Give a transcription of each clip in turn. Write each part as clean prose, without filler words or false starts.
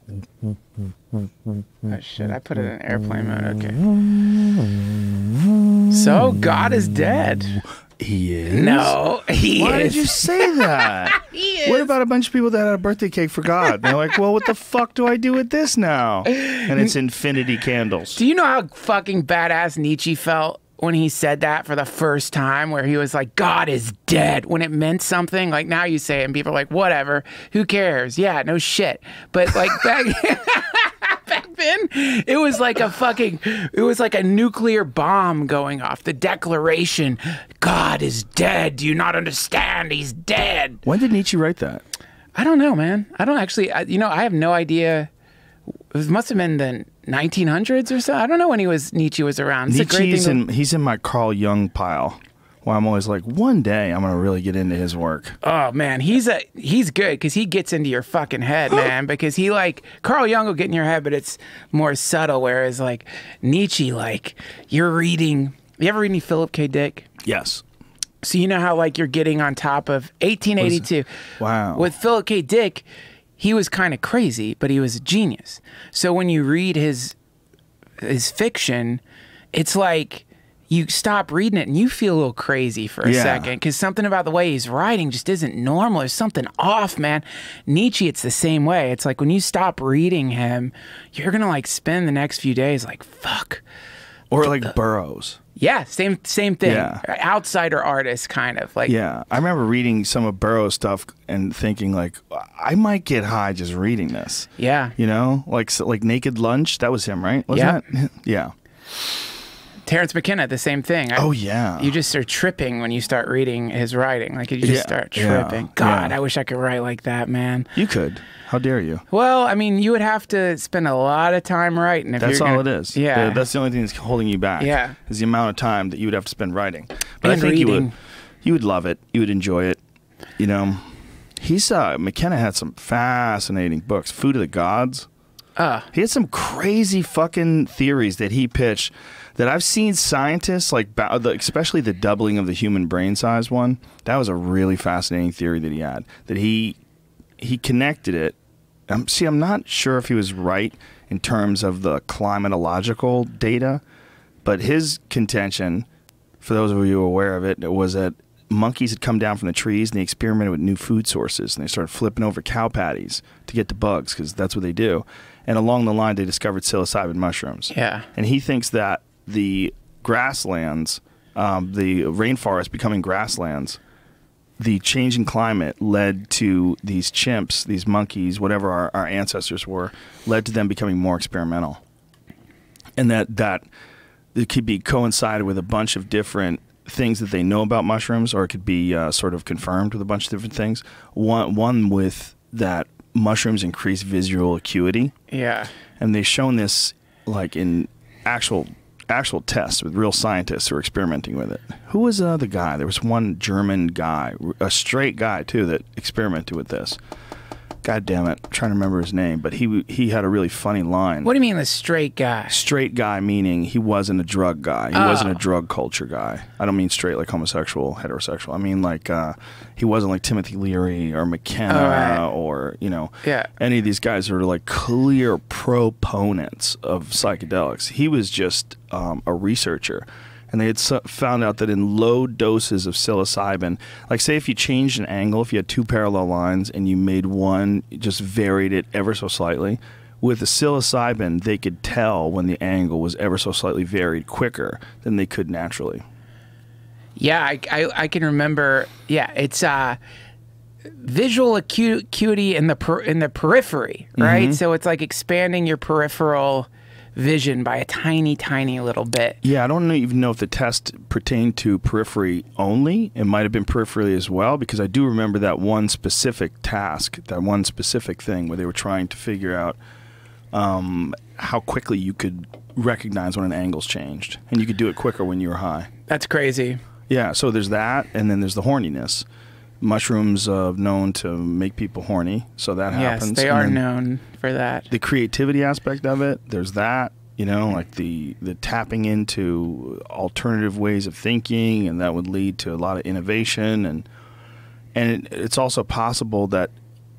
Oh shit, I put it in airplane mode. Okay. So God is dead. He is? No, he Why is. did you say that? He is. What about a bunch of people that had a birthday cake for God? They're like, well, what the fuck do I do with this now? And it's infinity candles. Do you know how fucking badass Nietzsche felt when he said that for the first time, where he was like, God is dead, when it meant something? Like, now you say it and people are like, whatever, who cares? Yeah, no shit. But like back then, it was like a nuclear bomb going off. The declaration, God is dead. Do you not understand? He's dead. When did Nietzsche write that? I don't know, man. I don't actually, I have no idea. It must have been the 1900s or so. I don't know when Nietzsche was around. It's he's in my Carl Jung pile. Well, I'm always like, one day I'm gonna really get into his work. Oh man, he's good because he gets into your fucking head, man. Because he Carl Jung will get in your head, but it's more subtle. Whereas like Nietzsche, like you're reading. You ever read any Philip K. Dick? Yes. So you know how like you're getting on top of 1882. Wow. With Philip K. Dick, he was kind of crazy, but he was a genius. So when you read his fiction, it's like you stop reading it and you feel a little crazy for a second, because something about the way he's writing just isn't normal. There's something off, man. Nietzsche, it's the same way. It's like when you stop reading him, you're gonna like spend the next few days like, fuck. Or like Burroughs. Yeah, same thing. Yeah. Outsider artist, kind of like. Yeah, I remember reading some of Burroughs stuff and thinking like, I might get high just reading this. Yeah. You know, like Naked Lunch. That was him, right? Wasn't that? Yeah. Terrence McKenna, the same thing. Oh yeah. You just start tripping when you start reading his writing. Like you just start tripping. God, I wish I could write like that, man. You could. How dare you? Well, I mean, you would have to spend a lot of time writing. If that's you're all gonna, it is. Yeah. That's the only thing that's holding you back. Yeah. Is the amount of time that you would have to spend writing. But And I think reading. you would love it. You would enjoy it. You know, McKenna had some fascinating books. Food of the Gods. He had some crazy fucking theories that he pitched that I've seen scientists, like especially the doubling of the human brain size one. That was a really fascinating theory that he had. That he connected it. I'm not sure if he was right in terms of the climatological data, but his contention, for those of you aware of it, was that monkeys had come down from the trees and they experimented with new food sources, and they started flipping over cow patties to get the bugs, because that's what they do. And along the line, they discovered psilocybin mushrooms. Yeah. And he thinks that the grasslands, the rainforest becoming grasslands, the changing climate led to these chimps, these monkeys, whatever our ancestors were, led to them becoming more experimental. And that it could be coincided with a bunch of different things that they know about mushrooms, or it could be sort of confirmed with a bunch of different things. One with that mushrooms increase visual acuity. Yeah. And they've shown this like in actual tests with real scientists who are experimenting with it. Who was the guy? There was one German guy, a straight guy too, that experimented with this. God damn it, I'm trying to remember his name, but he had a really funny line. What do you mean the straight guy? Straight guy meaning he wasn't a drug guy. He wasn't a drug culture guy. I don't mean straight like homosexual, heterosexual. I mean like he wasn't like Timothy Leary or McKenna or any of these guys who are like clear proponents of psychedelics. He was just a researcher. And they had found out that in low doses of psilocybin, like say if you changed an angle, if you had two parallel lines and you made one, just varied it ever so slightly, with the psilocybin, they could tell when the angle was ever so slightly varied quicker than they could naturally. Yeah, I can remember. Yeah, it's visual acuity in the periphery, right? Mm-hmm. So it's like expanding your peripheral vision by a tiny, tiny little bit. Yeah, I don't even know if the test pertained to periphery only. It might have been peripherally as well, because I do remember that one specific task, that one specific thing where they were trying to figure out how quickly you could recognize when an angle's changed. And you could do it quicker when you were high. That's crazy. Yeah, so there's that, and then there's the horniness. Mushrooms known to make people horny, so that happens. Yes, they are known for that. The creativity aspect of it, there's that, like the tapping into alternative ways of thinking, and that would lead to a lot of innovation, and it's also possible that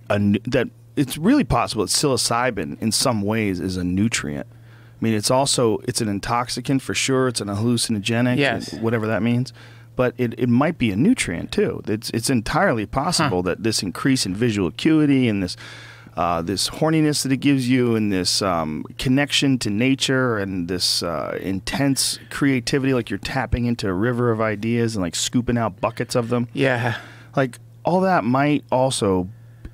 that it's really possible that psilocybin in some ways is a nutrient. I mean, it's an intoxicant for sure. It's an hallucinogenic, yes, whatever that means. But it might be a nutrient too. It's entirely possible that this increase in visual acuity and this horniness that it gives you, and this connection to nature, and this intense creativity, like you're tapping into a river of ideas and like scooping out buckets of them. Yeah, like all that might also.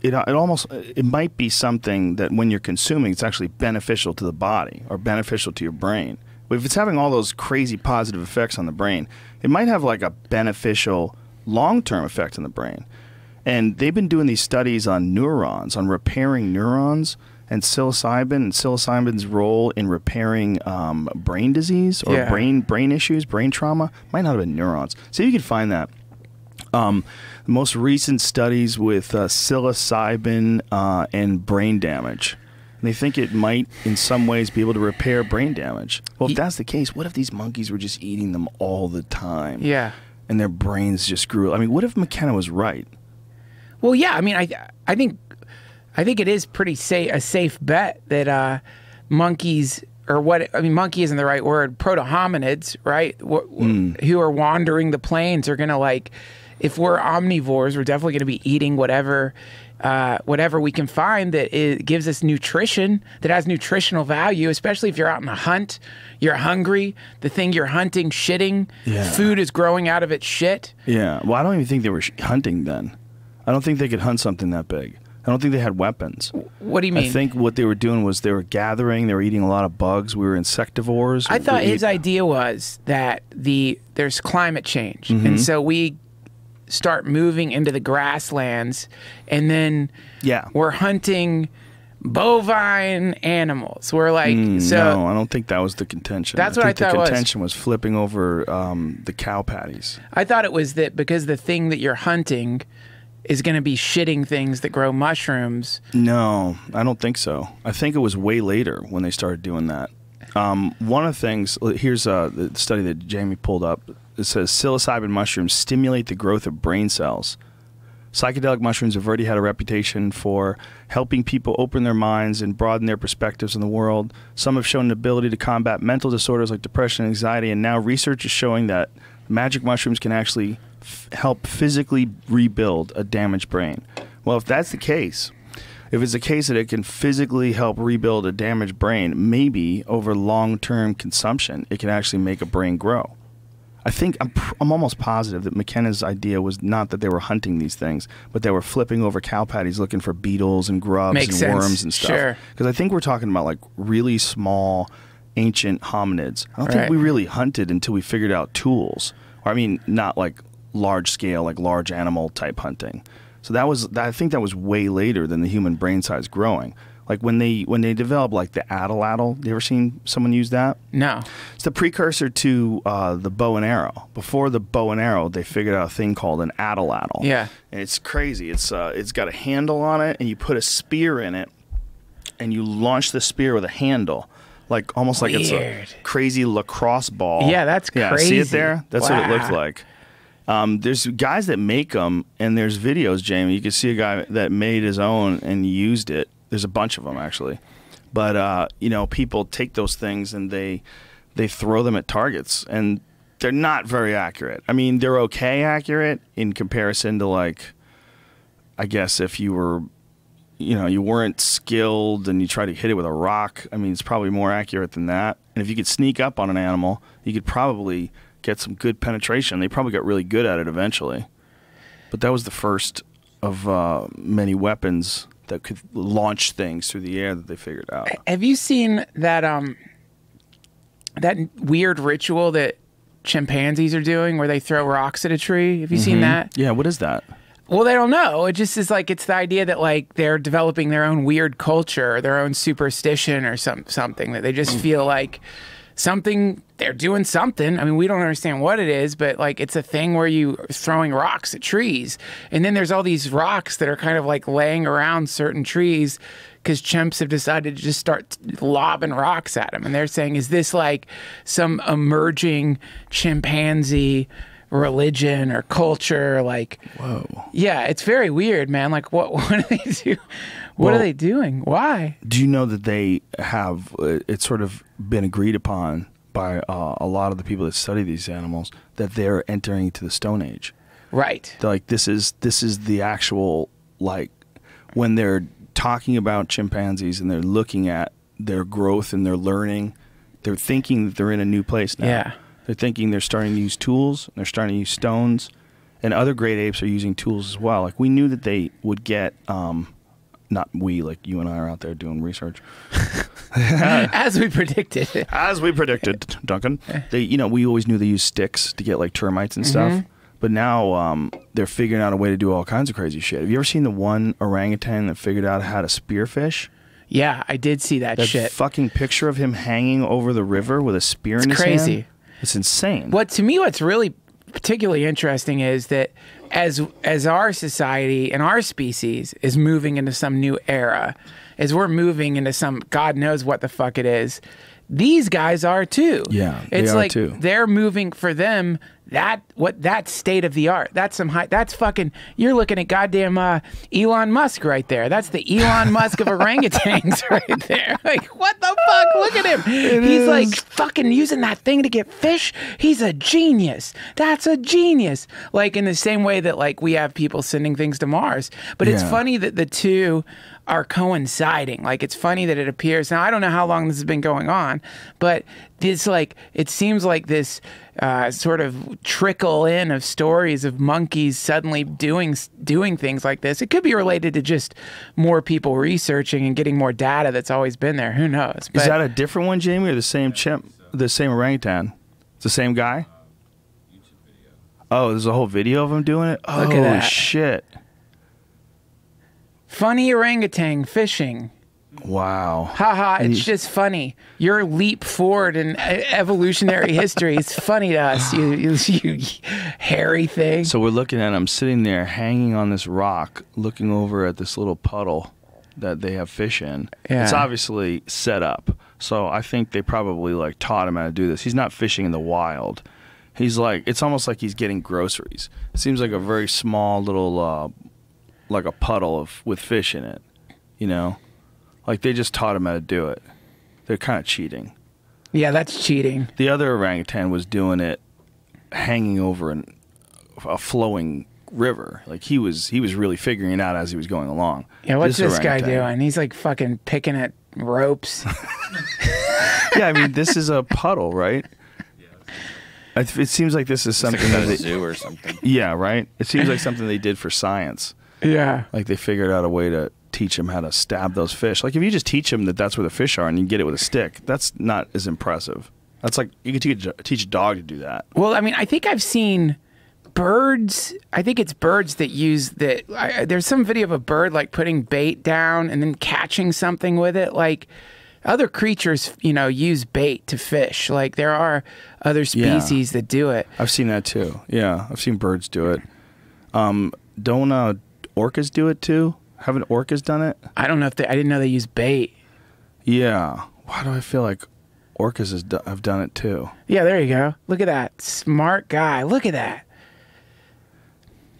It might be something that when you're consuming, it's actually beneficial to the body or beneficial to your brain. But if it's having all those crazy positive effects on the brain, it might have like a beneficial long-term effect on the brain. And they've been doing these studies on neurons, on repairing neurons, and psilocybin's role in repairing brain disease or brain issues, brain trauma. Might not have been neurons. See if you can find that. The most recent studies with psilocybin and brain damage. And they think it might, in some ways, be able to repair brain damage. Well, if that's the case, what if these monkeys were just eating them all the time? Yeah. And their brains just grew. I mean, what if McKenna was right? Well, yeah. I mean, I think it is pretty a safe bet that monkeys. Monkey isn't the right word. Proto-hominids, right? Who are wandering the plains are going to like. If we're omnivores, we're definitely going to be eating whatever we can find that gives us nutrition, that has nutritional value, especially if you're out on a hunt, you're hungry, the thing you're hunting, shitting, food is growing out of its shit. Yeah. Well, I don't even think they were hunting then. I don't think they could hunt something that big. I don't think they had weapons. What do you mean? I think what they were doing was they were gathering, they were eating a lot of bugs. We were insectivores. I thought his idea was that there's climate change. Mm-hmm. And so we start moving into the grasslands, and then we're hunting bovine animals. We're like, no, I don't think that was the contention. That's what I thought. The contention was flipping over the cow patties. I thought it was that because the thing that you're hunting is going to be shitting things that grow mushrooms. No, I don't think so. I think it was way later when they started doing that. One of the things, here's the study that Jamie pulled up. It says psilocybin mushrooms stimulate the growth of brain cells. Psychedelic mushrooms have already had a reputation for helping people open their minds and broaden their perspectives on the world. Some have shown an ability to combat mental disorders like depression and anxiety, and now research is showing that magic mushrooms can actually help physically rebuild a damaged brain. Well, if that's the case, if it's a case that it can physically help rebuild a damaged brain, maybe over long-term consumption, it can actually make a brain grow. I think I'm almost positive that McKenna's idea was not that they were hunting these things, but they were flipping over cow patties looking for beetles and grubs and worms and stuff. Sure. Because I think we're talking about like really small, ancient hominids. I don't think we really hunted until we figured out tools. Or I mean, not like large scale, like large animal type hunting. So I think that was way later than the human brain size growing. Like when they developed like the atlatl, you ever seen someone use that? No. It's the precursor to the bow and arrow. Before the bow and arrow, they figured out a thing called an atlatl. Yeah. And it's crazy. It's got a handle on it, and you put a spear in it, and you launch the spear with a handle, like almost like it's a crazy lacrosse ball. Yeah, that's crazy. Yeah, see it there? That's what it looks like. There's guys that make them, and there's videos, Jamie. You can see a guy that made his own and used it. There's a bunch of them, actually. But, people take those things and they throw them at targets, and they're not very accurate. I mean, they're okay accurate in comparison to, like, I guess if you were, you weren't skilled and you try to hit it with a rock, I mean, it's probably more accurate than that. And if you could sneak up on an animal, you could probably get some good penetration. They probably got really good at it eventually. But that was the first of many weapons that could launch things through the air that they figured out. Have you seen that that weird ritual that chimpanzees are doing where they throw rocks at a tree? Have you seen that? Yeah, what is that? Well, they don't know. It just is like, it's the idea that like they're developing their own weird culture, their own superstition or something that they just feel like they're doing something. I mean, we don't understand what it is, but like it's a thing where you are throwing rocks at trees. And then there's all these rocks that are kind of like laying around certain trees because chimps have decided to just start lobbing rocks at them. And they're saying, is this like some emerging chimpanzee religion or culture? Like, whoa. Yeah, it's very weird, man. Like what do they do? What are they doing? Why? Do you know that they have, it's sort of been agreed upon by a lot of the people that study these animals that they're entering to the Stone Age. Right. They're like, this is the actual, like, when they're talking about chimpanzees and they're looking at their growth and their learning, they're thinking that they're in a new place now. Yeah. They're thinking they're starting to use tools, and they're starting to use stones, and other great apes are using tools as well. Like, we knew that they would get, not we, like you and I are out there doing research. As we predicted. As we predicted, Duncan. We always knew they used sticks to get, like, termites and stuff. But now they're figuring out a way to do all kinds of crazy shit. Have you ever seen the one orangutan that figured out how to spearfish? Yeah, I did see that shit. Fucking picture of him hanging over the river with a spear in his hand. It's crazy. It's insane. What's really particularly interesting is that as our society and our species is moving into some new era, as we're moving into some God knows what the fuck it is, these guys are too. Yeah, it's like too. They're moving for them. That's state of the art. That's that's fucking. You're looking at goddamn Elon Musk right there. That's the Elon Musk of orangutans right there. Like, what the fuck? Look at him. He's like fucking using that thing to get fish. He's a genius. That's a genius. Like, in the same way that, like, we have people sending things to Mars. But it's funny that the two are coinciding. Like, it's funny that it appears. Now, I don't know how long this has been going on, but it's like, it seems like this sort of trickle in of stories of monkeys suddenly doing things like this. It could be related to just more people researching and getting more data that's always been there. Who knows? Is that a different one, Jamie, or the same chimp, the same orangutan? It's the same guy? Oh, there's a whole video of him doing it? Oh, look at that. Shit. Funny orangutan fishing. Wow. Haha, it's just funny. Your leap forward in evolutionary history is funny to us, you hairy thing. So we're looking at him sitting there hanging on this rock, looking over at this little puddle that they have fish in. Yeah. It's obviously set up. So I think they probably, like, taught him how to do this. He's not fishing in the wild. He's like, it's almost like he's getting groceries. It seems like a very small little, like a puddle with fish in it, you know? Like, they just taught him how to do it. They're kind of cheating. Yeah, that's cheating. The other orangutan was doing it hanging over a flowing river. Like, he was really figuring it out as he was going along. Yeah, what's this guy doing? He's like fucking picking at ropes. Yeah, I mean, this is a puddle, right? It seems like this is something like a zoo or something. Yeah, right? It seems like something they did for science. Yeah. Like, they figured out a way to teach him how to stab those fish. Like, if you just teach him that that's where the fish are and you get it with a stick, that's not as impressive. That's like, you could teach a dog to do that. Well, I mean, I think I've seen birds. I think it's birds that use that. There's some video of a bird, like, putting bait down and then catching something with it. Like, other creatures, use bait to fish. Like, there are other species that do it. I've seen that too. Yeah, I've seen birds do it. Don't orcas do it too? Haven't orcas done it? I don't know if I didn't know they use bait. Yeah. Why do I feel like orcas have done it too? Yeah, there you go. Look at that. Smart guy. Look at that.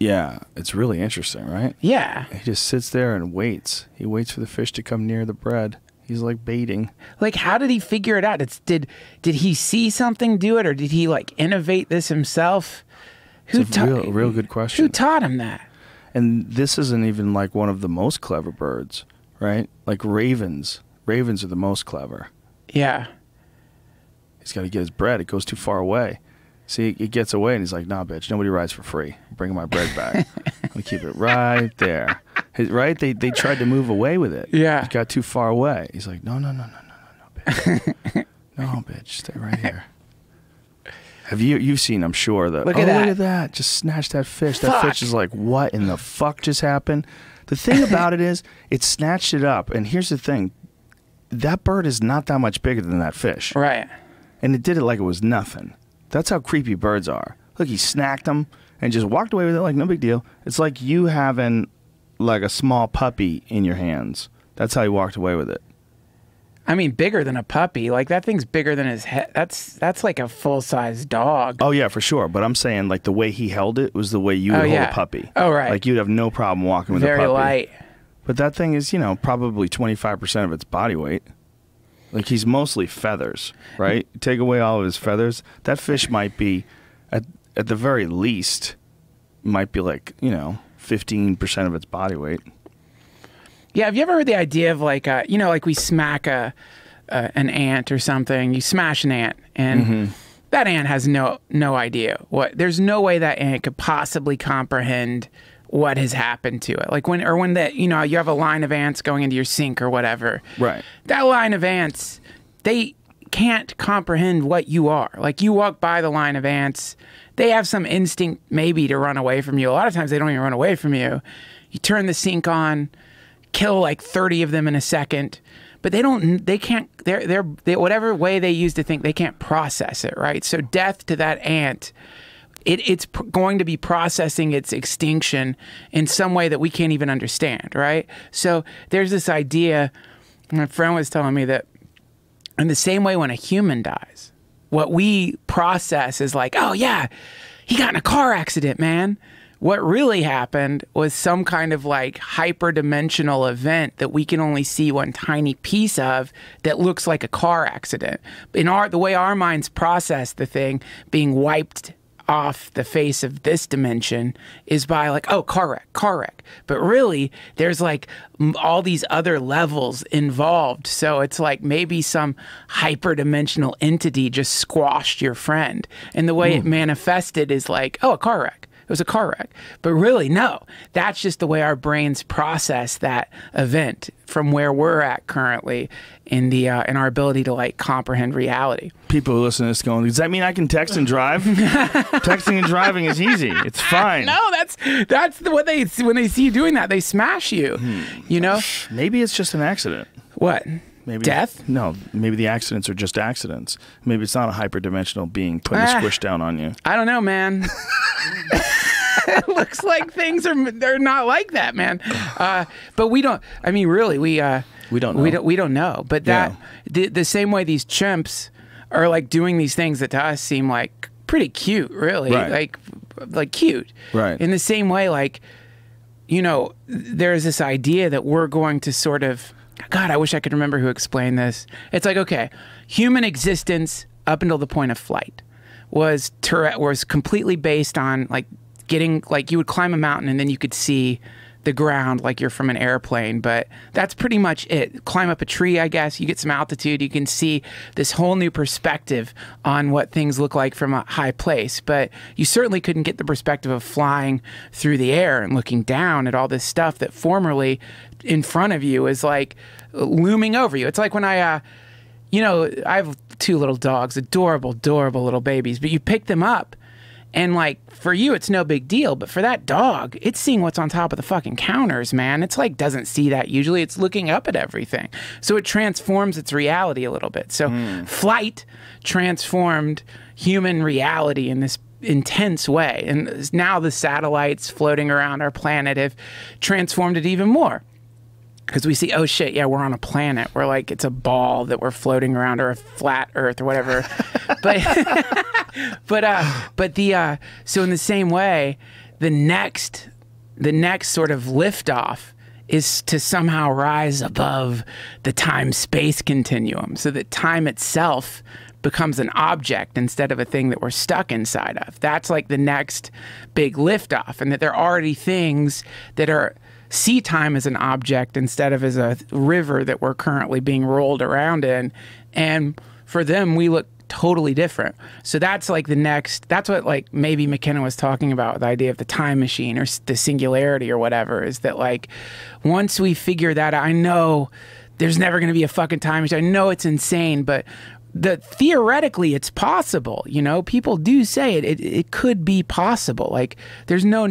Yeah, it's really interesting, right? Yeah. He just sits there and waits. He waits for the fish to come near the bread. He's like baiting. Like, how did he figure it out? Did he see something do it, or did he, like, innovate this himself? It's a real good question. Who taught him that? And this isn't even like one of the most clever birds, right? Like ravens. Ravens are the most clever. Yeah. He's got to get his bread. It goes too far away. See, it gets away, and he's like, nah, bitch, nobody rides for free. I'm bringing my bread back. I'm going to keep it right there. Right? They tried to move away with it. Yeah. It got too far away. He's like, no, bitch. No, bitch, stay right here. You've seen, I'm sure, that. Look at that. Just snatch that fish. That fish is like, what in the fuck just happened? The thing about it is, it snatched it up. And here's the thing. That bird is not that much bigger than that fish. Right. And it did it like it was nothing. That's how creepy birds are. Look, he snacked them and just walked away with it like no big deal. It's like you having like a small puppy in your hands. That's how he walked away with it. I mean, bigger than a puppy. Like, that thing's bigger than his head. That's like a full-size dog. Oh, yeah, for sure. But I'm saying, like, the way he held it was the way you would hold a puppy. Oh, right. Like, you'd have no problem walking with a puppy. Very light. But that thing is, probably 25% of its body weight. Like, he's mostly feathers, right? Take away all of his feathers, that fish might be, at the very least, might be like, 15% of its body weight. Yeah, have you ever heard the idea of like, like we smack an ant or something? You smash an ant, and that ant has no idea there's no way that ant could possibly comprehend what has happened to it. Like when you have a line of ants going into your sink or whatever. Right. That line of ants, they can't comprehend what you are. Like, you walk by the line of ants, they have some instinct maybe to run away from you. A lot of times they don't even run away from you. You turn the sink on, kill like 30 of them in a second, but they can't, whatever way they use to think, they can't process it, right? So death to that ant, it's going to be processing its extinction in some way that we can't even understand, right? So there's this idea, my friend was telling me that in the same way when a human dies, what we process is like, oh yeah, he got in a car accident, man. What really happened was some kind of like hyperdimensional event that we can only see one tiny piece of that looks like a car accident. The way our minds process the thing being wiped off the face of this dimension is by like, oh, car wreck. But really, there's like all these other levels involved. So it's like maybe some hyperdimensional entity just squashed your friend. And the way it manifested is like, oh, a car wreck. It was a car wreck. But really, no. That's just the way our brains process that event from where we're at currently in our ability to like comprehend reality. People who listen to this going, does that mean I can text and drive? Texting and driving is easy. It's fine. No, that's what when they see you doing that, they smash you. Maybe it's just an accident. What? Maybe death? No, maybe the accidents are just accidents. Maybe it's not a hyperdimensional being putting a squish down on you. I don't know, man. It looks like they're not like that, man. But we don't. I mean, really, we don't know. We don't know. But the same way these chimps are like doing these things that to us seem like pretty cute, really, right. like cute. Right. In the same way, like, there's this idea that we're going to sort of. God, I wish I could remember who explained this. It's like, okay, human existence up until the point of flight was completely based on like getting, like you would climb a mountain and then you could see the ground like you're from an airplane, but that's pretty much it. Climb up a tree, I guess, you get some altitude, you can see this whole new perspective on what things look like from a high place, but you certainly couldn't get the perspective of flying through the air and looking down at all this stuff that formerly in front of you is like looming over you. It's like when I have two little dogs, adorable little babies, but you pick them up and like for you, it's no big deal. But for that dog, it's seeing what's on top of the fucking counters, man. It's like doesn't see that usually. It's looking up at everything. So it transforms its reality a little bit. So flight transformed human reality in this intense way. And now the satellites floating around our planet have transformed it even more. Because we see, oh shit, yeah, we're on a planet. We're like, it's a ball that we're floating around, or a flat Earth, or whatever. So in the same way, the next sort of liftoff is to somehow rise above the time-space continuum, so that time itself becomes an object instead of a thing that we're stuck inside of. That's like the next big liftoff, and that there are already things that see time as an object instead of as a river that we're currently being rolled around in. And for them, we look totally different. So that's like that's what like maybe McKenna was talking about, the idea of the time machine or the singularity or whatever, is that like once we figure that out, I know there's never going to be a fucking time machine. I know it's insane, but theoretically it's possible. People do say it could be possible. Like there is no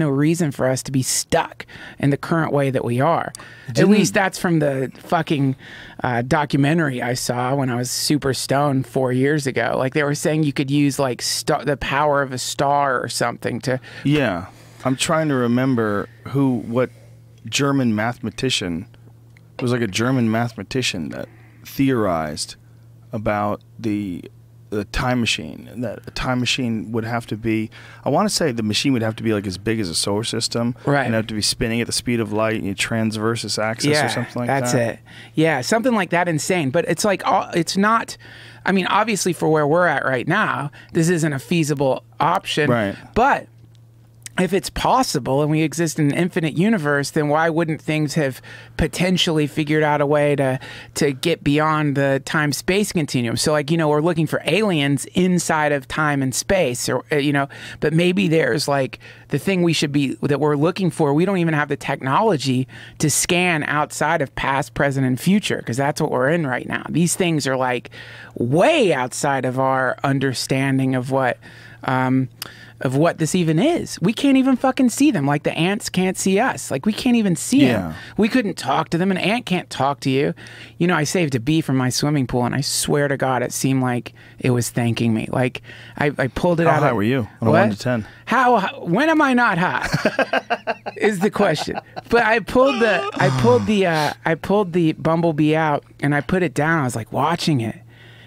reason for us to be stuck in the current way that we are. At least that's from the fucking documentary I saw when I was super stoned 4 years ago. Like they were saying you could use like the power of a star or something to. Yeah, I'm trying to remember what German mathematician. It was like a German mathematician that theorized about the a time machine, and that a time machine would have to be, I want to say the machine would have to be like as big as a solar system, right? And have to be spinning at the speed of light, and transversus axis or something like that. That's it. Yeah, something like that. Insane. But it's like, it's not, I mean, obviously for where we're at right now, this isn't a feasible option, right? But if it's possible and we exist in an infinite universe, then why wouldn't things have potentially figured out a way to get beyond the time-space continuum? So, like, we're looking for aliens inside of time and space, or, but maybe there's like the thing that we're looking for. We don't even have the technology to scan outside of past, present, and future, because that's what we're in right now. These things are like way outside of our understanding of what this even is. We can't even fucking see them. Like the ants can't see us. Like we can't even see them. We couldn't talk to them. An ant can't talk to you. I saved a bee from my swimming pool, and I swear to God, it seemed like it was thanking me. Like I pulled it out. How high were you on a 1 to 10? When am I not hot? Is the question. But I pulled the bumblebee out, and I put it down. I was like watching it.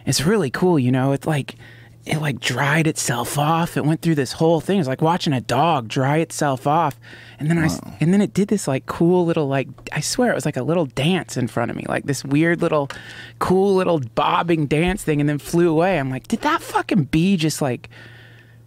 It's really cool. It's like, it like dried itself off. It went through this whole thing. It was like watching a dog dry itself off. And then and then it did this like cool little, like, I swear it was like a little dance in front of me, like this weird little cool little bobbing dance thing, and then flew away. I'm like, did that fucking bee just like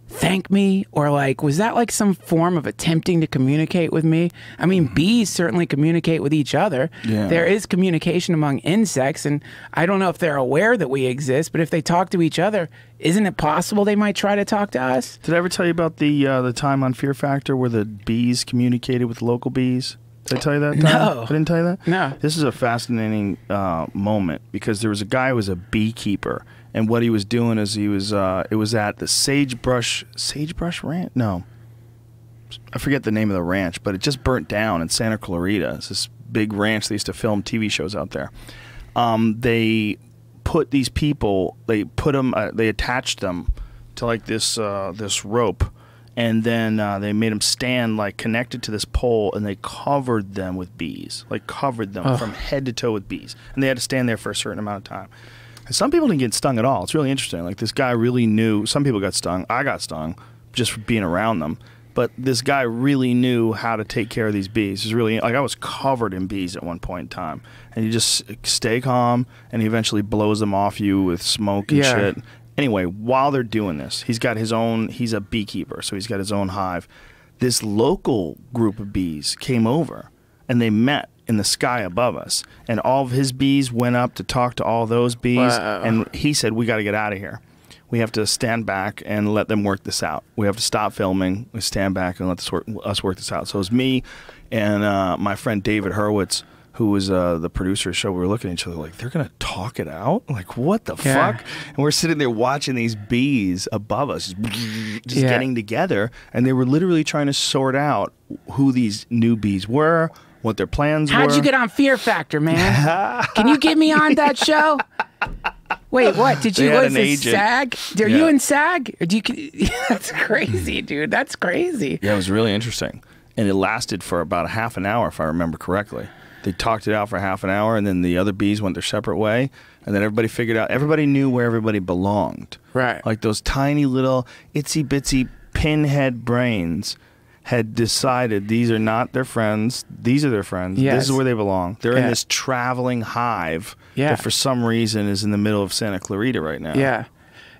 thank me? Or like, was that like some form of attempting to communicate with me? I mean, bees certainly communicate with each other. Yeah. There is communication among insects, and I don't know if they're aware that we exist, but if they talk to each other, isn't it possible they might try to talk to us? Did I ever tell you about the time on Fear Factor where the bees communicated with local bees? Did I tell you that time? No. I didn't tell you that? No. This is a fascinating moment, because there was a guy who was a beekeeper, and what he was doing is it was at the Sagebrush Ranch? No. I forget the name of the ranch, but it just burnt down in Santa Clarita. It's this big ranch. They used to film TV shows out there. They put these people, they attached them to like this rope, and then they made them stand like connected to this pole, and they covered them with bees, like covered them from head to toe with bees, and they had to stand there for a certain amount of time. And some people didn't get stung at all. It's really interesting. Like this guy really knew. Some people got stung. I got stung just for being around them. But this guy really knew how to take care of these bees. It was really, like, I was covered in bees at one point in time. And you just stay calm, and he eventually blows them off you with smoke and shit. Anyway, while they're doing this, he's a beekeeper, so he's got his own hive. This local group of bees came over, and they met in the sky above us. And all of his bees went up to talk to all those bees. Wow. And he said, we got to get out of here. We have to stand back and let them work this out. We have to stop filming. We stand back and let us work this out. So it was me and my friend David Hurwitz, who was the producer of the show. We were looking at each other like, they're going to talk it out? Like, what the fuck? And we're sitting there watching these bees above us just getting together. And they were literally trying to sort out who these new bees were, what their plans were. How'd you get on Fear Factor, man? Can you get me on that show? Wait, what? Did you? What is this, SAG? Are you in SAG? Or do you? That's crazy, dude. That's crazy. Yeah, it was really interesting, and it lasted for about a half an hour, if I remember correctly. They talked it out for half an hour, and then the other bees went their separate way, and then everybody figured out. Everybody knew where everybody belonged. Right. Like those tiny little itsy bitsy pinhead brains had decided these are not their friends. These are their friends. Yes. This is where they belong. They're in this traveling hive that for some reason is in the middle of Santa Clarita right now. Yeah.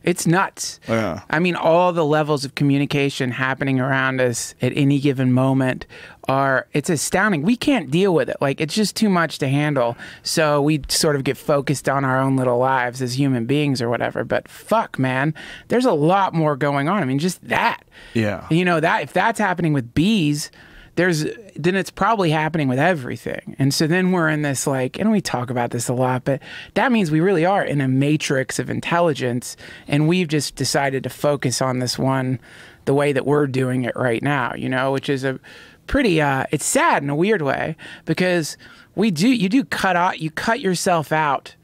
It's nuts. Yeah. I mean, all the levels of communication happening around us at any given moment it's astounding. We can't deal with it. Like, it's just too much to handle. So we sort of get focused on our own little lives as human beings or whatever. But fuck, man, there's a lot more going on. I mean, just that. Yeah. That if that's happening with bees, then it's probably happening with everything. And so then we're in this, like, and we talk about this a lot, but that means we really are in a matrix of intelligence, and we've just decided to focus on this one the way that we're doing it right now, which is a pretty, it's sad in a weird way, because you cut yourself out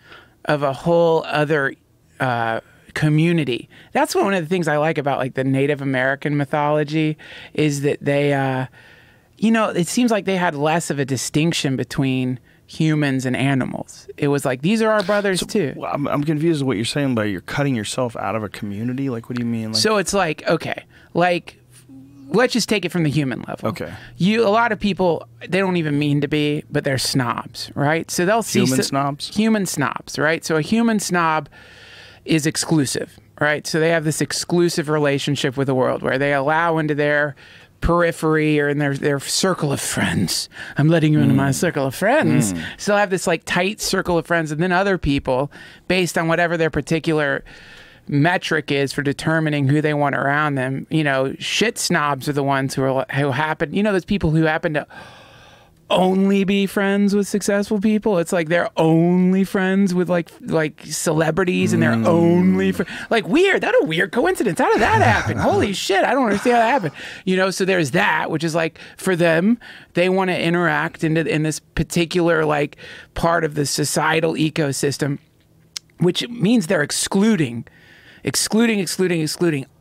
of a whole other community. That's one of the things I like about, like, the Native American mythology, is that they, it seems like they had less of a distinction between humans and animals. It was like, these are our brothers too. Well, I'm confused with what you're saying by you're cutting yourself out of a community. Like, what do you mean? Like, so it's like, okay, like, let's just take it from the human level. Okay. A lot of people, they don't even mean to be, but they're snobs, right? So they'll see snobs? Human snobs, right? So a human snob is exclusive, right? So they have this exclusive relationship with the world where they allow into their periphery or in their circle of friends. I'm letting you into my circle of friends. So they'll have this like tight circle of friends, and then other people, based on whatever their particular metric is for determining who they want around them. You know, shit snobs are the ones who happen, you know, those people who happen to only be friends with successful people. It's like they're only friends with like celebrities, and they're only like weird. That's a weird coincidence. How did that happen? Holy shit, I don't understand how that happened. You know, so there's that, which is like, for them, they want to interact in this particular like part of the societal ecosystem, which means they're excluding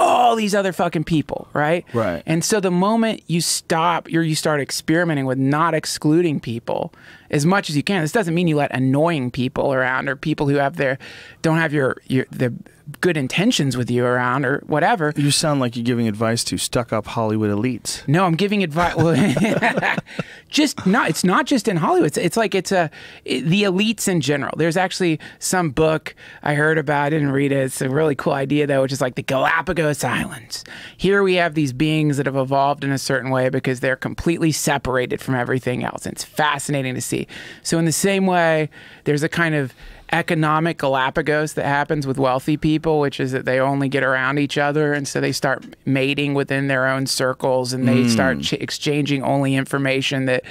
all these other fucking people, right? Right. And so the moment you start experimenting with not excluding people as much as you can, this doesn't mean you let annoying people around or people who don't have the good intentions with you around or whatever. You sound like you're giving advice to stuck-up Hollywood elites. No, I'm giving advice. Well, it's not just in Hollywood. It's like the elites in general. There's actually some book I heard about. I didn't read it. It's a really cool idea, though, which is like the Galapagos Islands. Here we have these beings that have evolved in a certain way because they're completely separated from everything else. And it's fascinating to see. So in the same way, there's a kind of economic Galapagos that happens with wealthy people, which is that they only get around each other, and so they start mating within their own circles, and they start exchanging only information that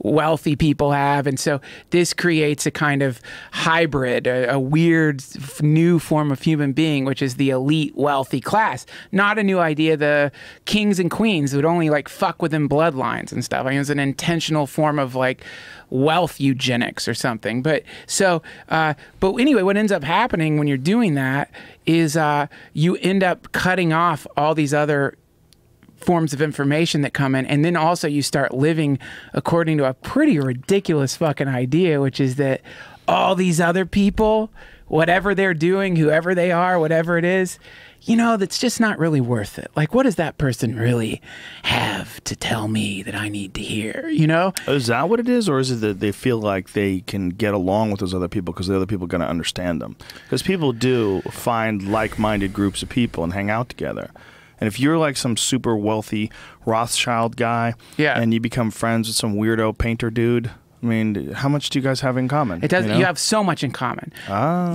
wealthy people have, and so this creates a kind of hybrid, a weird new form of human being, which is the elite wealthy class. Not a new idea. The kings and queens would only like fuck within bloodlines and stuff. I mean, it was an intentional form of like wealth eugenics or something. But anyway, what ends up happening when you're doing that is you end up cutting off all these other forms of information that come in, and then also you start living according to a pretty ridiculous fucking idea, which is that all these other people, whatever they're doing, whoever they are, whatever it is, you know, that's just not really worth it. Like, what does that person really have to tell me that I need to hear, you know? Is that what it is? Or is it that they feel like they can get along with those other people because the other people are going to understand them? Because people do find like-minded groups of people and hang out together. And if you're like some super wealthy Rothschild guy, and you become friends with some weirdo painter dude, I mean, how much do you guys have in common? It does. You have so much in common.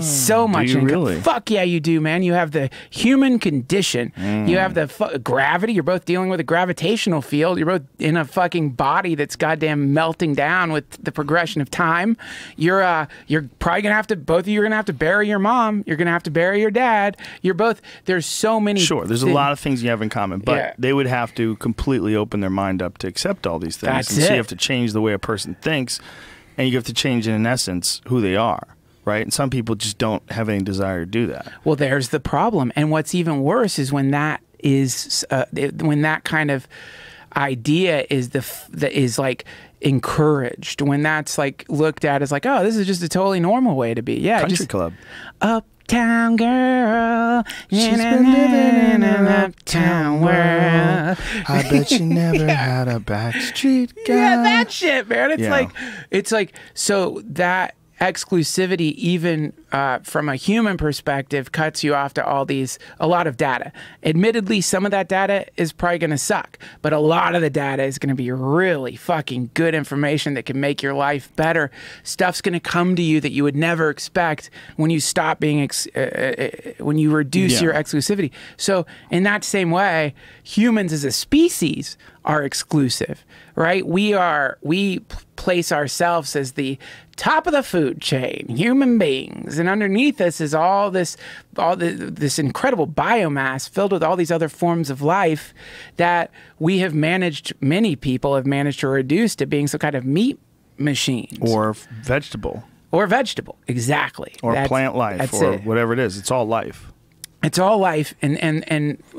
So much in common. Fuck yeah, you do, man. You have the human condition. You have the gravity. You're both dealing with a gravitational field. You're both in a fucking body that's goddamn melting down with the progression of time. You're probably gonna have to. Both of you are gonna have to bury your mom. You're gonna have to bury your dad. You're both. There's so many. Sure, there's a lot of things you have in common, but they would have to completely open their mind up to accept all these things. That's and so you have to change the way a person thinks. And you have to change, in essence, who they are, right? And some people just don't have any desire to do that. Well, there's the problem. And what's even worse is when that is when that kind of idea is like encouraged. When that's like looked at as like, oh, this is just a totally normal way to be. Yeah, country club. Uptown girl, she's been living in an uptown world. I bet you never had a backstreet girl. Yeah, that shit, man. It's like so that exclusivity, even from a human perspective, cuts you off to a lot of data. Admittedly, some of that data is probably going to suck, but a lot of the data is going to be really fucking good information that can make your life better. Stuff's going to come to you that you would never expect when you stop being, when you reduce your exclusivity. So in that same way, humans as a species are exclusive, right? We place ourselves as the top of the food chain, human beings, and underneath us is all this incredible biomass filled with all these other forms of life that many people have managed to reduce to being some kind of meat machines. Or vegetable. Exactly. Or plant life, or whatever it is. It's all life. It's all life, and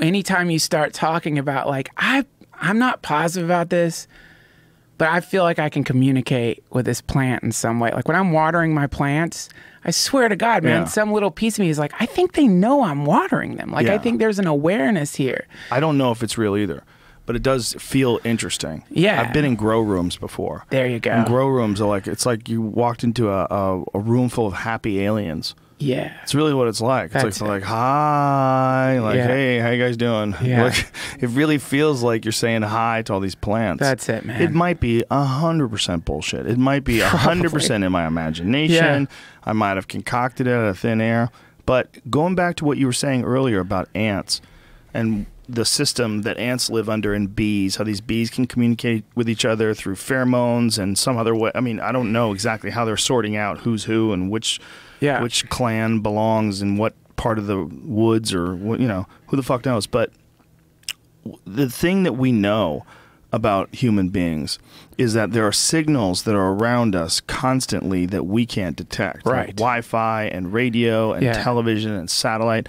anytime you start talking about like, I'm not positive about this, but I feel like I can communicate with this plant in some way. Like when I'm watering my plants, I swear to God, man, some little piece of me is like, I think they know I'm watering them. Like I think there's an awareness here. I don't know if it's real either, but it does feel interesting. Yeah. I've been in grow rooms before. There you go. And grow rooms are like, it's like you walked into a room full of happy aliens. Yeah. It's really what it's like. It's like, hi, like, hey, how you guys doing? Yeah. Like, it really feels like you're saying hi to all these plants. That's it, man. It might be 100% bullshit. It might be 100% in my imagination. I might have concocted it out of thin air. But going back to what you were saying earlier about ants and the system that ants live under in bees, how these bees can communicate with each other through pheromones and some other way. I mean, I don't know exactly how they're sorting out who's who and which clan belongs in what part of the woods, or you know, who the fuck knows. But the thing that we know about human beings is that there are signals that are around us constantly that we can't detect. Right. Like Wi-Fi and radio and television and satellite.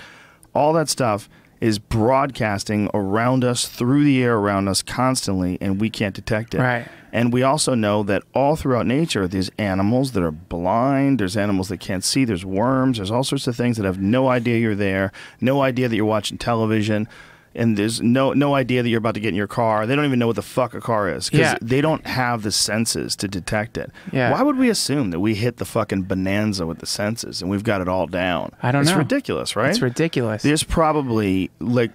All that stuff is broadcasting around us, through the air around us constantly, and we can't detect it. Right. And we also know that all throughout nature, there's animals that are blind, there's animals that can't see, there's worms, there's all sorts of things that have no idea you're there, no idea that you're watching television, and there's no idea that you're about to get in your car. They don't even know what the fuck a car is, because they don't have the senses to detect it. Yeah. Why would we assume that we hit the fucking bonanza with the senses and we've got it all down? I don't know. It's ridiculous, right? It's ridiculous. There's probably, like,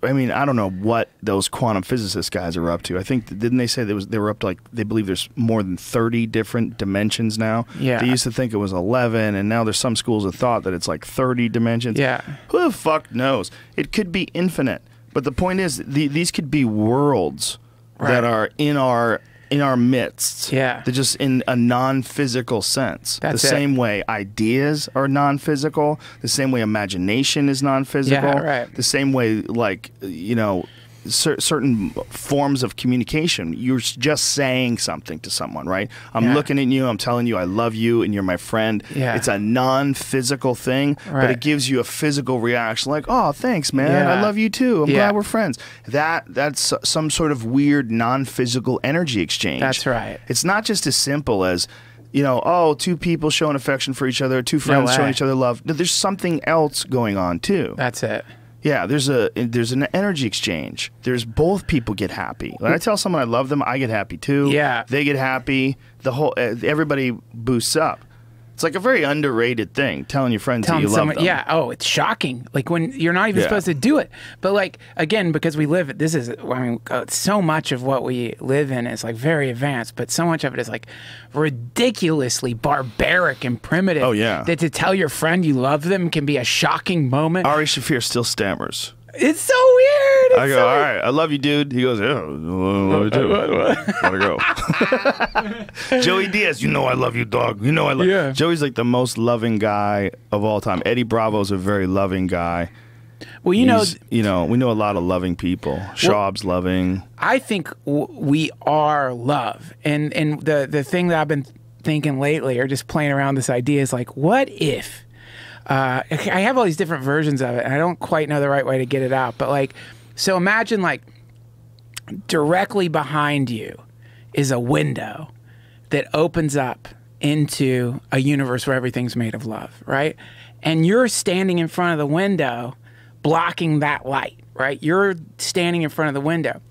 I mean, I don't know what those quantum physicist guys are up to. I think, didn't they say they were up to, like, they believe there's more than 30 different dimensions now? Yeah. They used to think it was 11, and now there's some schools of thought that it's like 30 dimensions. Yeah. Who the fuck knows? It could be infinite. But the point is, these could be worlds that are in our midst. Yeah. They're just in a non-physical sense. That's the same way ideas are non-physical, the same way imagination is non-physical, the same way, like, you know, certain forms of communication. You're just saying something to someone, right? I'm looking at you, I'm telling you I love you, and you're my friend. Yeah. It's a non-physical thing, but it gives you a physical reaction, like, oh, thanks, man. I love you too. I'm glad we're friends. That's some sort of weird non-physical energy exchange. That's right. It's not just as simple as, you know, oh, two people showing affection for each other, two friends showing each other love. No, there's something else going on too. That's it. Yeah, there's an energy exchange. There's both people get happy. When I tell someone I love them, I get happy too. Yeah, they get happy. The whole everybody boosts up. It's like a very underrated thing, telling your friends that you love them. Yeah. Oh, it's shocking. Like when you're not even supposed to do it. But like, again, because we live, so much of what we live in is like very advanced, but so much of it is like ridiculously barbaric and primitive. Oh, yeah. That to tell your friend you love them can be a shocking moment. Ari Shaffir still stammers. It's so weird. I go, all right, I love you, dude. He goes, yeah, I love you too. Gotta go. Joey Diaz, you know I love you, dog. You know I love you. Yeah. Joey's like the most loving guy of all time. Eddie Bravo's a very loving guy. Well, we know a lot of loving people. Schaub's loving. I think we are love. And the thing that I've been thinking lately, or just playing around this idea, is like, what if... I have all these different versions of it, and I don't quite know the right way to get it out. But like, so imagine like directly behind you is a window that opens up into a universe where everything's made of love, right? And you're standing in front of the window, blocking that light, right? You're standing in front of the window.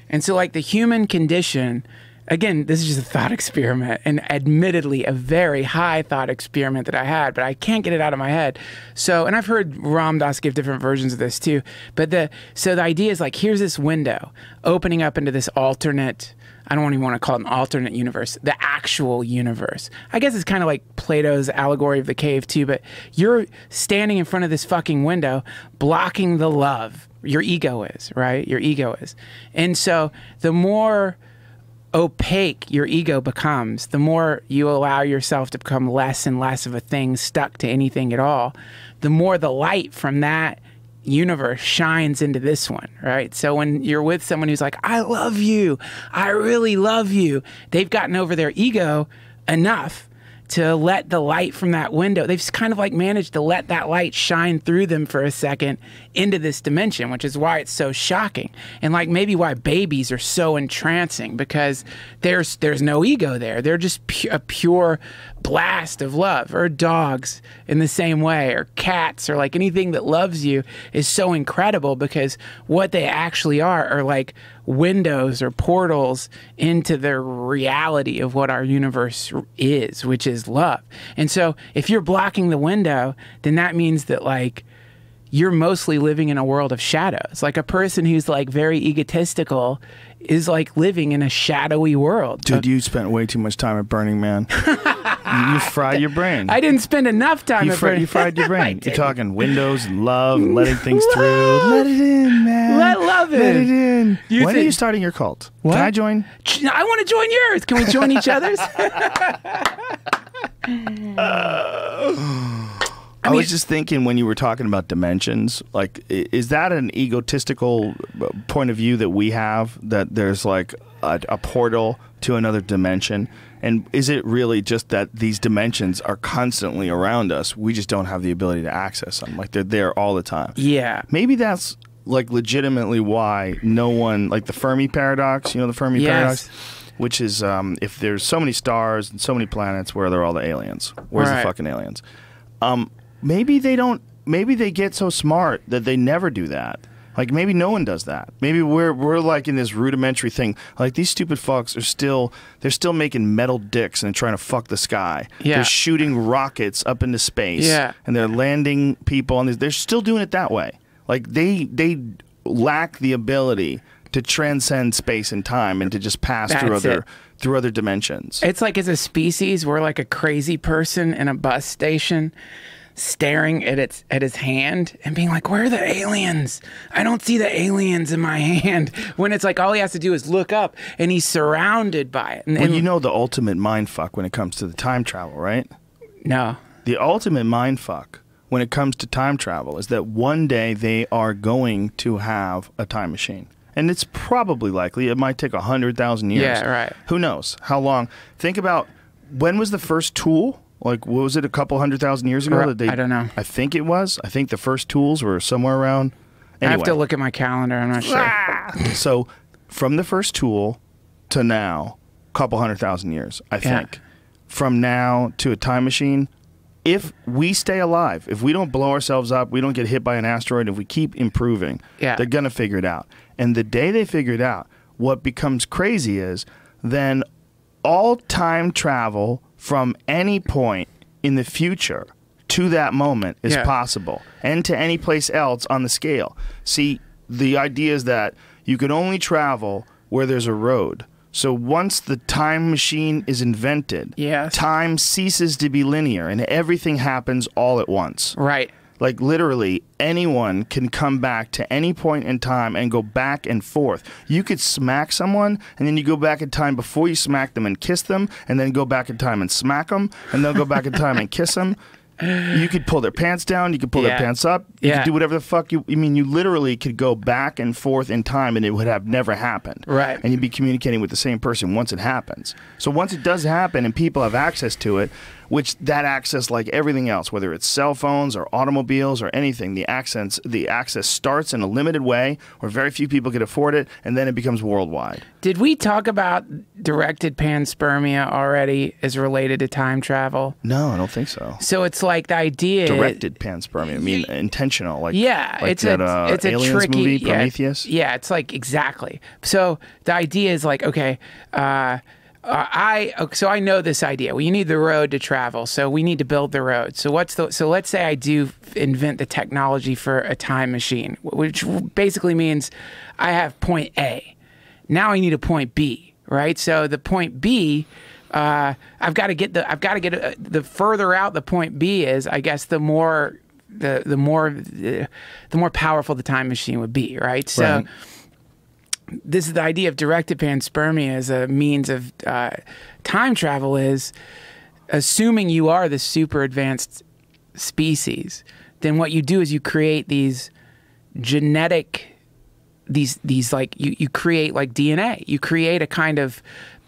And so like the human condition, again, this is just a thought experiment, and admittedly a very high thought experiment that I had, but I can't get it out of my head. So, and I've heard Ram Dass give different versions of this too. But so the idea is like, here's this window opening up into this alternate, I don't even want to call it an alternate universe, the actual universe. I guess it's kind of like Plato's allegory of the cave too, but you're standing in front of this fucking window, blocking the love. Your ego is, right? Your ego is. And so the more opaque your ego becomes, the more you allow yourself to become less and less of a thing stuck to anything at all, the more the light from that universe shines into this one, right? So when you're with someone who's like, I love you, I really love you, they've gotten over their ego enough to let the light from that window, they've kind of like managed to let that light shine through them for a second into this dimension, which is why it's so shocking. And like maybe why babies are so entrancing, because there's no ego there. They're just a pure blast of love. Or dogs in the same way, or cats, or like anything that loves you is so incredible, because what they actually are like windows or portals into the reality of what our universe is, which is love. And so if you're blocking the window, then that means that like you're mostly living in a world of shadows. Like a person who's like very egotistical is like living in a shadowy world. Dude, you spent way too much time at Burning Man. You fried your brain. I didn't spend enough time at Burning Man. You fried your brain. You're talking windows and love and letting things through. Let it in, man. Let love in. Let it in. When are you starting your cult? What? Can I join? I want to join yours. Can we join each other's? I was just thinking when you were talking about dimensions, like, is that an egotistical point of view that we have, that there's like a portal to another dimension? And is it really just that these dimensions are constantly around us? We just don't have the ability to access them. Like they're there all the time. Yeah. Maybe that's like legitimately why no one, like the Fermi paradox, you know the Fermi paradox? Which is if there's so many stars and so many planets, where are all the aliens? Where's the fucking aliens? Maybe they don't. Maybe they get so smart that they never do that. Like maybe no one does that. Maybe we're like in this rudimentary thing. Like these stupid fucks they're still making metal dicks and trying to fuck the sky. Yeah. They're shooting rockets up into space. Yeah. And they're landing people on these. They're still doing it that way. Like they lack the ability to transcend space and time and to just pass through other dimensions. It's like as a species, we're like a crazy person in a bus station, staring at his hand and being like, where are the aliens? I don't see the aliens in my hand. When it's like all he has to do is look up and he's surrounded by it. And you know the ultimate mind fuck when it comes to the time travel, right? No. The ultimate mind fuck when it comes to time travel is that one day they are going to have a time machine. And it's probably likely. It might take 100,000 years. Yeah, right. Who knows how long? Think about, when was the first tool? Like, what was it, a couple 100,000 years ago? I don't know. I think it was. I think the first tools were somewhere around. Anyway. I have to look at my calendar. I'm not sure. So, from the first tool to now, a couple 100,000 years, I think. From now to a time machine, if we stay alive, if we don't blow ourselves up, we don't get hit by an asteroid, if we keep improving, they're going to figure it out. And the day they figure it out, what becomes crazy is then all time travel from any point in the future to that moment is possible, and to any place else on the scale. See, the idea is that you can only travel where there's a road. So once the time machine is invented, time ceases to be linear and everything happens all at once. Right. Like literally anyone can come back to any point in time and go back and forth. You could smack someone and then you go back in time before you smack them and kiss them, and then go back in time and smack them, and they'll go back in time and kiss them. You could pull their pants down. You could pull their pants up. You could do whatever the fuck you mean, you literally could go back and forth in time and it would have never happened. Right. And you'd be communicating with the same person once it happens. So once it does happen and people have access to it, which that access, like everything else, whether it's cell phones or automobiles or anything, the access starts in a limited way where very few people can afford it, and then it becomes worldwide. Did we talk about directed panspermia already as related to time travel? No, I don't think so. So it's like the idea... Directed panspermia, I mean intentional. Like, it's a Aliens tricky movie, Prometheus? Yeah, it's like exactly. So the idea is like, okay... So I know this idea. Well, you need the road to travel, so we need to build the road. So let's say I do invent the technology for a time machine, which basically means I have point A. Now I need a point B, right? So the point B, I've got to get the further out the point B is, I guess, the more powerful the time machine would be, right? So. Right. This is the idea of directed panspermia as a means of time travel, is assuming you are the super advanced species, then what you do is you create these genetic, these like, you create like DNA. You create a kind of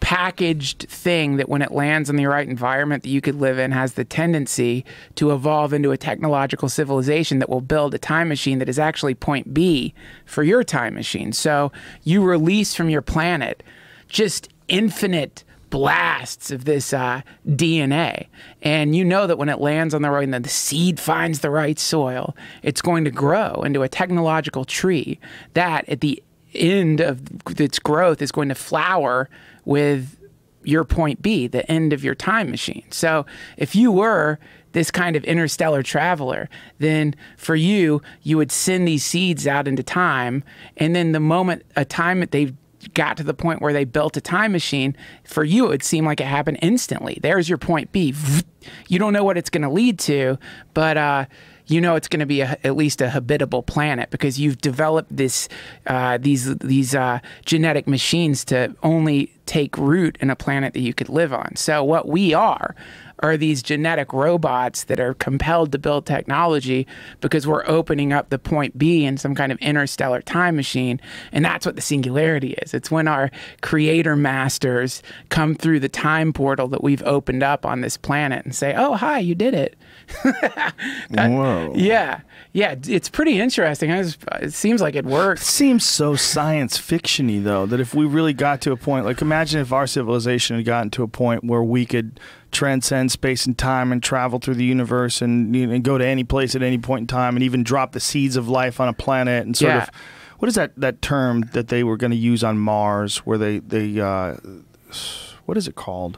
packaged thing that when it lands in the right environment that you could live in has the tendency to evolve into a technological civilization that will build a time machine that is actually point B for your time machine. So you release from your planet just infinite blasts of this DNA. And you know that when it lands on the right, and the seed finds the right soil, it's going to grow into a technological tree that at the end of its growth is going to flower with your point B, the end of your time machine. So if you were this kind of interstellar traveler, then for you, you would send these seeds out into time, and then the moment a time that they got to the point where they built a time machine, for you it would seem like it happened instantly. There's your point B. You don't know what it's going to lead to, but you know it's going to be at least a habitable planet because you've developed these genetic machines to only take root in a planet that you could live on. So what we are these genetic robots that are compelled to build technology because we're opening up the point B in some kind of interstellar time machine. And that's what the singularity is. It's when our creator masters come through the time portal that we've opened up on this planet and say, oh, hi, you did it. Whoa. Yeah. Yeah, it's pretty interesting. It seems like it works. It seems so science fiction-y, though, that if we really got to a point, like imagine if our civilization had gotten to a point where we could transcend space and time and travel through the universe and go to any place at any point in time and even drop the seeds of life on a planet and sort of, what is that term that they were going to use on Mars where they what is it called?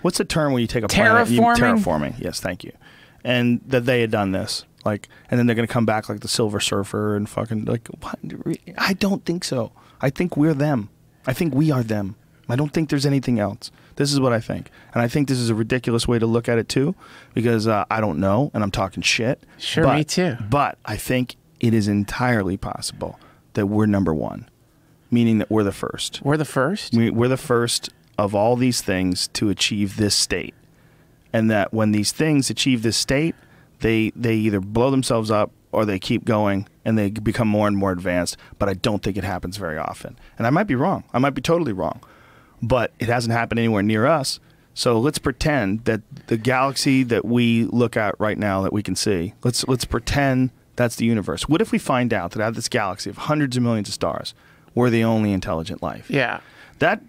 What's the term when you take a planet? Terraforming. Yes, thank you. And that they had done this. Like, and then they're going to come back like the Silver Surfer and fucking like, what? I don't think so. I think we're them. I think we are them. I don't think there's anything else. This is what I think. And I think this is a ridiculous way to look at it too, because I don't know and I'm talking shit. Sure, me too. But I think it is entirely possible that we're number one, meaning that we're the first. We're the first? We're the first of all these things to achieve this state. And that when these things achieve this state, they either blow themselves up or they keep going and they become more and more advanced. But I don't think it happens very often. And I might be wrong. I might be totally wrong. But it hasn't happened anywhere near us. So let's pretend that the galaxy that we look at right now that we can see, let's pretend that's the universe. What if we find out that out of this galaxy of hundreds of millions of stars, we're the only intelligent life? Yeah. That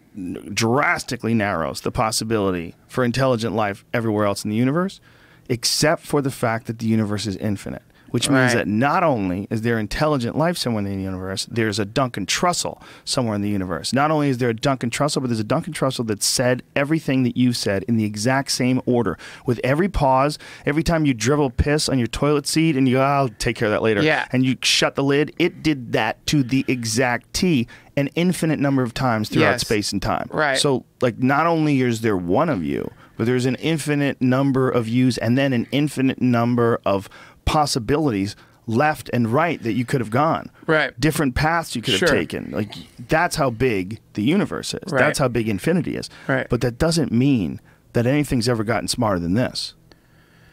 drastically narrows the possibility for intelligent life everywhere else in the universe, except for the fact that the universe is infinite, which means that not only is there intelligent life somewhere in the universe, there's a Duncan Trussell somewhere in the universe. Not only is there a Duncan Trussell, but there's a Duncan Trussell that said everything that you said in the exact same order. With every pause, every time you dribble piss on your toilet seat and you go, I'll take care of that later, and you shut the lid, it did that to the exact T an infinite number of times throughout space and time. So, like, not only is there one of you, but there's an infinite number of yous and then an infinite number of possibilities left and right that you could have gone. Different paths you could have taken. Like, that's how big the universe is. That's how big infinity is. But that doesn't mean that anything's ever gotten smarter than this.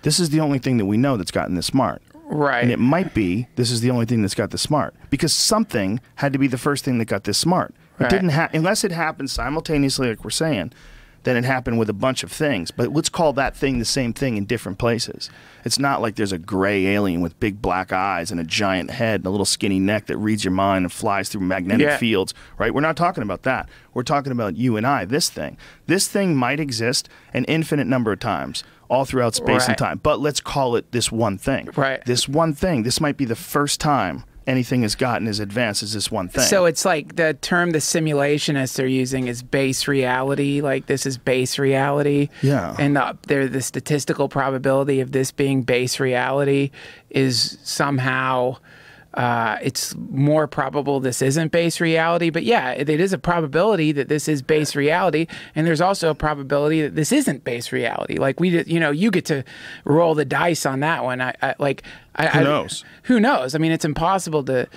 This is the only thing that we know that's gotten this smart. And it might be this is the only thing that's got this smart because something had to be the first thing that got this smart. It didn't unless it happened simultaneously, like we're saying. Then it happened with a bunch of things. But let's call that thing the same thing in different places. It's not like there's a gray alien with big black eyes and a giant head and a little skinny neck that reads your mind and flies through magnetic fields, right? We're not talking about that. We're talking about you and I, this thing. This thing might exist an infinite number of times all throughout space and time. But let's call it this one thing. This one thing. This might be the first time anything has gotten as advanced as this one thing. So it's like the term the simulationists are using is base reality. Like, this is base reality. And the statistical probability of this being base reality is somehow it's more probable this isn't base reality. But yeah, it is a probability that this is base reality, and there's also a probability that this isn't base reality. Like, you get to roll the dice on that one. Who knows? Who knows? I mean, it's impossible to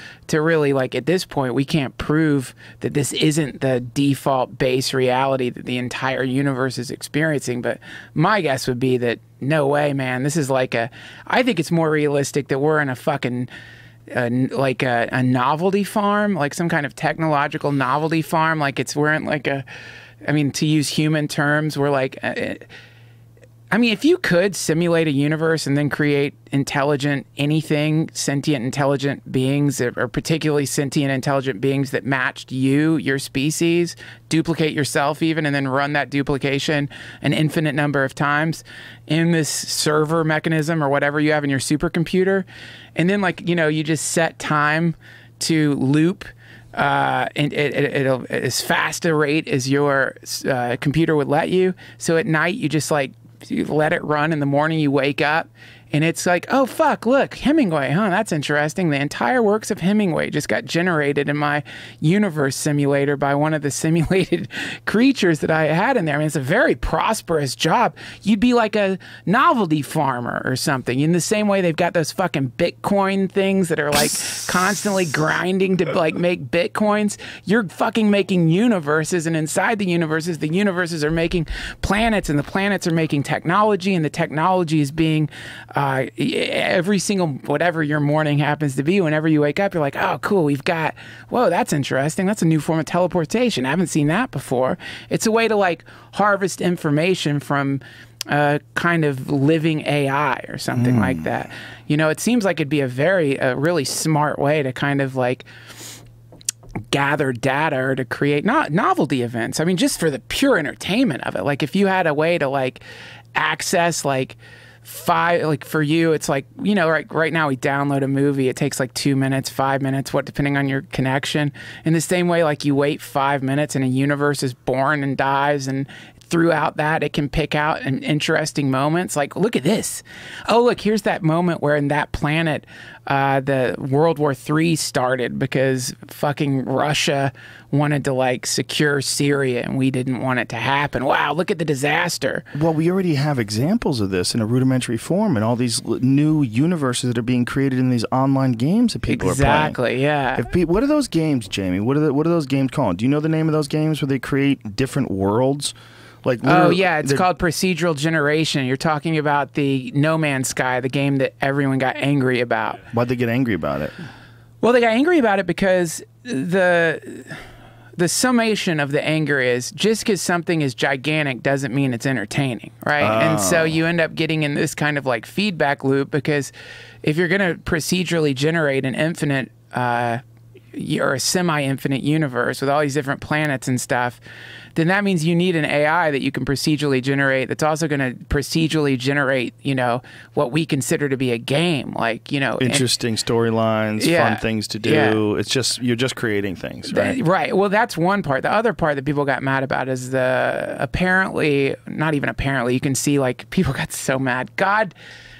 really, like, at this point, we can't prove that this isn't the default base reality that the entire universe is experiencing. But my guess would be that no way, man. This is like I think it's more realistic that we're in a fucking like a novelty farm, like some kind of technological novelty farm. Like, we're in like a I mean, to use human terms, we're like, I mean, if you could simulate a universe and then create intelligent anything, sentient, intelligent beings, or particularly sentient, intelligent beings that matched you, your species, duplicate yourself even, and then run that duplication an infinite number of times in this server mechanism or whatever you have in your supercomputer, and then, like, you know, you just set time to loop, and it'll as fast a rate as your computer would let you. So at night, you just like, you let it run. In the morning, you wake up, and it's like, oh, fuck, look, Hemingway, huh? That's interesting. The entire works of Hemingway just got generated in my universe simulator by one of the simulated creatures that I had in there. I mean, it's a very prosperous job. You'd be like a novelty farmer or something. In the same way they've got those fucking Bitcoin things that are like constantly grinding to like make Bitcoins. You're fucking making universes, and inside the universes are making planets, and the planets are making technology, and the technology is being every single whatever your morning happens to be, whenever you wake up, you're like, oh, cool, we've got, whoa, that's interesting. That's a new form of teleportation. I haven't seen that before. It's a way to like harvest information from kind of living AI or something like that. You know, it seems like it'd be a really smart way to kind of like gather data or to create novelty events. I mean, just for the pure entertainment of it. Like if you had a way to like access like for you, it's like, you know, right now we download a movie, it takes like 2 minutes, 5 minutes, depending on your connection. In the same way, like you wait 5 minutes and a universe is born and dies, and throughout that, it can pick out an interesting moments. Like, look at this. Oh, look, here's that moment where in that planet, the World War III started because fucking Russia wanted to like secure Syria and we didn't want it to happen. Wow, look at the disaster. Well, we already have examples of this in a rudimentary form and all these new universes that are being created in these online games that people are playing. Exactly, yeah. What are those games, Jamie? What are those games called? Do you know the name of those games where they create different worlds? Like, oh yeah, it's called procedural generation. You're talking about the No Man's Sky, the game that everyone got angry about. Why'd they get angry about it? Well, they got angry about it because the summation of the anger is just because something is gigantic doesn't mean it's entertaining, right? Oh. And so you end up getting in this kind of like feedback loop, because if you're going to procedurally generate an infinite or a semi-infinite universe with all these different planets and stuff, then that means you need an AI that you can procedurally generate that's also going to procedurally generate, you know, what we consider to be a game, like, you know, interesting storylines, fun things to do. Yeah. It's just, you're just creating things, right? Right. Well, that's one part. The other part that people got mad about is not even apparently, you can see like people got so mad. God,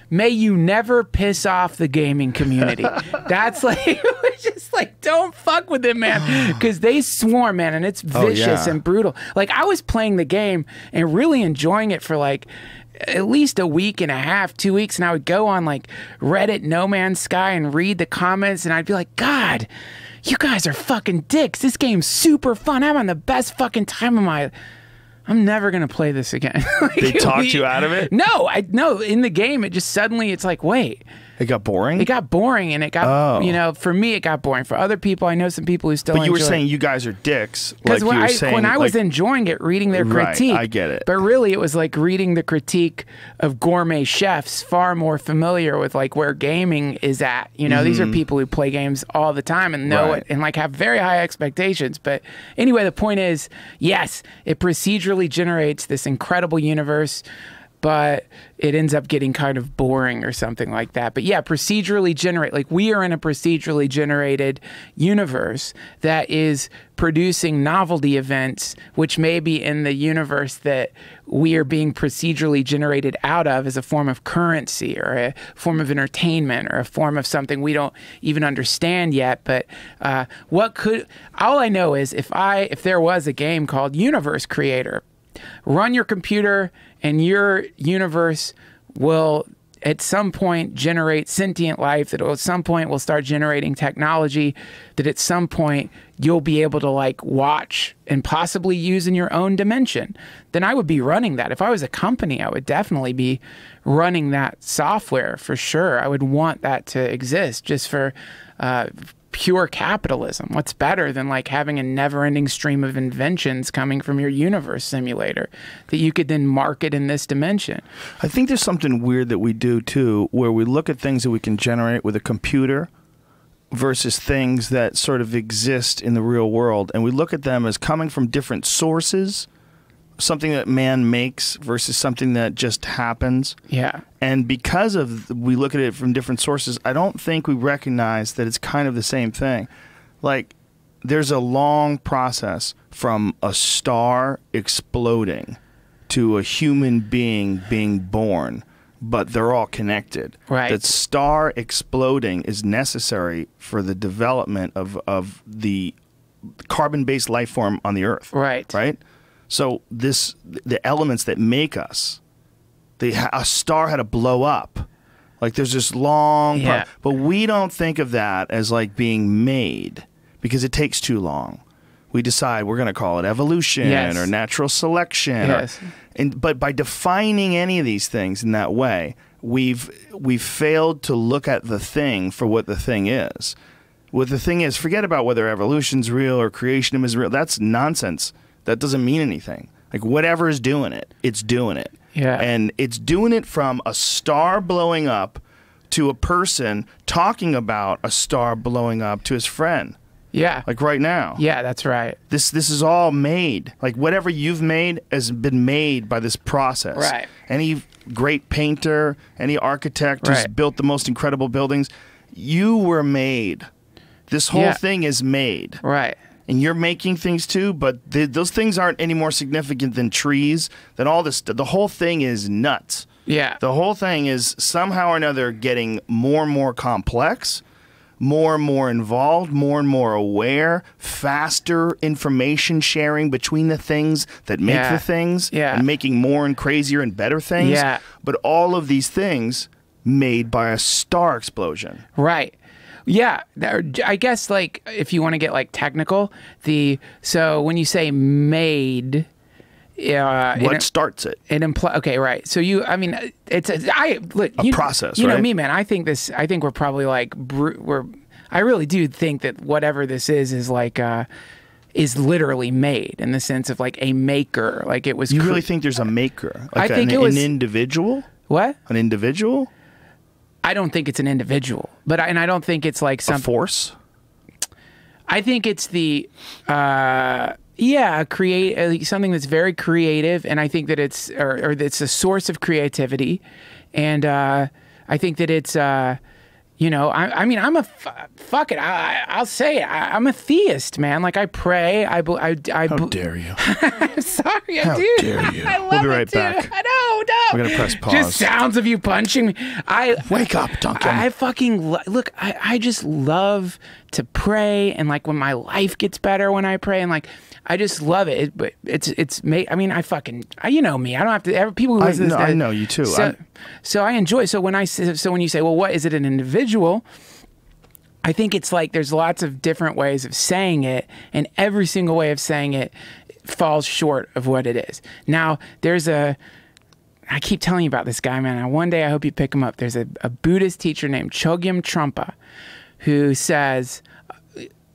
may you never piss off the gaming community. That's like, just like, don't fuck with them, man. Because they swarm, man, and it's vicious and brutal. Like, I was playing the game and really enjoying it for like at least a week and a half, 2 weeks, and I would go on like Reddit, No Man's Sky, and read the comments, and I'd be like, God, you guys are fucking dicks. This game's super fun. I'm having the best fucking time of my... I'm never going to play this again. Like, they talked you out of it? No, in the game, it just suddenly, it's like, wait. It got boring? It got boring, and it got, you know, for me, it got boring. For other people, I know some people who still enjoy it. But you were saying you guys are dicks. Because when I was enjoying it, reading their critique. Right, I get it. But really, it was like reading the critique of gourmet chefs, far more familiar with like where gaming is at. You know, these are people who play games all the time and know it and like have very high expectations. But anyway, the point is, yes, it procedurally generates this incredible universe, but it ends up getting kind of boring or something like that. But yeah, procedurally generate, like we are in a procedurally generated universe that is producing novelty events, which may be in the universe that we are being procedurally generated out of as a form of currency or a form of entertainment or a form of something we don't even understand yet. But all I know is if there was a game called Universe Creator, run your computer and your universe will at some point generate sentient life, that at some point will start generating technology, that at some point you'll be able to like watch and possibly use in your own dimension, then I would be running that. If I was a company, I would definitely be running that software for sure. I would want that to exist just for pure capitalism. What's better than like having a never-ending stream of inventions coming from your universe simulator that you could then market in this dimension? I think there's something weird that we do too, where we look at things that we can generate with a computer versus things that sort of exist in the real world, and we look at them as coming from different sources, something that man makes versus something that just happens. Yeah. And because of we look at it from different sources, I don't think we recognize that it's kind of the same thing. Like, there's a long process from a star exploding to a human being being born, but they're all connected. Right. That star exploding is necessary for the development of the carbon-based life form on the Earth. Right. Right? So the elements that make us, a star had to blow up. Like, there's this long but we don't think of that as like being made because it takes too long. We decide we're going to call it evolution or natural selection. Yes. But by defining any of these things in that way, we've failed to look at the thing for what the thing is. What the thing is, forget about whether evolution's real or creationism is real. That's nonsense. That doesn't mean anything. Like, whatever is doing it, it's doing it. Yeah. And it's doing it from a star blowing up to a person talking about a star blowing up to his friend. Yeah. Like right now. Yeah, that's right. This is all made. Like, whatever you've made has been made by this process. Right. Any great painter, any architect who's built the most incredible buildings, you were made. This whole thing is made. Right. And you're making things too, but those things aren't any more significant than trees, than all this. The whole thing is nuts. Yeah. The whole thing is somehow or another getting more and more complex, more and more involved, more and more aware, faster information sharing between the things that make the things, and making more and crazier and better things. Yeah. But all of these things made by a star explosion. Right. Yeah, I guess, like, if you want to get like technical, so when you say made, what starts it? It implies, okay, right. So it's a process. You right? know me, man. I think we're probably like I really do think that whatever this is like is literally made in the sense of like a maker. Like, it was. You really think there's a maker? Like I think it was an individual. What? An individual? I don't think it's an individual, and I don't think it's like some a force. I think it's something that's very creative, and I think that it's or it's a source of creativity, and I think that it's I'm fuck it. I'll say it. I'm a theist, man. Like, I pray. How dare you? I'm sorry, How do. dare you? I love we'll be right it, dude. back. No. We're gonna press pause. Just sounds of you punching me. Wake up, Duncan. I fucking look. I just love to pray, and like when my life gets better when I pray, and like I just love it. But it's me. I mean, you know me. I don't have to. People who listen to this, I know you too. So I enjoy. So when you say, well, what is it? An individual? I think it's like there's lots of different ways of saying it, and every single way of saying it falls short of what it is. Now, I keep telling you about this guy, man. And one day I hope you pick him up. There's a Buddhist teacher named Chogyam Trungpa who says,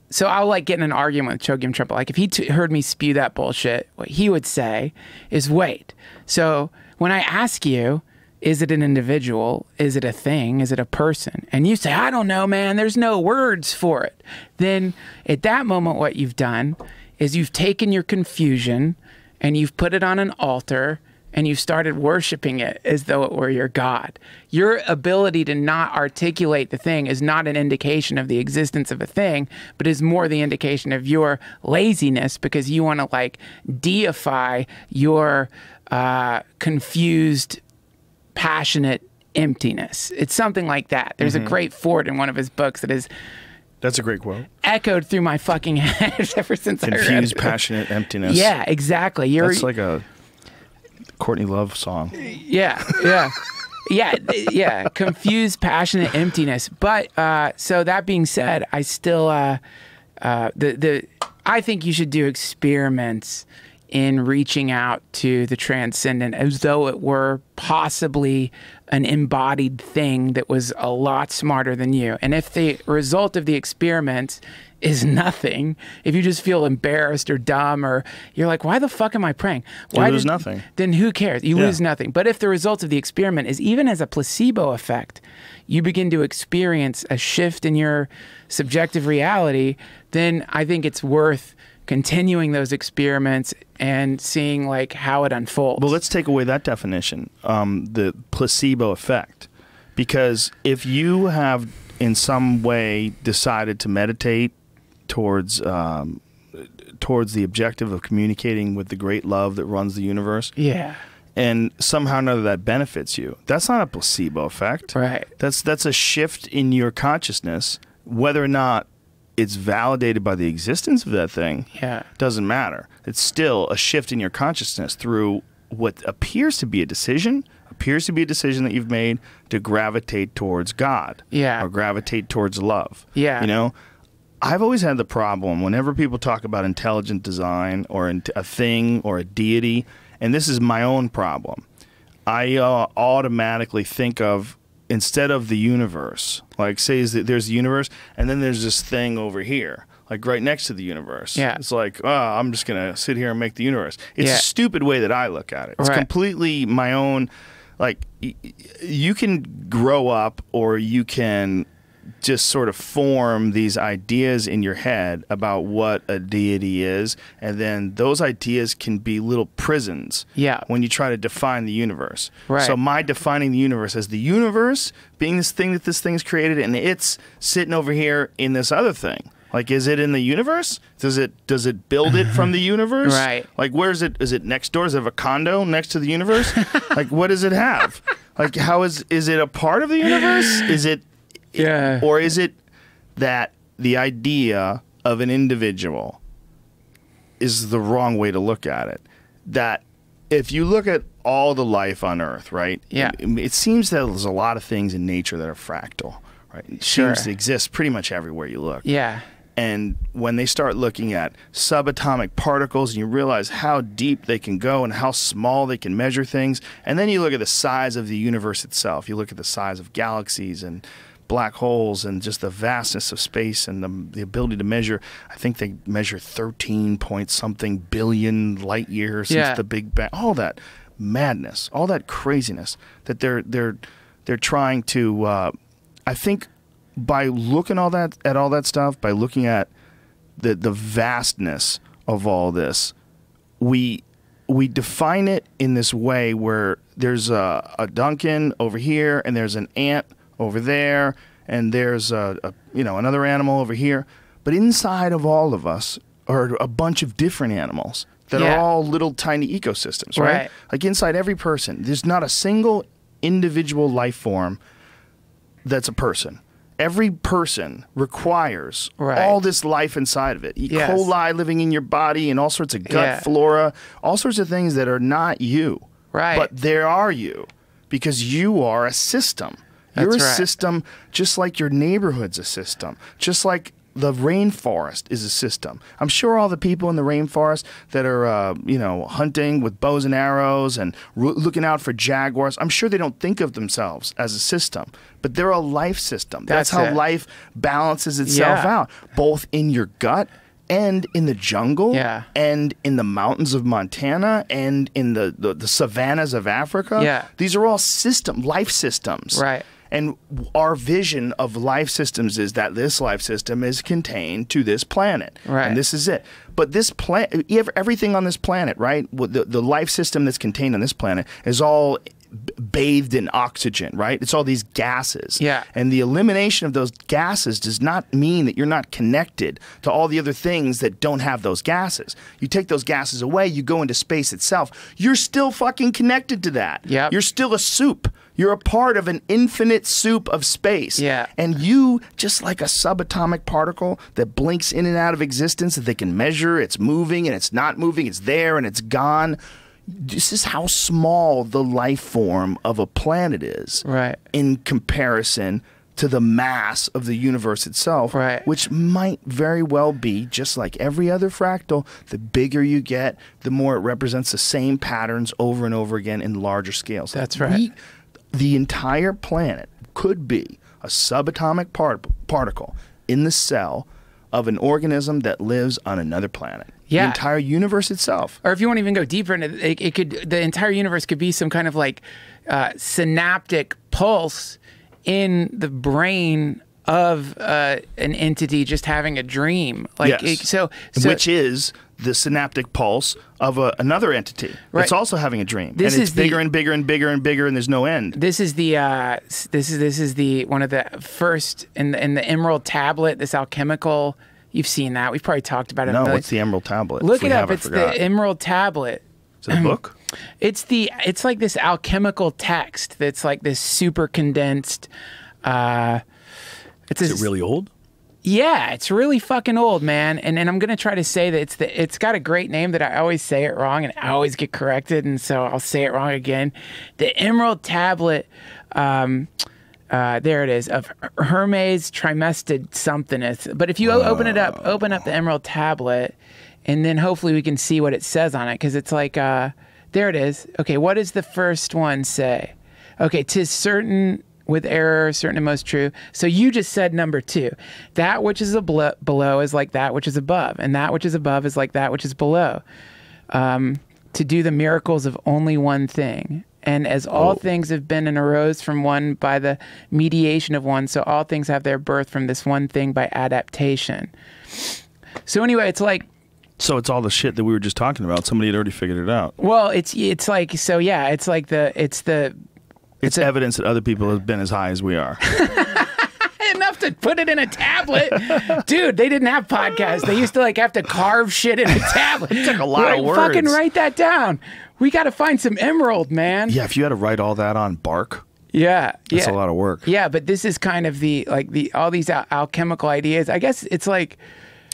so I'll like get in an argument with Chogyam Trungpa. Like, if he heard me spew that bullshit, what he would say is, wait, so when I ask you, is it an individual? Is it a thing? Is it a person? And you say, I don't know, man. There's no words for it. Then at that moment, what you've done is you've taken your confusion and you've put it on an altar and you've started worshiping it as though it were your God. Your ability to not articulate the thing is not an indication of the existence of a thing, but is more the indication of your laziness because you want to like deify your confused, passionate emptiness. It's something like that. There's a great Ford in one of his books that is... That's a great quote. Echoed through my fucking head ever since I read it. Confused, passionate emptiness. Yeah, exactly. That's like a Courtney Love song. Yeah. Confused, passionate emptiness. But so that being said, I still I think you should do experiments in reaching out to the transcendent as though it were possibly an embodied thing that was a lot smarter than you. And if the result of the experiment is nothing, if you just feel embarrassed or dumb, or you're like, why the fuck am I praying? You lose nothing. Then who cares? You lose nothing. But if the result of the experiment is even as a placebo effect, you begin to experience a shift in your subjective reality, then I think it's worth continuing those experiments and seeing like how it unfolds. Well, let's take away that definition, the placebo effect. Because if you have in some way decided to meditate towards the objective of communicating with the great love that runs the universe, and somehow or another that benefits you, that's not a placebo effect. Right. That's a shift in your consciousness. Whether or not it's validated by the existence of that thing doesn't matter. It's still a shift in your consciousness through what appears to be a decision that you've made to gravitate towards God or gravitate towards love. You know, I've always had the problem whenever people talk about intelligent design or a thing or a deity, and this is my own problem, I automatically think of, instead of the universe, like say there's the universe and then there's this thing over here, like right next to the universe. It's like, oh, I'm just going to sit here and make the universe. It's a stupid way that I look at it. It's completely my own, like you can grow up or you can just sort of form these ideas in your head about what a deity is, and then those ideas can be little prisons when you try to define the universe. So my defining the universe as the universe being this thing that this thing's created, and it's sitting over here in this other thing. Like, is it in the universe? Does it build it from the universe? Like, where is it? Is it next door? Does it have a condo next to the universe? Like, what does it have? Like, how is it a part of the universe? Is it or is it that the idea of an individual is the wrong way to look at it? That if you look at all the life on Earth, right? It seems that there's a lot of things in nature that are fractal, right? It seems to exist pretty much everywhere you look. And when they start looking at subatomic particles and you realize how deep they can go and how small they can measure things, and then you look at the size of the universe itself, you look at the size of galaxies and black holes and just the vastness of space and the ability to measure. I think they measure 13 point something billion light years since the Big Bang. All that madness, all that craziness that they're trying to. I think by looking at all that stuff, by looking at the vastness of all this, we define it in this way where there's a Duncan over here and there's an ant over there, and there's another animal over here. But inside of all of us are a bunch of different animals that are all little tiny ecosystems, right? Like inside every person, there's not a single individual life form that's a person. Every person requires all this life inside of it. E. coli living in your body and all sorts of gut flora, all sorts of things that are not you. But they are you because you are a system. You're a system just like your neighborhood's a system, just like the rainforest is a system. I'm sure all the people in the rainforest that are, hunting with bows and arrows and looking out for jaguars, I'm sure they don't think of themselves as a system, but they're a life system. That's how life balances itself out, both in your gut and in the jungle and in the mountains of Montana and in the savannas of Africa. These are all life systems. And our vision of life systems is that this life system is contained to this planet. And this is it. But this planet, everything on this planet, right? The life system that's contained on this planet is all bathed in oxygen, right? It's all these gases. And the elimination of those gases does not mean that you're not connected to all the other things that don't have those gases. You take those gases away, you go into space itself. You're still fucking connected to that. You're still a soup. You're a part of an infinite soup of space. And you, just like a subatomic particle that blinks in and out of existence that they can measure, it's moving and it's not moving, it's there and it's gone. This is how small the life form of a planet is in comparison to the mass of the universe itself, which might very well be, just like every other fractal, the bigger you get, the more it represents the same patterns over and over again in larger scales. the entire planet could be a subatomic particle in the cell of an organism that lives on another planet. Yeah. The entire universe itself. Or if you want to even go deeper into it, the entire universe could be some kind of like synaptic pulse in the brain of an entity just having a dream. Like, yes. So which is the synaptic pulse of another entity that's also having a dream. This and it's is bigger and bigger and bigger and bigger, and there's no end. This is the this is the one of the first in the Emerald Tablet. This alchemical. You've seen that. We've probably talked about it. No, what's the Emerald Tablet? Look it up. It's the Emerald Tablet. Is it a book? It's like this alchemical text that's like this super condensed. Is it really old? Yeah, it's really fucking old, man. And I'm gonna try to say that it's got a great name that I always say it wrong and I always get corrected, and so I'll say it wrong again. The Emerald Tablet. There it is, of Hermes Trimested somethingeth. But if you open up the Emerald Tablet, and then hopefully we can see what it says on it, because it's like, there it is. Okay, what does the first one say? Okay, 'tis certain with error, certain and most true. So you just said number 2. That which is below is like that which is above, and that which is above is like that which is below. To do the miracles of only one thing. And as all things have been and arose from one by the mediation of one, so all things have their birth from this one thing by adaptation. So anyway, it's like... So it's all the shit that we were just talking about. Somebody had already figured it out. Well, it's like, so yeah, it's like It's evidence that other people have been as high as we are. Enough to put it in a tablet. Dude, they didn't have podcasts. They used to like have to carve shit in a tablet. It took a lot of words. Fucking write that down. We got to find some emerald, man. Yeah, if you had to write all that on bark. Yeah. That's a lot of work. Yeah, but this is kind of all these alchemical ideas. I guess it's like...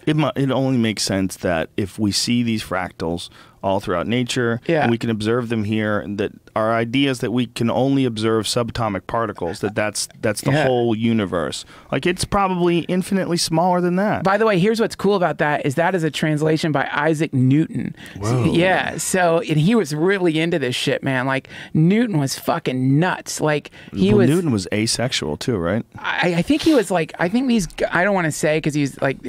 It only makes sense that if we see these fractals all throughout nature, and we can observe them here, and that our ideas that we can only observe subatomic particles, that's the whole universe. Like, it's probably infinitely smaller than that. By the way, here's what's cool about that is a translation by Isaac Newton. Whoa. And he was really into this shit, man. Like, Newton was fucking nuts. Like, Newton was asexual too, right? I think he was like, I don't want to say because he's like,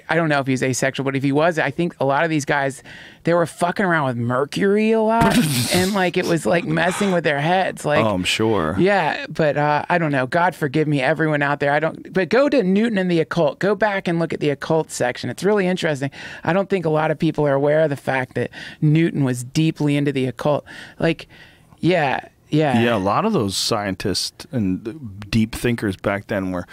I don't know if he's asexual, but if he was, I think a lot of these guys, they were fucking around with Mercury a lot, and like it was like messing with their heads. Like, oh, I'm sure. Yeah, but I don't know. God forgive me, everyone out there. But go to Newton and the occult. Go back and look at the occult section. It's really interesting. I don't think a lot of people are aware of the fact that Newton was deeply into the occult. Like, yeah. A lot of those scientists and deep thinkers back then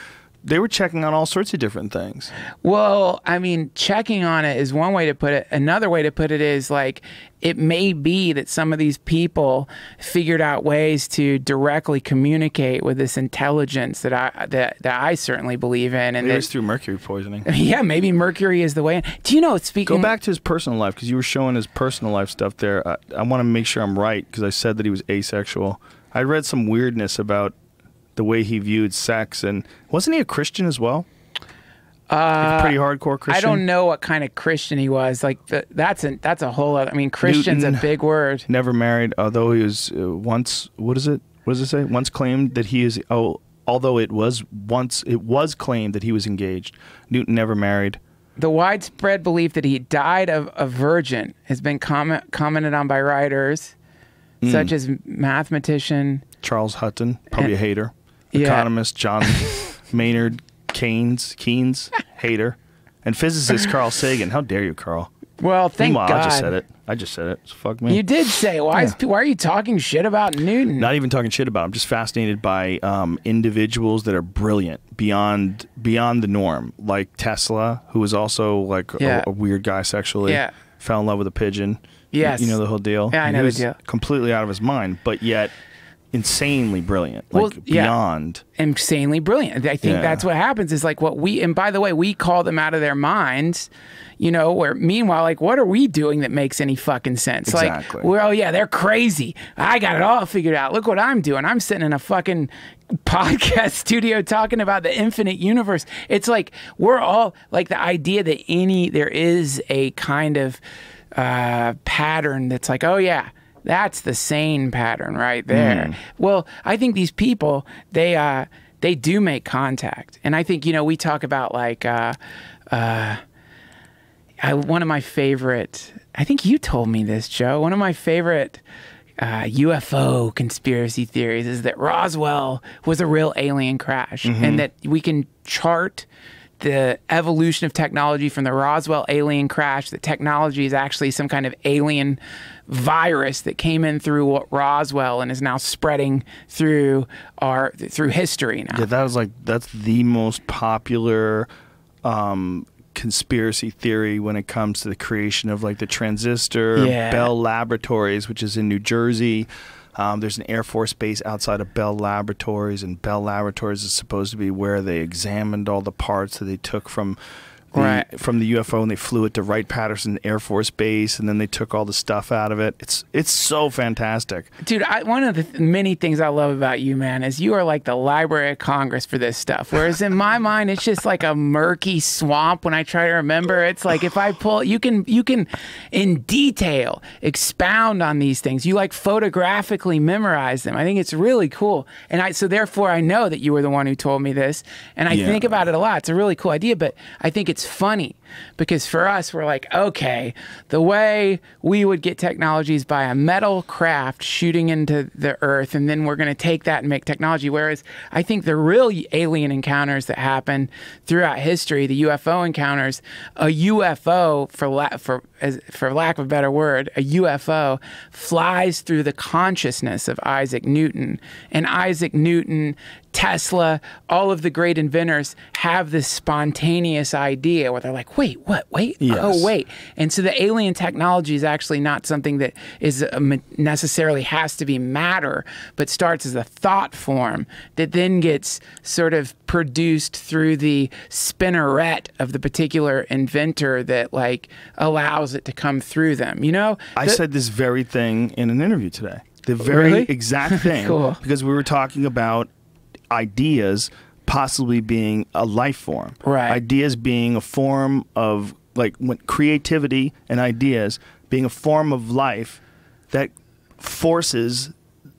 they were checking on all sorts of different things. Well, I mean, checking on it is one way to put it. Another way to put it is like, it may be that some of these people figured out ways to directly communicate with this intelligence that I certainly believe in. And it was through mercury poisoning. Yeah, maybe mercury is the way. Do you know, Go back to his personal life, because you were showing his personal life stuff there. I want to make sure I'm right, because I said that he was asexual. I read some weirdness about the way he viewed sex, and wasn't he a Christian as well? Like pretty hardcore Christian. I don't know what kind of Christian he was. Like that's a whole other. I mean, Christian's Newton, a big word. Never married, although he was once. What does it say? Once claimed that he is. Although it was claimed that he was engaged. Newton never married. The widespread belief that he died of a virgin has been commented on by writers such as mathematician Charles Hutton, probably a hater. Economist John Maynard Keynes, hater. And physicist Carl Sagan. How dare you, Carl? Well, thank God. I just said it. So fuck me. You did say it. Why are you talking shit about Newton? Not even talking shit about him. I'm just fascinated by individuals that are brilliant beyond the norm. Like Tesla, who was also like a weird guy sexually. Yeah. Fell in love with a pigeon. Yes. You know the whole deal? Yeah, I know the deal. Completely out of his mind, but yet insanely brilliant. Beyond. Insanely brilliant. I think that's what happens is like and by the way, we call them out of their minds, where meanwhile, like, what are we doing that makes any fucking sense? Exactly. Like, they're crazy. I got it all figured out. Look what I'm doing. I'm sitting in a fucking podcast studio talking about the infinite universe. It's like, we're all like the idea that there is a kind of pattern that's like, oh yeah, That's the sane pattern right there. Well, I think these people, they do make contact. And I think, we talk about like, one of my favorite, I think you told me this, Joe, one of my favorite UFO conspiracy theories is that Roswell was a real alien crash, and that we can chart the evolution of technology from the Roswell alien crash, that technology is actually some kind of alien virus that came in through Roswell and is now spreading through history now. Yeah, that's the most popular conspiracy theory when it comes to the creation of like the transistor. Bell Laboratories, which is in New Jersey. There's an Air Force base outside of Bell Laboratories, and Bell Laboratories is supposed to be where they examined all the parts that they took from the UFO, and they flew it to Wright-Patterson Air Force Base, and then they took all the stuff out of it. It's so fantastic. Dude, one of the many things I love about you, man, is you are like the Library of Congress for this stuff. Whereas in my mind, it's just like a murky swamp when I try to remember. It's like if I pull, you can in detail expound on these things. You like photographically memorize them. I think it's really cool. And so therefore I know that you were the one who told me this. And I think about it a lot. It's a really cool idea, but I think it's funny because for us, we're like, okay, the way we would get technology is by a metal craft shooting into the earth, and then we're going to take that and make technology. Whereas I think the real alien encounters that happen throughout history, the UFO encounters, a UFO, for lack of a better word, a UFO flies through the consciousness of Isaac Newton. And Isaac Newton, Tesla, all of the great inventors have this spontaneous idea where they're like, wait, what? Wait? Yes. Oh, wait. And so the alien technology is actually not something that is necessarily has to be matter, but starts as a thought form that then gets sort of produced through the spinneret of the particular inventor that like allows it to come through them. I said this very thing in an interview today. The very exact thing. Cool. Because we were talking about ideas possibly being a life form. Right. Ideas being a form of, like, creativity and ideas being a form of life that forces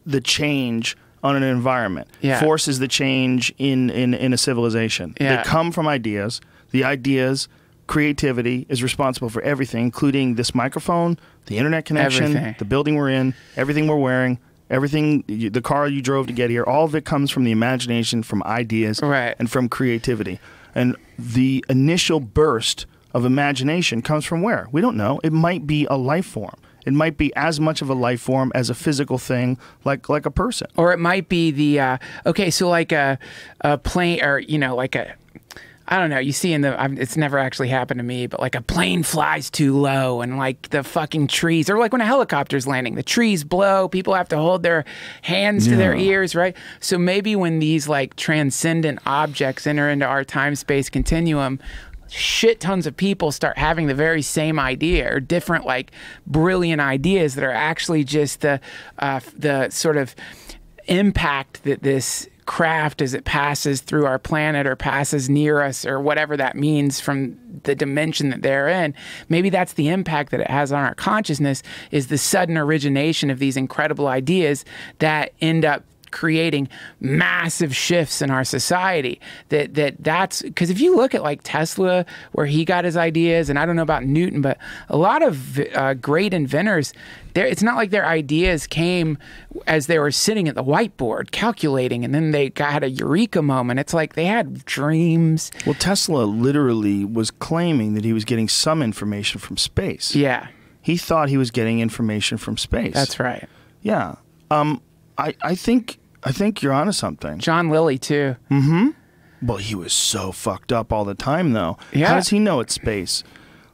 the change on an environment, forces the change in a civilization. They come from ideas. The ideas, creativity is responsible for everything, including this microphone, the internet connection, the building we're in, everything we're wearing, everything, the car you drove to get here, all of it comes from the imagination, from ideas, and from creativity. And the initial burst of imagination comes from where? We don't know. It might be a life form. It might be as much of a life form as a physical thing, like a person. Or it might be the, so like a plane, or, like a, I don't know, you see it's never actually happened to me, but like a plane flies too low and like the fucking trees, or like when a helicopter's landing, the trees blow, people have to hold their hands to their ears, right? So maybe when these like transcendent objects enter into our time-space continuum, shit tons of people start having the very same idea or different like brilliant ideas that are actually just the sort of impact that this craft as it passes through our planet or passes near us or whatever that means from the dimension that they're in. Maybe that's the impact that it has on our consciousness, is the sudden origination of these incredible ideas that end up creating massive shifts in our society. That's because if you look at like Tesla, where he got his ideas, and I don't know about Newton, but a lot of great inventors, it's not like their ideas came as they were sitting at the whiteboard calculating and then they had a eureka moment. It's like they had dreams. Well, Tesla literally was claiming that he was getting some information from space. Yeah. He thought he was getting information from space. That's right. Yeah. I think you're onto something. John Lilly too. Mm-hmm. Well, he was so fucked up all the time, though. Yeah. How does he know it's space?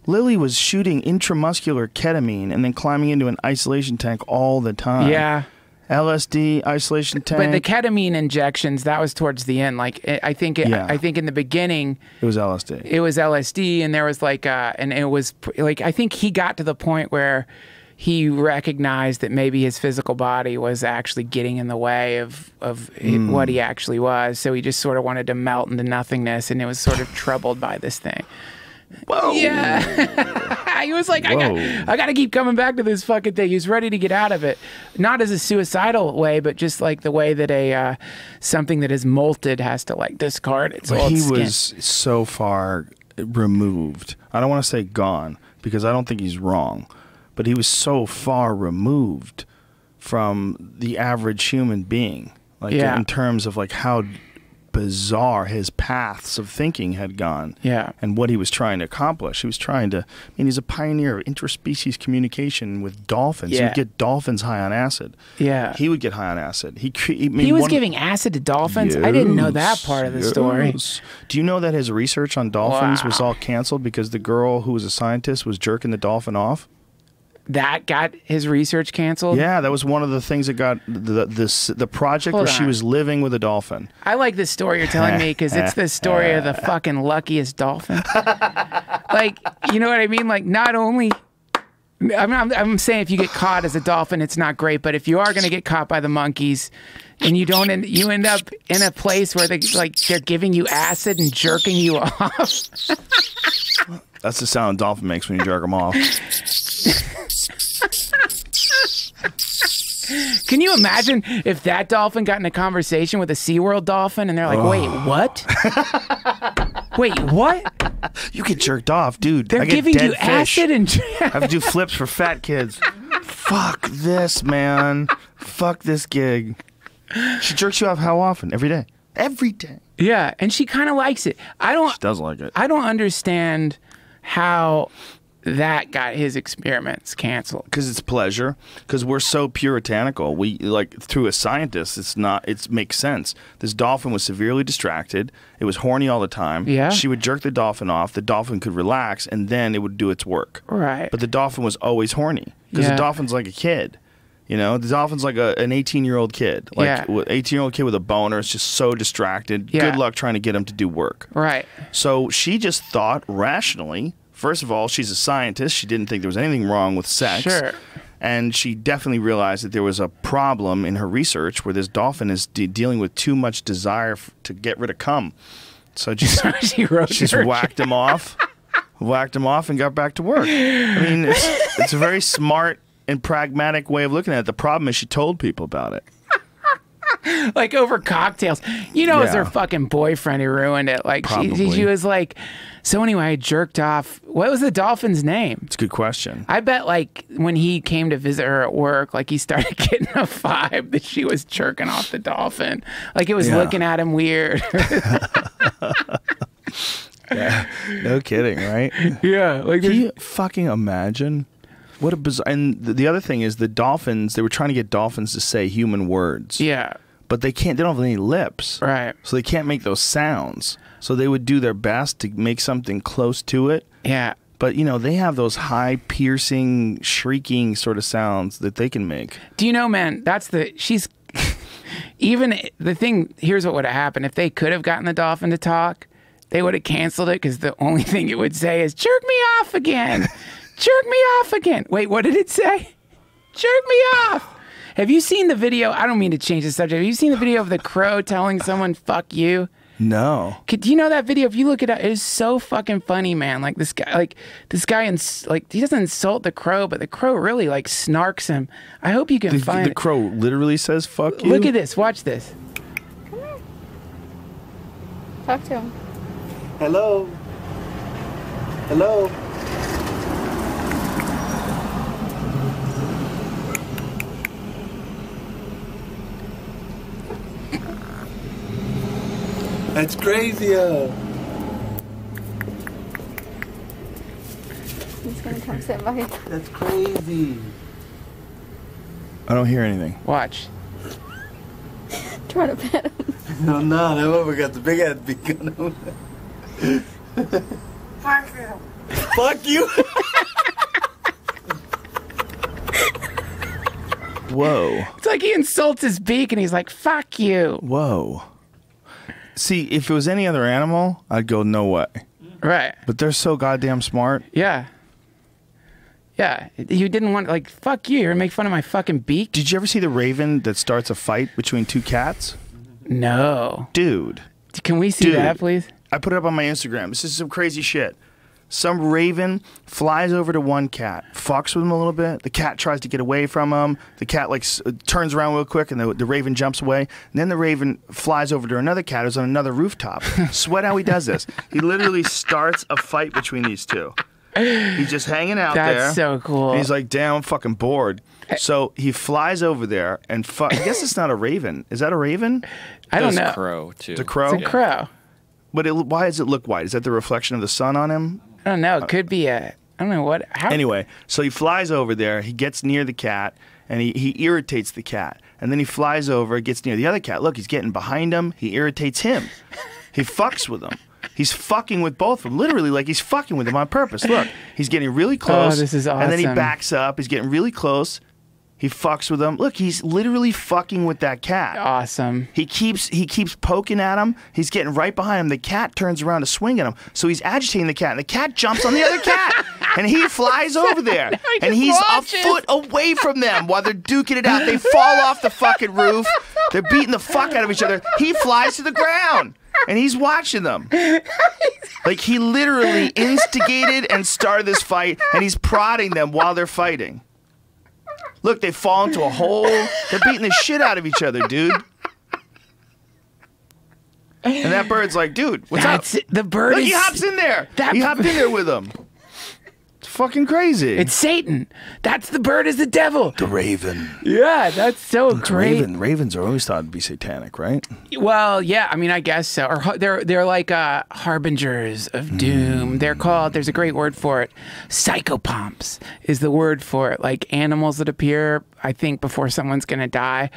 Lilly was shooting intramuscular ketamine and then climbing into an isolation tank all the time. Yeah. LSD, isolation tank. But the ketamine injections, that was towards the end. Like I think in the beginning it was LSD. It was LSD, and there was like and it was like I think he got to the point where he recognized that maybe his physical body was actually getting in the way of what he actually was. So he just sort of wanted to melt into nothingness, and it was sort of troubled by this thing. Whoa. Yeah. He was like, I got to keep coming back to this fucking thing. He was ready to get out of it. Not as a suicidal way, but just like the way that something that is molted has to like discard its old skin. He was so far removed. I don't want to say gone, because I don't think he's wrong, but he was so far removed from the average human being, like in terms of like how bizarre his paths of thinking had gone, and what he was trying to accomplish. He was trying to, he's a pioneer of interspecies communication with dolphins. He would get dolphins high on acid. He would get high on acid. He was giving acid to dolphins? I didn't know that part of the story. Do you know that his research on dolphins was all canceled because the girl who was a scientist was jerking the dolphin off? That got his research canceled? Yeah, that was one of the things that got the project where she was living with a dolphin. I like this story you're telling me because it's the story of the fucking luckiest dolphin. Like, you know what I mean? Like, not only... I'm saying if you get caught as a dolphin, it's not great, but if you are going to get caught by the monkeys and you end up in a place where they're giving you acid and jerking you off. That's the sound a dolphin makes when you jerk them off. Can you imagine if that dolphin got in a conversation with a SeaWorld dolphin and they're like, wait, what? Wait, what? You get jerked off, dude. They're giving you acid and... I have to do flips for fat kids. Fuck this, man. Fuck this gig. She jerks you off how often? Every day. Every day. Yeah, and she kind of likes it. She does like it. I don't understand how that got his experiments canceled. Because it's pleasure. Because we're so puritanical. We, like, through a scientist, it makes sense. This dolphin was severely distracted. It was horny all the time. Yeah. She would jerk the dolphin off. The dolphin could relax, and then it would do its work. Right. But the dolphin was always horny. Because the dolphin's like a kid. You know, the dolphin's like an 18-year-old kid. Like, 18-year-old kid with a boner is just so distracted. Yeah. Good luck trying to get him to do work. Right. So she just thought rationally. First of all, she's a scientist. She didn't think there was anything wrong with sex. Sure. And she definitely realized that there was a problem in her research where this dolphin is dealing with too much desire to get rid of cum. So she whacked him off, and got back to work. I mean, it's a very smart and pragmatic way of looking at it. The problem is she told people about it. Like over cocktails. You know, it was her fucking boyfriend who ruined it. Like she was like, so anyway, I jerked off. What was the dolphin's name? It's a good question. I bet like when he came to visit her at work, like he started getting a vibe that she was jerking off the dolphin. Like it was looking at him weird. Yeah. No kidding, right? Yeah. Like, can you fucking imagine? What a bizarre. And the other thing is the dolphins, they were trying to get dolphins to say human words. Yeah. But they can't, they don't have any lips. Right. So they can't make those sounds. So they would do their best to make something close to it. Yeah. But, you know, they have those high, piercing, shrieking sort of sounds that they can make. Do you know, man, she's, even the thing, here's what would have happened. If they could have gotten the dolphin to talk, they would have canceled it because the only thing it would say is, jerk me off again. Jerk me off again. Wait, what did it say? Jerk me off. Have you seen the video? I don't mean to change the subject. Have you seen the video of the crow telling someone, fuck you? No. Do you know that video? If you look it up, it is so fucking funny, man. Like this guy, he doesn't insult the crow, but the crow really like snarks him. I hope you can find the crow literally says, fuck you? Look at this. Watch this. Come here. Talk to him. Hello. Hello. That's crazy. He's gonna come sit by you. That's crazy. I don't hear anything. Watch. Try to pet him. No, that motherfucker got the big ass beak on him. Fuck you. Fuck you. Whoa. It's like he insults his beak and he's like, fuck you. Whoa. See, if it was any other animal, I'd go, no way. Right. But they're so goddamn smart. Yeah. Yeah. You didn't want, like, fuck you. You're going to make fun of my fucking beak? Did you ever see the raven that starts a fight between two cats? No. Dude. Can we see that, please? I put it up on my Instagram. This is some crazy shit. Some raven flies over to one cat, fucks with him a little bit. The cat tries to get away from him. The cat like turns around real quick, and the raven jumps away. And then the raven flies over to another cat who's on another rooftop. Sweat how he does this. He literally starts a fight between these two. He's just hanging out there. That's so cool. And he's like, damn, I'm fucking bored. So he flies over there and I guess it's not a raven. Is that a raven? I don't know. It's a crow, too. It's a crow? It's a crow. But why does it look white? Is that the reflection of the sun on him? I don't know. It could be I don't know what. How? Anyway, so he flies over there. He gets near the cat, and he irritates the cat. And then he flies over, gets near the other cat. Look, he's getting behind him. He irritates him. He fucks with him. He's fucking with both of them. Literally, like he's fucking with them on purpose. Look, he's getting really close. Oh, this is awesome. And then he backs up. He's getting really close. He fucks with him. Look, he's literally fucking with that cat. Awesome. He keeps poking at him. He's getting right behind him. The cat turns around to swing at him. So he's agitating the cat, and the cat jumps on the other cat. And he flies over there. And he's a foot away from them while they're duking it out. They fall off the fucking roof. They're beating the fuck out of each other. He flies to the ground. And he's watching them. Like he literally instigated and started this fight, and he's prodding them while they're fighting. Look, they fall into a hole. They're beating the shit out of each other, dude. And that bird's like, dude, what's up? The bird Look, is... he hops in there. He hopped in there with him. It's fucking crazy. It's Satan. That's the bird is the devil. The raven. Yeah, that's so great. Ravens are always thought to be satanic, right? Well, yeah, I mean, I guess so. Or they're like harbingers of doom. They're called. There's a great word for it. Psychopomps is the word for it. Like animals that appear, I think, before someone's gonna die.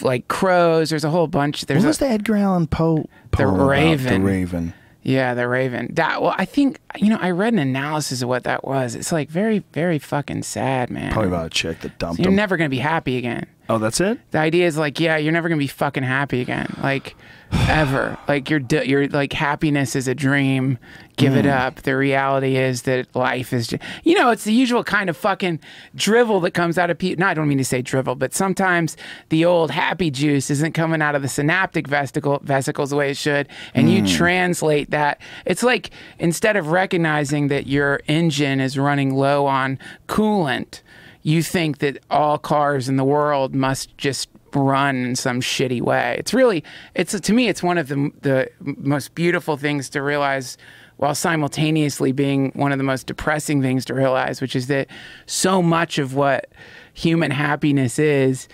Like crows. There's a whole bunch. What was the Edgar Allan Poe poem about? Raven. The raven. Yeah, the raven. I think, I read an analysis of what that was. It's like very, very fucking sad, man. Probably about a chick that dumped You're him. never going to be happy again. Oh, that's it? The idea is like, yeah, you're never going to be fucking happy again. Like, ever. Like, you're like, happiness is a dream. Give it up. The reality is that life is just, it's the usual kind of fucking drivel that comes out of people. No, I don't mean to say drivel, but sometimes the old happy juice isn't coming out of the synaptic vesicles the way it should. And you translate that. It's like, instead of recognizing that your engine is running low on coolant, you think that all cars in the world must just run in some shitty way. To me, it's one of the most beautiful things to realize, while simultaneously being one of the most depressing things to realize, which is that so much of what human happiness is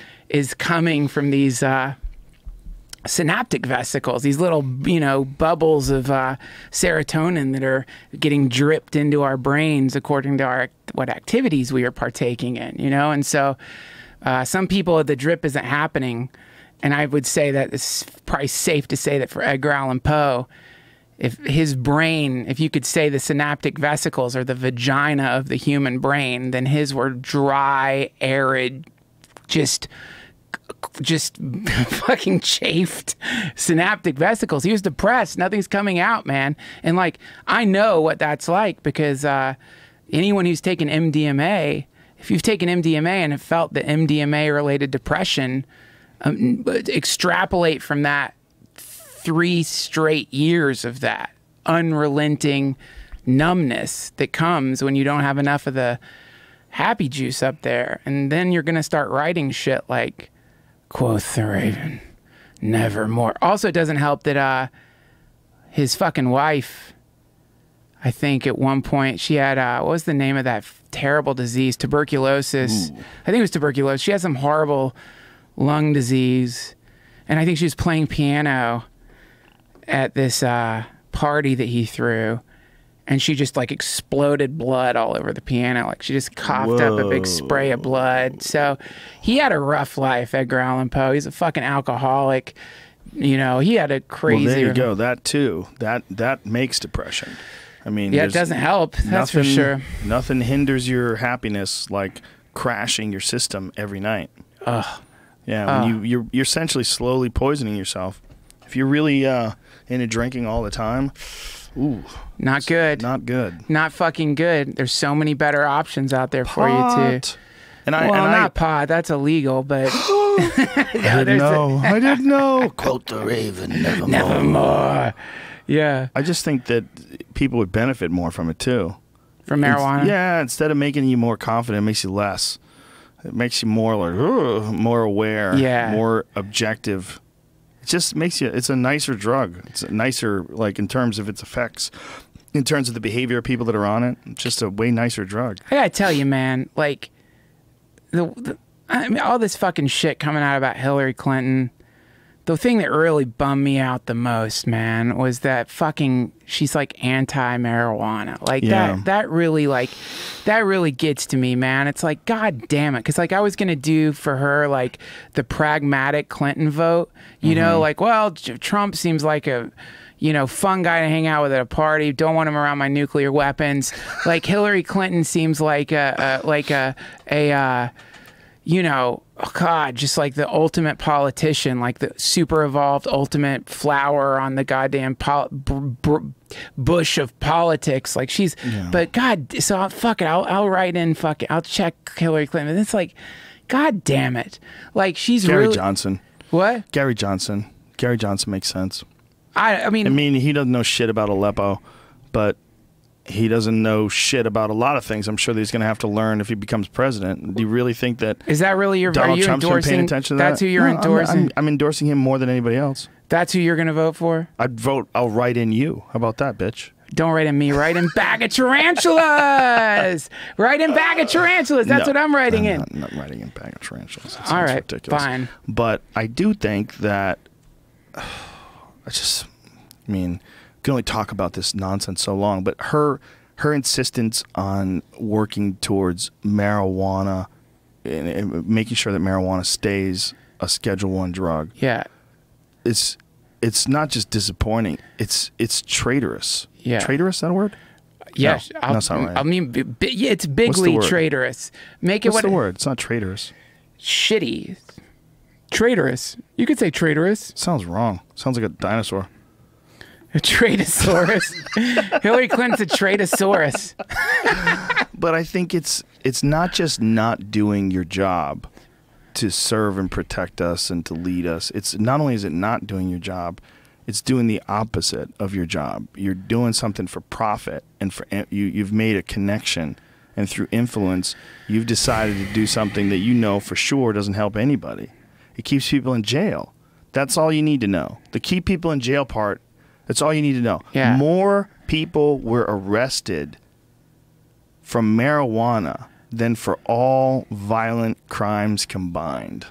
coming from these synaptic vesicles, these little, bubbles of serotonin that are getting dripped into our brains according to what activities we are partaking in, And so some people, the drip isn't happening. And I would say that it's probably safe to say that for Edgar Allan Poe, if his brain, if you could say the synaptic vesicles are the vagina of the human brain, then his were dry, arid, just fucking chafed synaptic vesicles. He was depressed. Nothing's coming out, man. And like, I know what that's like because anyone who's taken MDMA, if you've taken MDMA and have felt the MDMA related depression, extrapolate from that 3 straight years of that unrelenting numbness that comes when you don't have enough of the happy juice up there. And then you're going to start writing shit like, quoth the raven, nevermore. Also, it doesn't help that his fucking wife, I think at one point she had, what was the name of that terrible disease? Tuberculosis. Ooh. I think it was tuberculosis. She had some horrible lung disease. And I think she was playing piano at this party that he threw. And she just like exploded blood all over the piano. Like she just coughed up a big spray of blood. So he had a rough life, Edgar Allan Poe. He's a fucking alcoholic. He had a crazy... Well, there you go. That too. That makes depression. I mean... Yeah, it doesn't help. That's for sure. Nothing hinders your happiness like crashing your system every night. Ugh. Yeah, when you're essentially slowly poisoning yourself. If you're really into drinking all the time... Ooh, not good. Not good. Not fucking good. There's so many better options out there for you too. Not pot. That's illegal, but I didn't know. Quote the raven, nevermore. Nevermore. Yeah. I just think that people would benefit more from it too. From marijuana? Yeah, instead of making you more confident, it makes you less. It makes you more like, more aware, more objective. It just makes you, it's a nicer drug. It's a nicer, like, in terms of its effects, in terms of the behavior of people that are on it. It's just a way nicer drug. I gotta tell you, man, like, I mean, all this fucking shit coming out about Hillary Clinton. The thing that really bummed me out the most, man, was that fucking, she's like anti-marijuana. Like that really gets to me, man. It's like, God damn it. Cause like I was going to do for her, like the pragmatic Clinton vote, you know, like, well, Trump seems like a, you know, fun guy to hang out with at a party. Don't want him around my nuclear weapons. Like Hillary Clinton seems like you know, oh God, just like the ultimate politician, like the super evolved ultimate flower on the goddamn bush of politics. Like she's, but God, so fuck it, I'll write in, fuck it, I'll check Hillary Clinton. And it's like, God damn it, like she's Gary Johnson. What? Gary Johnson. Gary Johnson makes sense. I mean, he doesn't know shit about Aleppo, but he doesn't know shit about a lot of things. I'm sure that he's going to have to learn if he becomes president. Do you really think that? Is that really your? Donald Trump's been paying attention to that? That's who you're endorsing. I'm endorsing him more than anybody else. That's who you're going to vote for. I'll write in you. How about that, bitch? Don't write in me. Write in bag of tarantulas. Write in bag of tarantulas. That's what I'm writing in. I'm not writing in bag of tarantulas. That all right, ridiculous. Fine. But I do think that can only talk about this nonsense so long, but her insistence on working towards marijuana and making sure that marijuana stays a Schedule I drug. Yeah. It's not just disappointing. It's traitorous. Yeah. Traitorous, that a word? Yeah. No, that's not right. I mean, it's bigly traitorous. Make it What's the word? It's not traitorous. Shitty. Traitorous. You could say traitorous. Sounds wrong. Sounds like a dinosaur. A traitosaurus. Hillary Clinton's a traitosaurus. But I think it's not just not doing your job to serve and protect us and to lead us. It's not only is it not doing your job, it's doing the opposite of your job. You're doing something for profit, and you've made a connection, and through influence, you've decided to do something that you know for sure doesn't help anybody. It keeps people in jail. That's all you need to know. The keep people in jail part. That's all you need to know. Yeah. More people were arrested from marijuana than for all violent crimes combined.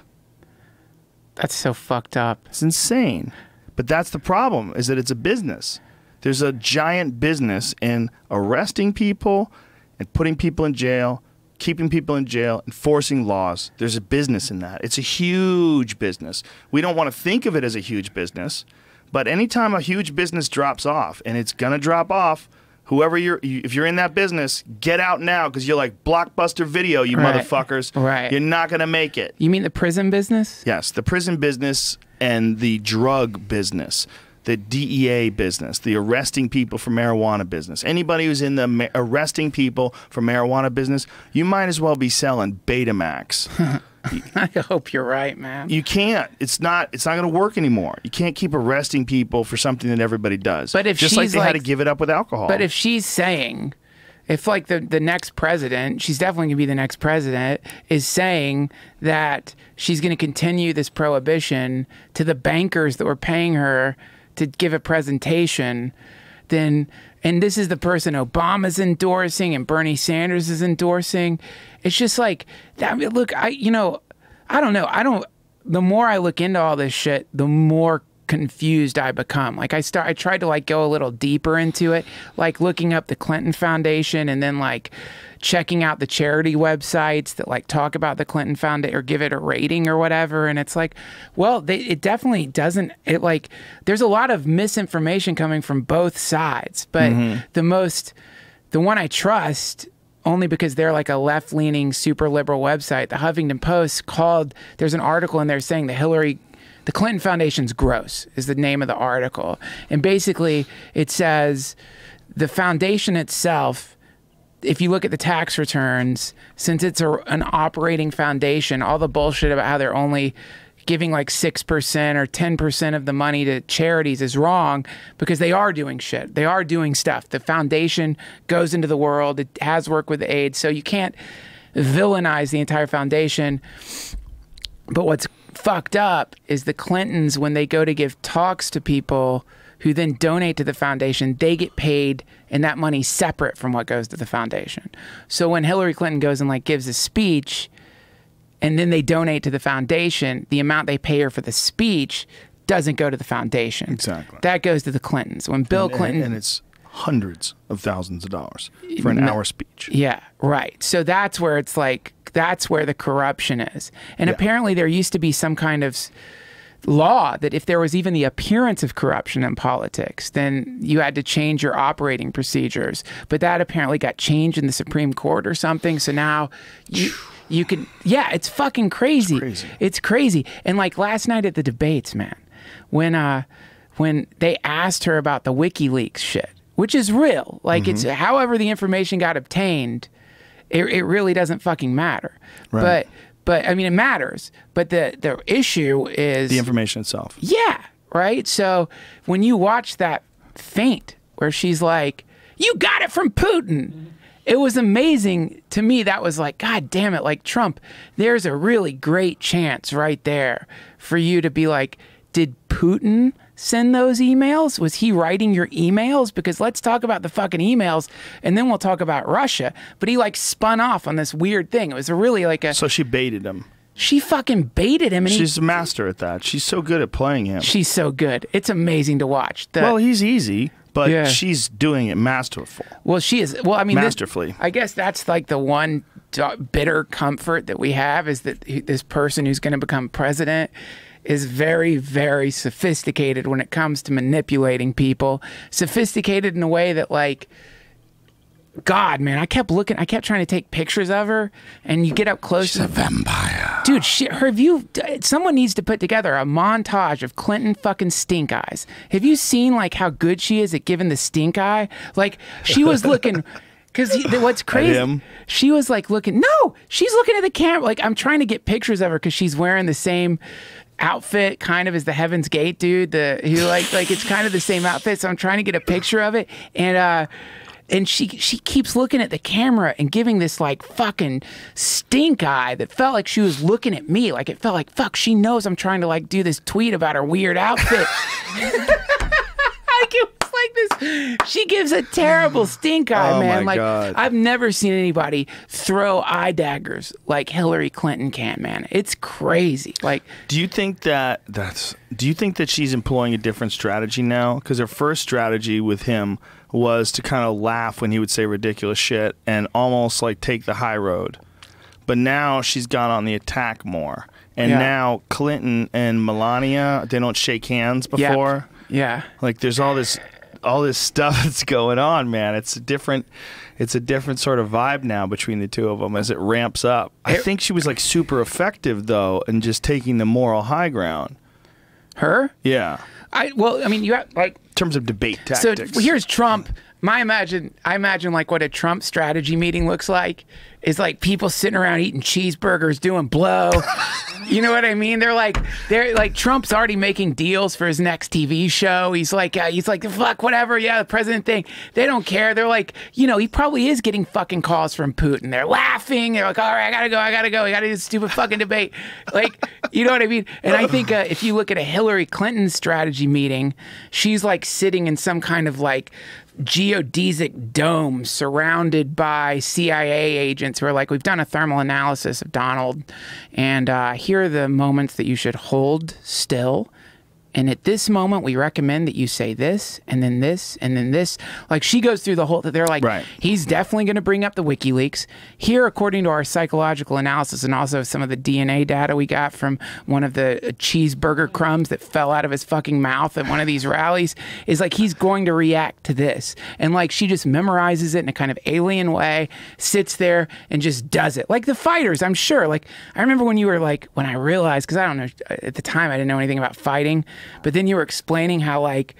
That's so fucked up. It's insane. But that's the problem, is that it's a business. There's a giant business in arresting people and putting people in jail, keeping people in jail, enforcing laws. There's a business in that. It's a huge business. We don't want to think of it as a huge business. But anytime a huge business drops off, and it's going to drop off, if you're in that business, get out now, because you're like Blockbuster Video, you motherfuckers. Right. You're not going to make it. You mean the prison business? Yes, the prison business and the drug business, the DEA business, the arresting people for marijuana business. Anybody who's in the arresting people for marijuana business, you might as well be selling Betamax. I hope you're right, man. You can't. It's not going to work anymore. You can't keep arresting people for something that everybody does. But if just like they had to give it up with alcohol. But if she's saying, if like the next president, she's definitely going to be the next president, is saying that she's going to continue this prohibition to the bankers that were paying her to give a presentation, then, and this is the person Obama's endorsing and Bernie Sanders is endorsing. It's just like, look, I don't know. The more I look into all this shit, the more confused I become. Like I tried to like go a little deeper into it, like looking up the Clinton Foundation and then like checking out the charity websites that like talk about the Clinton Foundation or give it a rating or whatever. And it's like, well, it definitely doesn't, there's a lot of misinformation coming from both sides, but the one I trust, only because they're like a left-leaning, super liberal website, the Huffington Post there's an article in there saying the Clinton Foundation's gross is the name of the article. And basically it says the foundation itself, if you look at the tax returns, since it's an operating foundation, all the bullshit about how they're only giving like 6% or 10% of the money to charities is wrong, because they are doing shit. They are doing stuff. The foundation goes into the world. It has worked with AIDS. So you can't villainize the entire foundation. But what's fucked up is the Clintons, when they go to give talks to people who then donate to the foundation, they get paid, and that money's separate from what goes to the foundation. So when Hillary Clinton goes and like gives a speech, and then they donate to the foundation, the amount they pay her for the speech doesn't go to the foundation. Exactly. That goes to the Clintons. When Bill Clinton... And it's hundreds of thousands of dollars for an hour speech. Yeah, right. So that's where it's like, that's where the corruption is. And apparently there used to be some kind of law that if there was even the appearance of corruption in politics, then you had to change your operating procedures. But that apparently got changed in the Supreme Court or something. So now you can, yeah, it's fucking crazy. It's crazy. It's crazy. And like last night at the debates, man, when they asked her about the WikiLeaks shit, which is real, like it's however the information got obtained, it really doesn't fucking matter. Right. But I mean, it matters. But the issue is The information itself. yeah, right? So when you watch that feint where she's like, you got it from Putin. It was amazing to me. That was like, God damn it. Like Trump, there's a really great chance right there for you to be like, did Putin send those emails? Was he writing your emails? Because let's talk about the fucking emails and then we'll talk about Russia. But he like spun off on this weird thing. It was really like a... So she baited him. She fucking baited him. And She's a master at that. She's so good at playing him. She's so good. It's amazing to watch. Well, he's easy, but she's doing it masterful. Well, she is. Well, I mean, masterfully. I guess that's like the one bitter comfort that we have is that this person who's going to become president is very, very sophisticated when it comes to manipulating people. Sophisticated in a way that, like, God, man, I kept trying to take pictures of her, and you get up close. She's a vampire. Dude, her view, someone needs to put together a montage of Clinton fucking stink eyes. Have you seen, like, how good she is at giving the stink eye? Like, she was looking... Because what's crazy, she was like looking, no, she's looking at the camera. Like, I'm trying to get pictures of her because she's wearing the same outfit kind of as the Heaven's Gate dude, who like it's kind of the same outfit. So I'm trying to get a picture of it. And she keeps looking at the camera and giving this like fucking stink eye that felt like she was looking at me. Like it felt like, fuck, she knows I'm trying to like do this tweet about her weird outfit. Like it was like this. She gives a terrible stink eye, man. My like God. I've never seen anybody throw eye daggers like Hillary Clinton can, man. It's crazy. Like, do you think that she's employing a different strategy now? Because her first strategy with him was to kind of laugh when he would say ridiculous shit and almost like take the high road. But now she's gone on the attack more. And now Clinton and Melania, they don't shake hands before. Yeah. Like there's all this stuff that's going on, man. It's a different sort of vibe now between the two of them as it ramps up. I think she was like super effective though in just taking the moral high ground. Yeah. I mean, you have like in terms of debate tactics. So here's Trump. I imagine like what a Trump strategy meeting looks like is like people sitting around eating cheeseburgers, doing blow. You know what I mean? They're like Trump's already making deals for his next TV show. He's like fuck whatever. Yeah, the president thing. They don't care. They're like, he probably is getting fucking calls from Putin. They're laughing. They're like, all right, I gotta go. I gotta do this stupid fucking debate. Like, you know what I mean? And I think if you look at a Hillary Clinton strategy meeting, she's like sitting in some kind of like geodesic dome surrounded by CIA agents who are like, we've done a thermal analysis of Donald, and here are the moments that you should hold still. And at this moment, we recommend that you say this, and then this, and then this. Like, she goes through the whole... They're like, he's definitely going to bring up the WikiLeaks. Here, according to our psychological analysis and also some of the DNA data we got from one of the cheeseburger crumbs that fell out of his fucking mouth at one of these rallies, is like, he's going to react to this. And, like, she just memorizes it in a kind of alien way, sits there, and just does it. Like the fighters, I'm sure. Like, I remember when you were like... When I realized... Because I don't know... At the time, I didn't know anything about fighting. But then you were explaining how, like,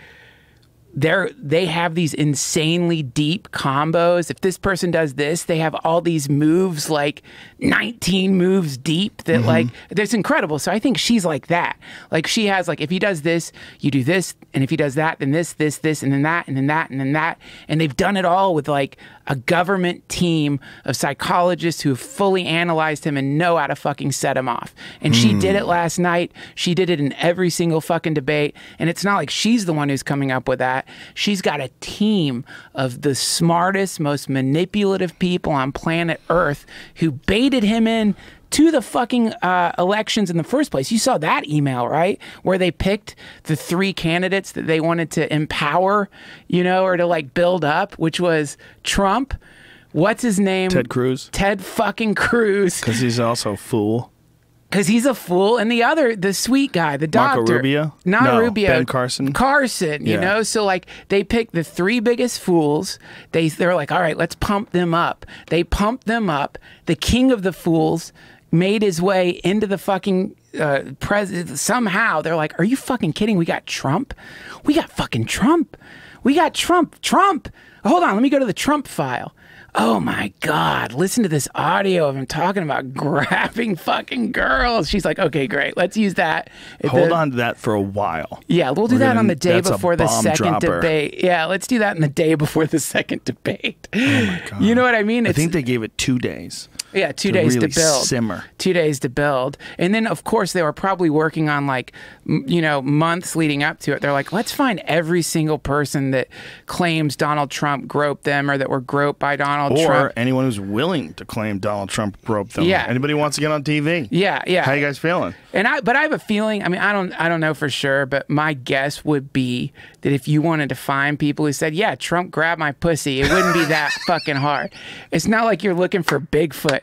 they have these insanely deep combos. If this person does this, they have all these moves, like 19 moves deep that like that's incredible. So I think she's like that. Like she has like, if he does this, you do this, and if he does that, then this, and then that, and then that, and then that. And they've done it all with like a government team of psychologists who have fully analyzed him and know how to fucking set him off. And she did it last night. She did it in every single fucking debate. And it's not like she's the one who's coming up with that. She's got a team of the smartest, most manipulative people on planet Earth who baited him in to the fucking elections in the first place. You saw that email, right? Where they picked the 3 candidates that they wanted to empower, you know, or to like build up, which was Trump. What's his name? Ted Cruz. Ted fucking Cruz. Because he's also a fool. Because he's a fool. And the other, the sweet guy, the doctor. Marco Rubio? Not No, Rubio. Ben Carson. Carson, you know? So, like, they picked the 3 biggest fools. They're like, all right, let's pump them up. They pumped them up. The king of the fools made his way into the fucking president. Somehow, they're like, are you fucking kidding? We got Trump? We got fucking Trump. We got Trump. Trump. Hold on, let me go to the Trump file. Oh my God, listen to this audio of him talking about grabbing fucking girls. She's like, okay, great. Let's use that. Hold on to that for a while. Yeah, we'll do that on the day that's a before the bomb second dropper. debate. Yeah, let's do that in the day before the second debate. Oh my God. You know what I mean? I think they gave it 2 days. Yeah, 2 to days really to build. simmer. 2 days to build. And then, of course, they were probably working on, like, you know, months leading up to it. They're like, let's find every single person that claims Donald Trump groped them or that were groped by Donald Trump. Or anyone who's willing to claim Donald Trump groped them. Yeah. Anybody who wants to get on TV. Yeah, yeah. How you guys feeling? But I have a feeling, I mean, I don't know for sure, but my guess would be that if you wanted to find people who said, yeah, Trump grabbed my pussy, it wouldn't be that fucking hard. It's not like you're looking for Bigfoot.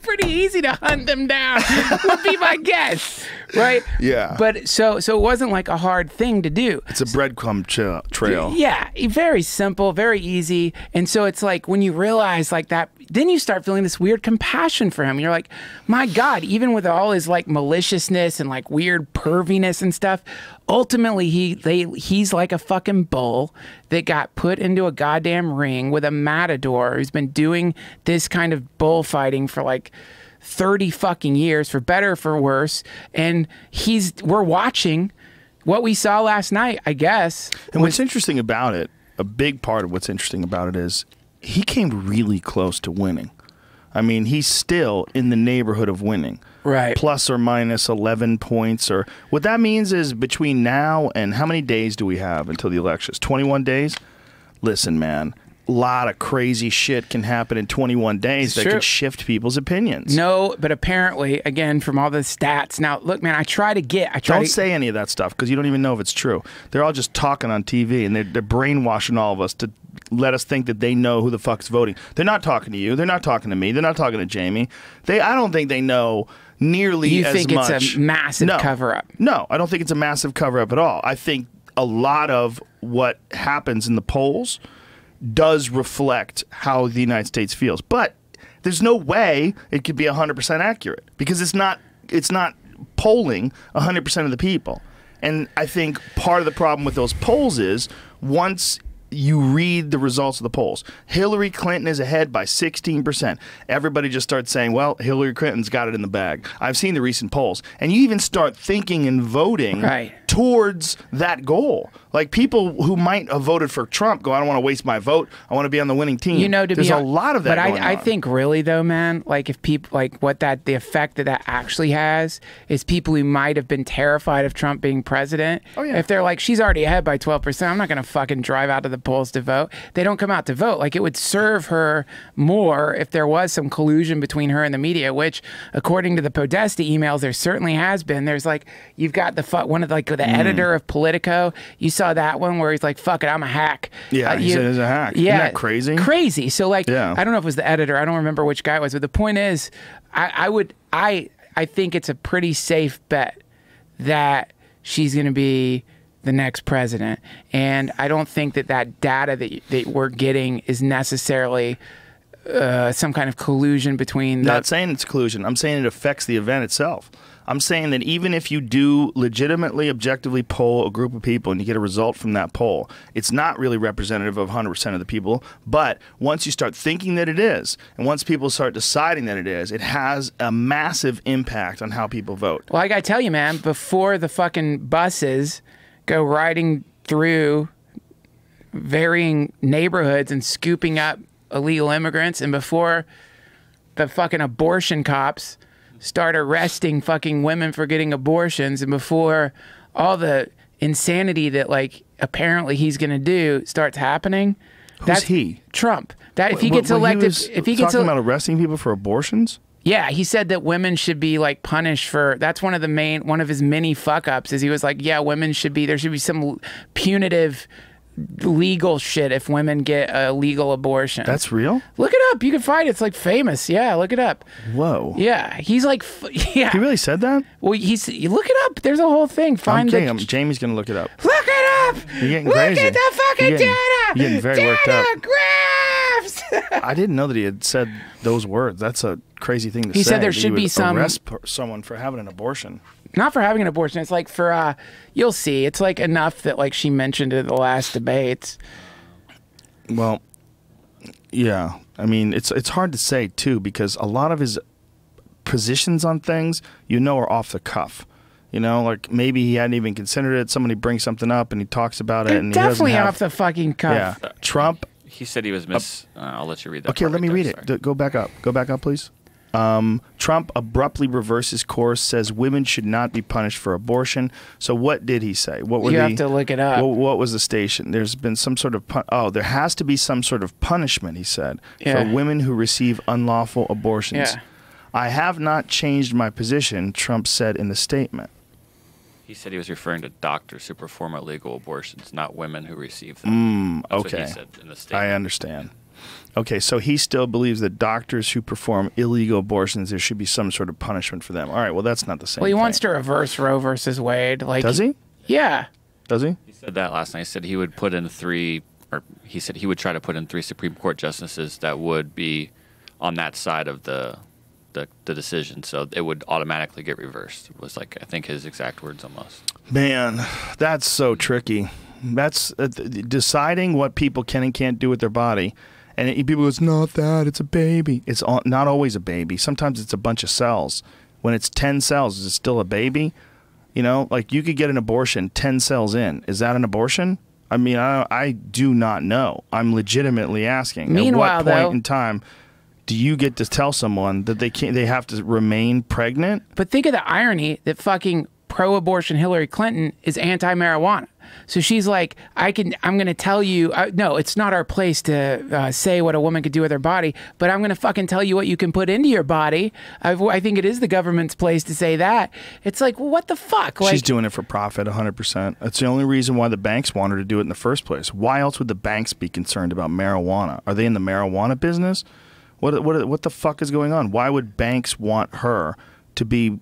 Pretty easy to hunt them down would be my guess, right? Yeah. But so it wasn't like a hard thing to do. It's a breadcrumb trail. Yeah, very simple, very easy. And so it's like when you realize like that, then you start feeling this weird compassion for him. You're like, my God, even with all his like maliciousness and like weird perviness and stuff, ultimately he's like a fucking bull that got put into a goddamn ring with a matador who's been doing this kind of bullfighting for like 30 fucking years, for better or for worse. And we're watching what we saw last night, I guess. And what's interesting about it, a big part of what's interesting about it is he came really close to winning. I mean, he's still in the neighborhood of winning. Right. Plus or minus 11 points. Or what that means is between now and how many days do we have until the elections? 21 days? Listen, man. A lot of crazy shit can happen in 21 days that can shift people's opinions. No, but apparently, again, from all the stats. Now, look, man, Don't say any of that stuff because you don't even know if it's true. They're all just talking on TV and they're brainwashing all of us to let us think that they know who the fuck's voting. They're not talking to you. They're not talking to me. They're not talking to Jamie. I don't think they know nearly as much. You think it's a massive cover-up? No, I don't think it's a massive cover-up at all. I think a lot of what happens in the polls does reflect how the United States feels. But there's no way it could be 100% accurate because it's not polling 100% of the people. And I think part of the problem with those polls is once you read the results of the polls, Hillary Clinton is ahead by 16%. Everybody just starts saying, well, Hillary Clinton's got it in the bag. I've seen the recent polls. And you even start thinking and voting towards that goal. Like people who might have voted for Trump go, I don't want to waste my vote. I want to be on the winning team. You know, there's a lot of that going on. I think really though, man, like if people like the effect that actually has is people who might have been terrified of Trump being president. Oh, yeah. If they're like, she's already ahead by 12%, I'm not going to fucking drive out to the polls to vote. They don't come out to vote. Like it would serve her more if there was some collusion between her and the media, which according to the Podesta emails, there certainly has been. There's like, you've got one of like the editor of Politico. You saw that one where he's like, fuck it, I'm a hack. Yeah, he said he's a hack. Yeah. Isn't that crazy? Crazy. So like, yeah. I don't know if it was the editor. I don't remember which guy it was, but the point is, I think it's a pretty safe bet that she's going to be the next president. And I don't think that data that we're getting is necessarily some kind of collusion between Not saying it's collusion. I'm saying it affects the event itself. I'm saying that even if you do legitimately, objectively poll a group of people and you get a result from that poll, it's not really representative of 100% of the people. But once you start thinking that it is, and once people start deciding that it is, it has a massive impact on how people vote. Well, I gotta tell you, man, before the fucking buses go riding through varying neighborhoods and scooping up illegal immigrants, and before the fucking abortion cops start arresting fucking women for getting abortions, and before all the insanity that like apparently he's gonna do starts happening. Who's he? Trump. That if he gets elected, if he gets talking about arresting people for abortions. Yeah, he said that women should be like punished for. That's one of his many fuck ups. Is he was like, yeah, women should be. There should be some punitive legal shit if women get a legal abortion. That's real? Look it up. You can find it. It's like famous. Yeah, look it up. Whoa. Yeah, he's like, yeah. He really said that? Well, you look it up. There's a whole thing. Jamie's gonna look it up. Look it up. You're getting look crazy. at the fucking data. You're getting very worked up. Graphs. I didn't know that he had said those words. That's a crazy thing to say. He said there should be some arrest someone for having an abortion. Not for having an abortion. It's like for you'll see. It's like enough that like she mentioned it at the last debates. Well, yeah. I mean, it's hard to say too because a lot of his positions on things, are off the cuff. Like maybe he hadn't even considered it. Somebody brings something up and he talks about it. And definitely he doesn't have, off the fucking cuff. Yeah. Trump. He said he was I'll let you read that. Okay, let me read it. Go back up. Go back up, please. Trump abruptly reverses course, says women should not be punished for abortion. So what did he say? What were you have to look it up. What was the station? There's been some sort of there has to be some sort of punishment, he said, for women who receive unlawful abortions. Yeah. I have not changed my position, Trump said in the statement. He said he was referring to doctors who perform illegal abortions, not women who receive them. That's okay. what he said in the statement. I understand. Okay, so he still believes that doctors who perform illegal abortions, there should be some sort of punishment for them. All right, well, that's not the same Well, he thing. wants to reverse Roe versus Wade. Like, does he? Yeah. Does he? He said that last night. He said he would put in he said he would try to put in 3 Supreme Court justices that would be on that side of the decision, so it would automatically get reversed. Was like, I think his exact words almost. Man, that's so tricky. That's deciding what people can and can't do with their body. And people go, it's not that, it's a baby. It's not always a baby. Sometimes it's a bunch of cells. When it's 10 cells, is it still a baby? Like you could get an abortion 10 cells in. Is that an abortion? I mean, I do not know. I'm legitimately asking. Meanwhile, at what point in time do you get to tell someone that they have to remain pregnant? But think of the irony that fucking pro-abortion Hillary Clinton is anti-marijuana. So she's like, I'm going to tell you, no, it's not our place to say what a woman could do with her body, but I'm going to fucking tell you what you can put into your body. I think it is the government's place to say that. It's like, well, what the fuck? Like, she's doing it for profit, 100%. That's the only reason why the banks want her to do it in the first place. Why else would the banks be concerned about marijuana? Are they in the marijuana business? What the fuck is going on? Why would banks want her to be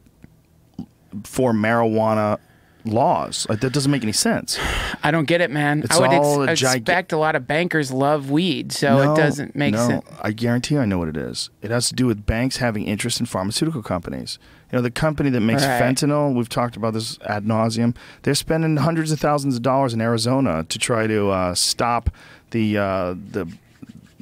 for marijuana laws? Like, that doesn't make any sense. I don't get it, man. It's I would all expect a lot of bankers love weed, so it doesn't make sense. I guarantee you I know what it is. It has to do with banks having interest in pharmaceutical companies. The company that makes fentanyl, we've talked about this ad nauseum, they're spending hundreds of thousands of dollars in Arizona to try to stop the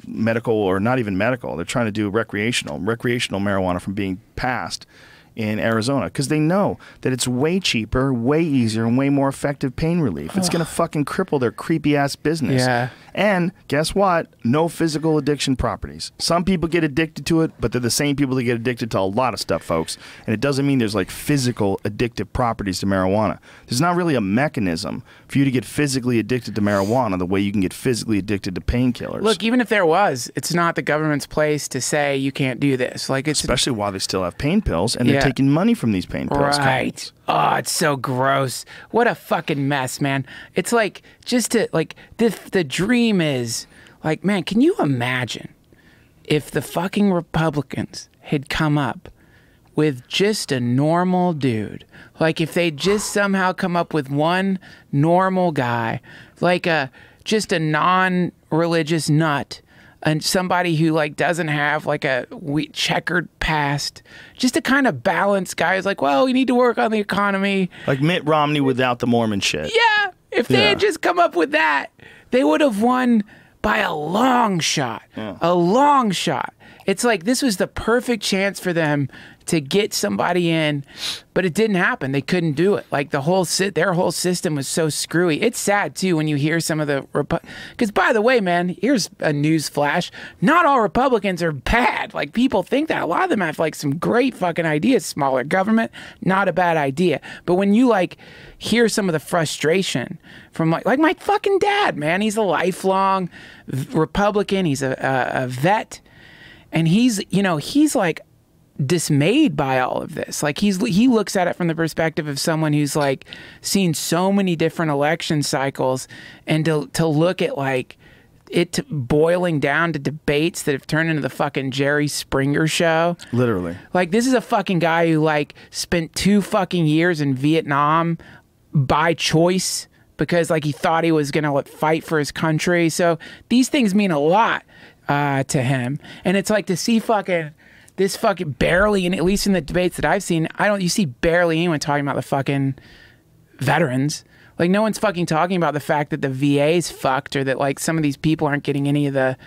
medical, or not even medical, they're trying to do recreational marijuana from being passed in Arizona because they know that it's way cheaper, way easier, and way more effective pain relief. It's going to fucking cripple their creepy-ass business. Yeah. And guess what? No physical addiction properties. Some people get addicted to it, but they're the same people that get addicted to a lot of stuff, folks. And it doesn't mean there's like physical addictive properties to marijuana. There's not really a mechanism for you to get physically addicted to marijuana the way you can get physically addicted to painkillers. Look, even if there was, it's not the government's place to say you can't do this. Like, it's especially while they still have pain pills and they're taking money from these pain pills. Right. Oh, it's so gross. What a fucking mess, man. It's like, just to, like, the dream is, like, man, can you imagine if the fucking Republicans had come up with just a normal dude? Like, if they just somehow come up with one normal guy, like just a non-religious nut, and somebody who like doesn't have like a checkered past, just to kind of balance guys like, well, we need to work on the economy. Like Mitt Romney without the Mormon shit. Yeah, if they had just come up with that, they would have won by a long shot. A long shot. It's like this was the perfect chance for them to get somebody in, but it didn't happen. They couldn't do it. Like their whole system was so screwy. It's sad too when you hear some of the because by the way, man, here's a news flash: not all Republicans are bad. Like people think that. A lot of them have like some great fucking ideas. Smaller government, not a bad idea. But when you like hear some of the frustration from like my fucking dad, man, he's a lifelong Republican. He's a vet, and he's like dismayed by all of this. Like he looks at it from the perspective of someone who's like seen so many different election cycles, and to look at like it boiling down to debates that have turned into the fucking Jerry Springer show. Literally. Like this is a fucking guy who like spent 2 fucking years in Vietnam by choice because like he thought he was gonna fight for his country. So these things mean a lot to him, and it's like to see this fucking barely, and at least in the debates that I've seen, you see barely anyone talking about the fucking veterans. Like no one's fucking talking about the fact that the VA's fucked, or that like some of these people aren't getting any of the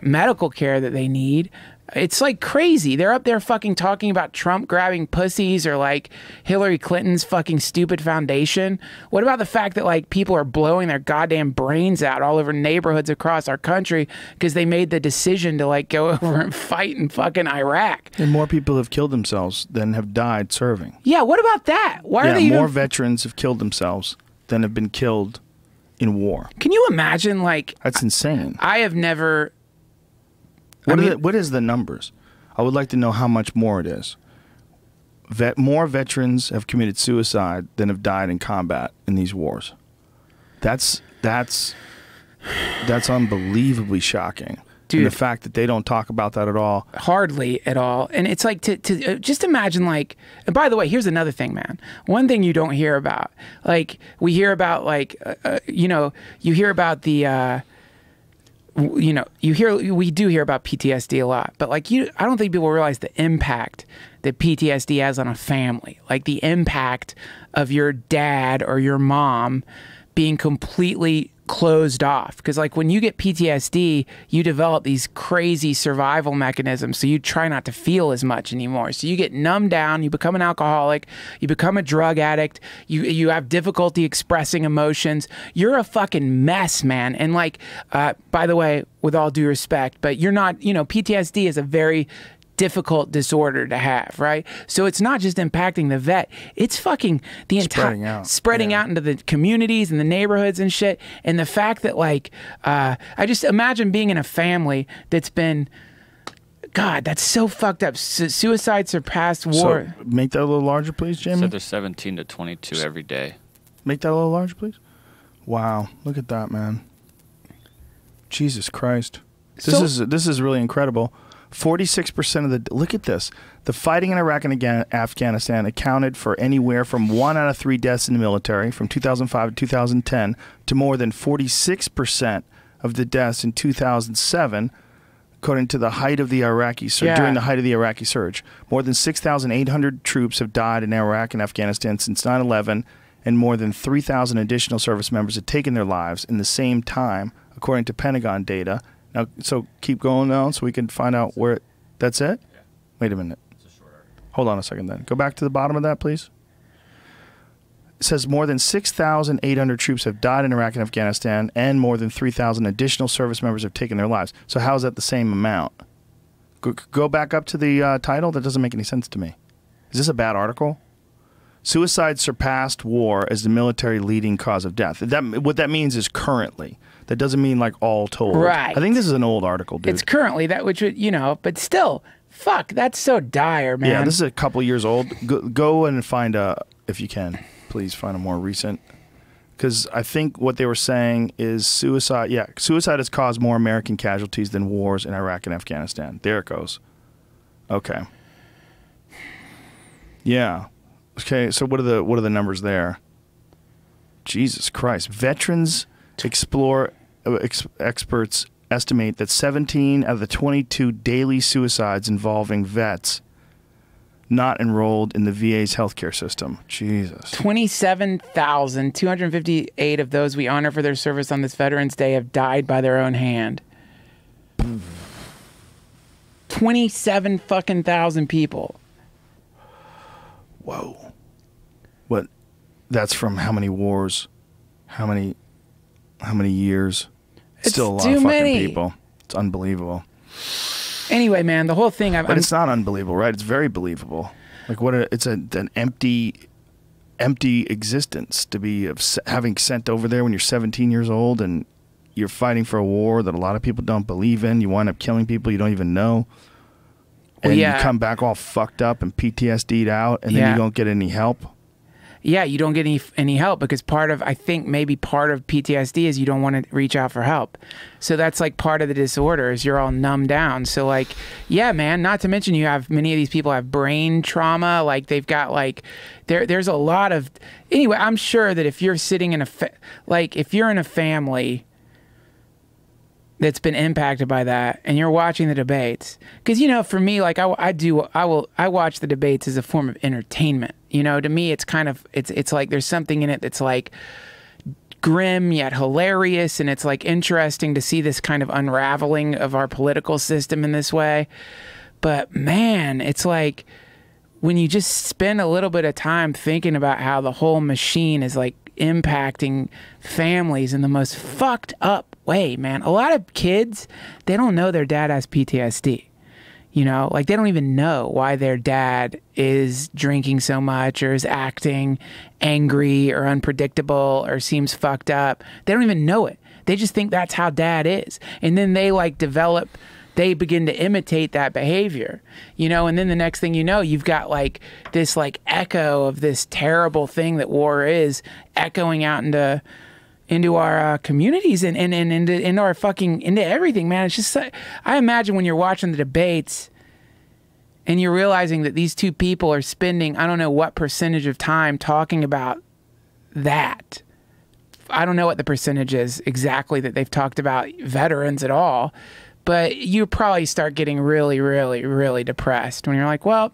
medical care that they need. It's like crazy. They're up there fucking talking about Trump grabbing pussies, or like Hillary Clinton's fucking stupid foundation. What about the fact that like people are blowing their goddamn brains out all over neighborhoods across our country because they made the decision to like go over and fight in fucking Iraq? And more people have killed themselves than have died serving. Yeah, what about that? Why are they more veterans have killed themselves than have been killed in war. Can you imagine like that's insane. I have never What is the numbers? I would like to know how much more it is. More veterans have committed suicide than have died in combat in these wars. That's unbelievably shocking. Dude, and the fact that they don't talk about that at all. Hardly at all. And it's like to just imagine like, and by the way, here's another thing, man. One thing you don't hear about, like we hear about like, you hear about the, we do hear about PTSD a lot, but like I don't think people realize the impact that PTSD has on a family. Like the impact of your dad or your mom being completely closed off. Because like when you get PTSD, you develop these crazy survival mechanisms, so you try not to feel as much anymore. So you get numbed down, you become an alcoholic, you become a drug addict, you have difficulty expressing emotions. You're a fucking mess, man. And like by the way, with all due respect, but you're not, PTSD is a very difficult disorder to have, right? So it's not just impacting the vet, it's fucking the entire spreading out into the communities and the neighborhoods and shit. And the fact that like I just imagine being in a family that's been, God, that's so fucked up. Suicide surpassed war. So make that a little larger, please, Jamie. So there's 17 to 22 every day. Make that a little larger, please. Wow, look at that, man. Jesus Christ, this is really incredible. 46% of the, look at this, the fighting in Iraq and Afghanistan accounted for anywhere from 1 out of 3 deaths in the military from 2005 to 2010 to more than 46% of the deaths in 2007, according to the height of the Iraqi surge. During the height of the Iraqi surge. More than 6,800 troops have died in Iraq and Afghanistan since 9/11, and more than 3,000 additional service members have taken their lives in the same time, according to Pentagon data. Now, so keep going now so we can find out where that's it? Yeah. Wait a minute. Hold on a second then. Go back to the bottom of that, please. It says more than 6,800 troops have died in Iraq and Afghanistan, and more than 3,000 additional service members have taken their lives. So how is that the same amount? Go back up to the title? That doesn't make any sense to me. Is this a bad article? Suicide surpassed war as the military leading cause of death. What that means is currently. That doesn't mean like all told. Right. I think this is an old article, dude. It's currently that, which would, but still, fuck, that's so dire, man. Yeah, this is a couple years old. Go and find if you can, please find a more recent. Because I think what they were saying is suicide. Yeah, suicide has caused more American casualties than wars in Iraq and Afghanistan. There it goes. Okay. Yeah. Okay. So what are the numbers there? Jesus Christ! Veterans experts estimate that 17 out of the 22 daily suicides involving vets not enrolled in the VA's healthcare system. Jesus. 27,258 of those we honor for their service on this Veterans Day have died by their own hand. 27 fucking thousand people. Whoa. What? That's from how many wars? How many years? It's still a lot too of fucking many. people. It's unbelievable. Anyway, man, the whole thing. But it's not unbelievable, right? It's very believable. Like it's an empty existence to be having sent over there when you're 17 years old and you're fighting for a war that a lot of people don't believe in. You wind up killing people you don't even know. And you come back all fucked up and PTSD'd out, and then you don't get any help. Yeah, you don't get any help because I think maybe part of PTSD is you don't want to reach out for help. So that's like part of the disorder is you're all numbed down. So like, yeah, man, not to mention many of these people have brain trauma. Like they've got like, there's a lot of, anyway, I'm sure that if you're sitting in if you're in a family that's been impacted by that and you're watching the debates, because for me, like I watch the debates as a form of entertainment. To me it's kind of it's like there's something in it that's like grim yet hilarious, and it's like interesting to see this kind of unraveling of our political system in this way. But man, it's like when you just spend a little bit of time thinking about how the whole machine is like impacting families in the most fucked up way, man. A lot of kids, they don't know their dad has PTSD. Like they don't even know why their dad is drinking so much or is acting angry or unpredictable or seems fucked up. They don't even know it. They just think that's how dad is. And then they they begin to imitate that behavior, and then the next thing you know, you've got like this like echo of this terrible thing that war is echoing out into our communities and into our into everything, man. It's just, I imagine when you're watching the debates and you're realizing that these two people are spending, I don't know what percentage of time talking about that. I don't know what the percentage is exactly that they've talked about veterans at all, but you probably start getting really, really, really depressed when you're like, well,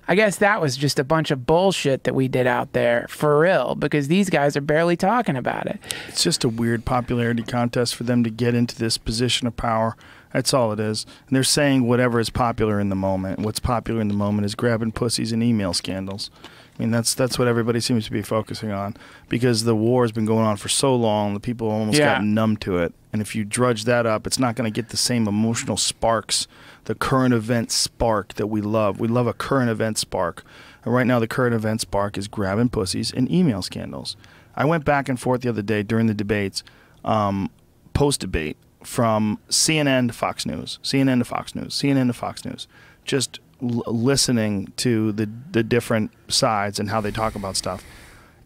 I guess that was just a bunch of bullshit that we did out there for real, because these guys are barely talking about it. It's just a weird popularity contest for them to get into this position of power. That's all it is. And they're saying whatever is popular in the moment. What's popular in the moment is grabbing pussies and email scandals. I mean, that's what everybody seems to be focusing on, because the war has been going on for so long, the people almost got numb to it. And if you drudge that up, it's not going to get the same emotional sparks, the current event spark that we love. We love a current event spark. And right now, the current event spark is grabbing pussies and email scandals. I went back and forth the other day during the debates, post-debate, from CNN to Fox News, CNN to Fox News, CNN to Fox News, just listening to the different sides and how they talk about stuff.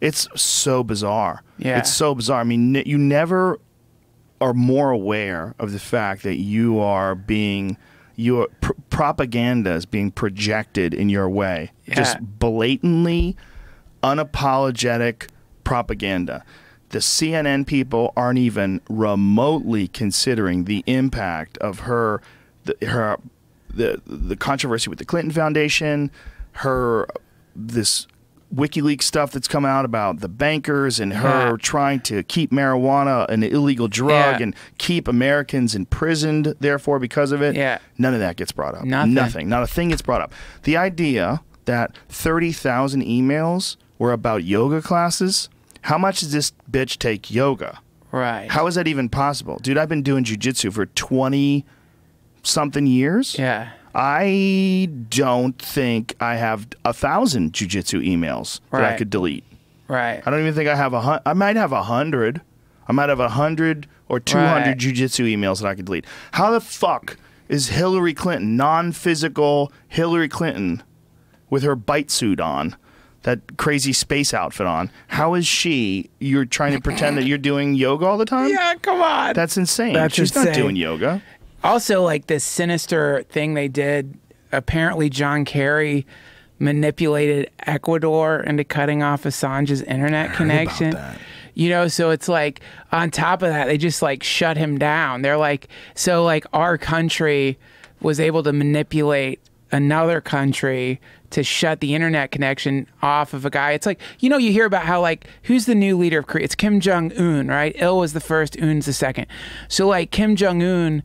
It's so bizarre. Yeah. It's so bizarre. I mean, you never are more aware of the fact that propaganda is being projected in your way. Yeah. Just blatantly, unapologetic propaganda. The CNN people aren't even remotely considering the impact of the controversy with the Clinton Foundation, this WikiLeaks stuff that's come out about the bankers and her trying to keep marijuana an illegal drug and keep Americans imprisoned, therefore, because of it. Yeah. None of that gets brought up. Nothing. Not a thing gets brought up. The idea that 30,000 emails were about yoga classes, how much does this bitch take yoga? Right. How is that even possible? Dude, I've been doing jiu-jitsu for 20-something years. Yeah. I don't think I have 1,000 jiu-jitsu emails that I could delete. Right. I don't even think I have I might have 100. I might have 100 or 200 jiu-jitsu emails that I could delete. How the fuck is Hillary Clinton, non-physical Hillary Clinton, with her bite suit on, that crazy space outfit on, how is you're trying to pretend that you're doing yoga all the time? Yeah, come on. That's insane. She's not doing yoga. Also, like this sinister thing they did, apparently John Kerry manipulated Ecuador into cutting off Assange's internet connection. About that. You know, so it's like on top of that, they just like shut him down. They're like, so like our country was able to manipulate another country to shut the internet connection off of a guy. It's like, you know, you hear about how like, who's the new leader of Korea? It's Kim Jong-un, right? Il was the first, Un's the second. So like Kim Jong-un,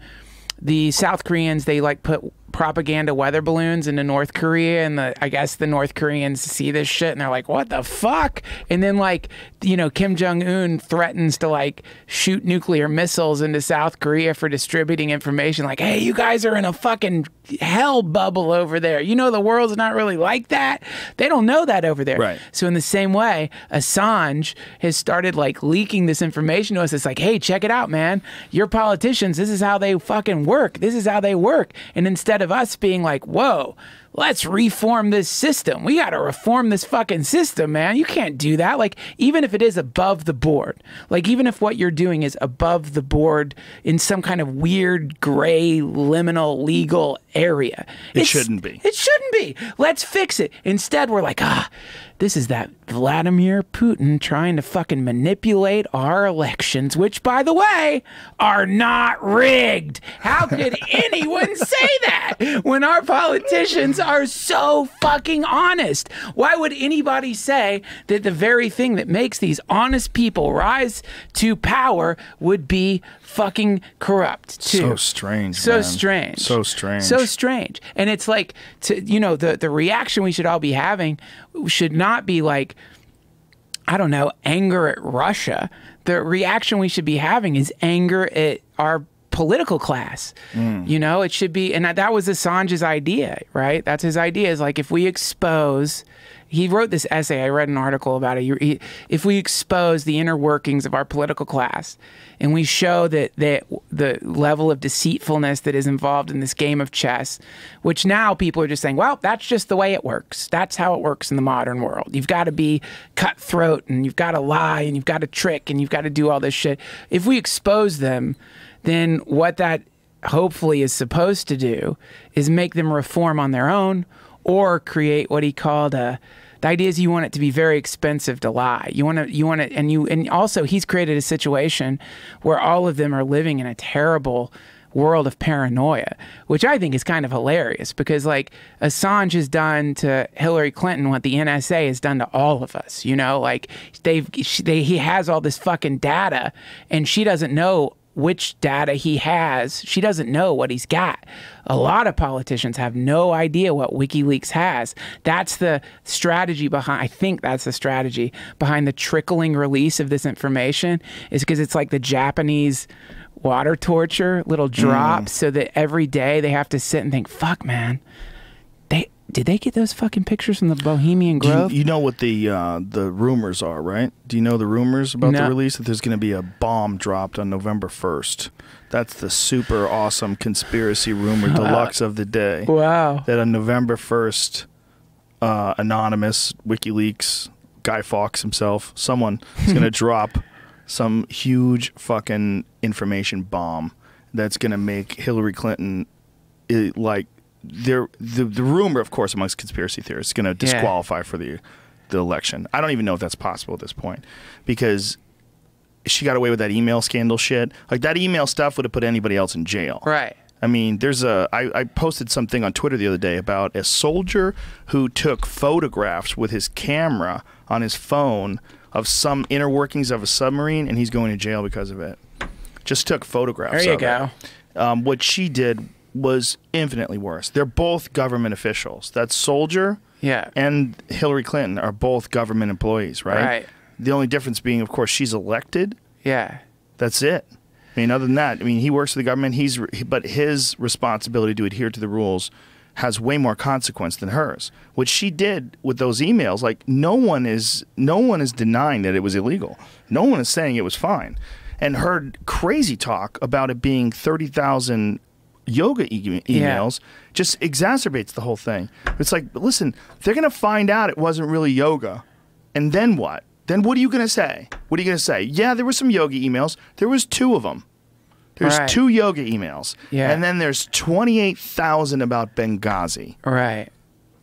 the South Koreans, they like put propaganda weather balloons into North Korea, and I guess the North Koreans see this shit and they're like, what the fuck? And then like, you know, Kim Jong-un threatens to like shoot nuclear missiles into South Korea for distributing information like, hey, you guys are in a fucking hell bubble over there. You know, the world's not really like that. They don't know that over there. Right. So in the same way, Assange has started like leaking this information to us. It's like, hey, check it out, man. Your politicians, this is how they fucking work. This is how they work. And instead of us being like, whoa, let's reform this system. We got to reform this fucking system, man. You can't do that. Like, even if it is above the board, like, even if what you're doing is above the board in some kind of weird, gray, liminal, legal area. It shouldn't be. It shouldn't be. Let's fix it. Instead, we're like, this is that Vladimir Putin trying to fucking manipulate our elections, which, by the way, are not rigged. How could anyone say that when our politicians are so fucking honest? Why would anybody say that the very thing that makes these honest people rise to power would be fucking corrupt too? So strange, so man. strange, so strange, so strange. And it's like, you know, the reaction we should all be having should not be like, I don't know, anger at Russia. The reaction we should be having is anger at our political class. You know, it should be, and that was Assange's idea, right? That's his idea, is like, if we expose, he wrote this essay, I read an article about it, if we expose the inner workings of our political class, and we show that the level of deceitfulness that is involved in this game of chess, which now people are just saying, well, that's just the way it works. That's how it works in the modern world. You've got to be cutthroat, and you've got to lie, and you've got to trick, and you've got to do all this shit. If we expose them, then what that hopefully is supposed to do is make them reform on their own, or create what he called the idea is you want it to be very expensive to lie. You want to, and also he's created a situation where all of them are living in a terrible world of paranoia, which I think is kind of hilarious, because like Assange has done to Hillary Clinton what the NSA has done to all of us. You know, like he has all this fucking data, and she doesn't know which data he has. She doesn't know what he's got. A lot of politicians have no idea what WikiLeaks has. That's the strategy behind, I think that's the strategy behind the trickling release of this information, is because it's like the Japanese water torture, little drops, so that every day they have to sit and think, fuck, man, did they get those fucking pictures from the Bohemian Grove? You know what the rumors are, right? Do you know the rumors about the release? That there's going to be a bomb dropped on November 1st. That's the super awesome conspiracy rumor deluxe of the day. Wow. That on November 1st, anonymous WikiLeaks, Guy Fawkes himself, someone is going to drop some huge fucking information bomb that's going to make Hillary Clinton like... The rumor, of course, amongst conspiracy theorists is going to disqualify for the election. I don't even know if that's possible at this point, because she got away with that email scandal shit. Like, that email stuff would have put anybody else in jail. Right. I mean, I posted something on Twitter the other day about a soldier who took photographs with his camera on his phone of some inner workings of a submarine, and he's going to jail because of it. Just took photographs. There you go. What she did was infinitely worse. They're both government officials. That soldier and Hillary Clinton are both government employees, right? Right. The only difference being, of course, she's elected. Yeah. That's it. I mean, other than that, I mean, he works for the government. But his responsibility to adhere to the rules has way more consequence than hers. What she did with those emails, like, no one is denying that it was illegal. No one is saying it was fine. And her crazy talk about it being 30,000 yoga emails just exacerbates the whole thing. It's like, listen, they're going to find out it wasn't really yoga. And then what? Then what are you going to say? What are you going to say? Yeah, there were some yoga emails. There was 2 of them. There's 2 yoga emails. Yeah. And then there's 28,000 about Benghazi. Right.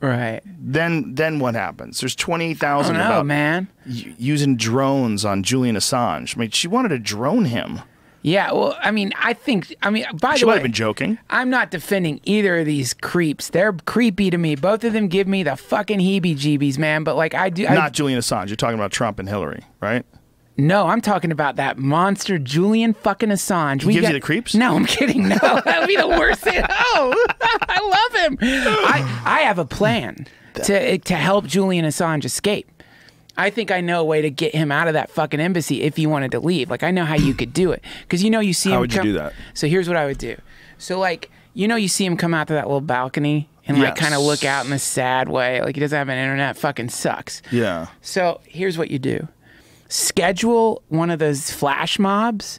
Right. Then what happens? There's I 28,000 don't know, about man. using drones on Julian Assange. I mean, she wanted to drone him. Yeah, well, I mean, by She the might way, have been joking. I'm not defending either of these creeps. They're creepy to me. Both of them give me the fucking heebie-jeebies, man. But like, Not Julian Assange. You're talking about Trump and Hillary, right? No, I'm talking about that monster Julian fucking Assange. He gives you the creeps? No, I'm kidding. No, that would be the worst thing. Oh, I love him. I have a plan to help Julian Assange escape. I think I know a way to get him out of that fucking embassy if he wanted to leave. Like, I know how you could do it. Because, you see him How would you do that? So here's what I would do. So, like, you see him come out to that little balcony and, like, kind of look out in a sad way. Like, he doesn't have an internet. Fucking sucks. Yeah. So here's what you do. Schedule one of those flash mobs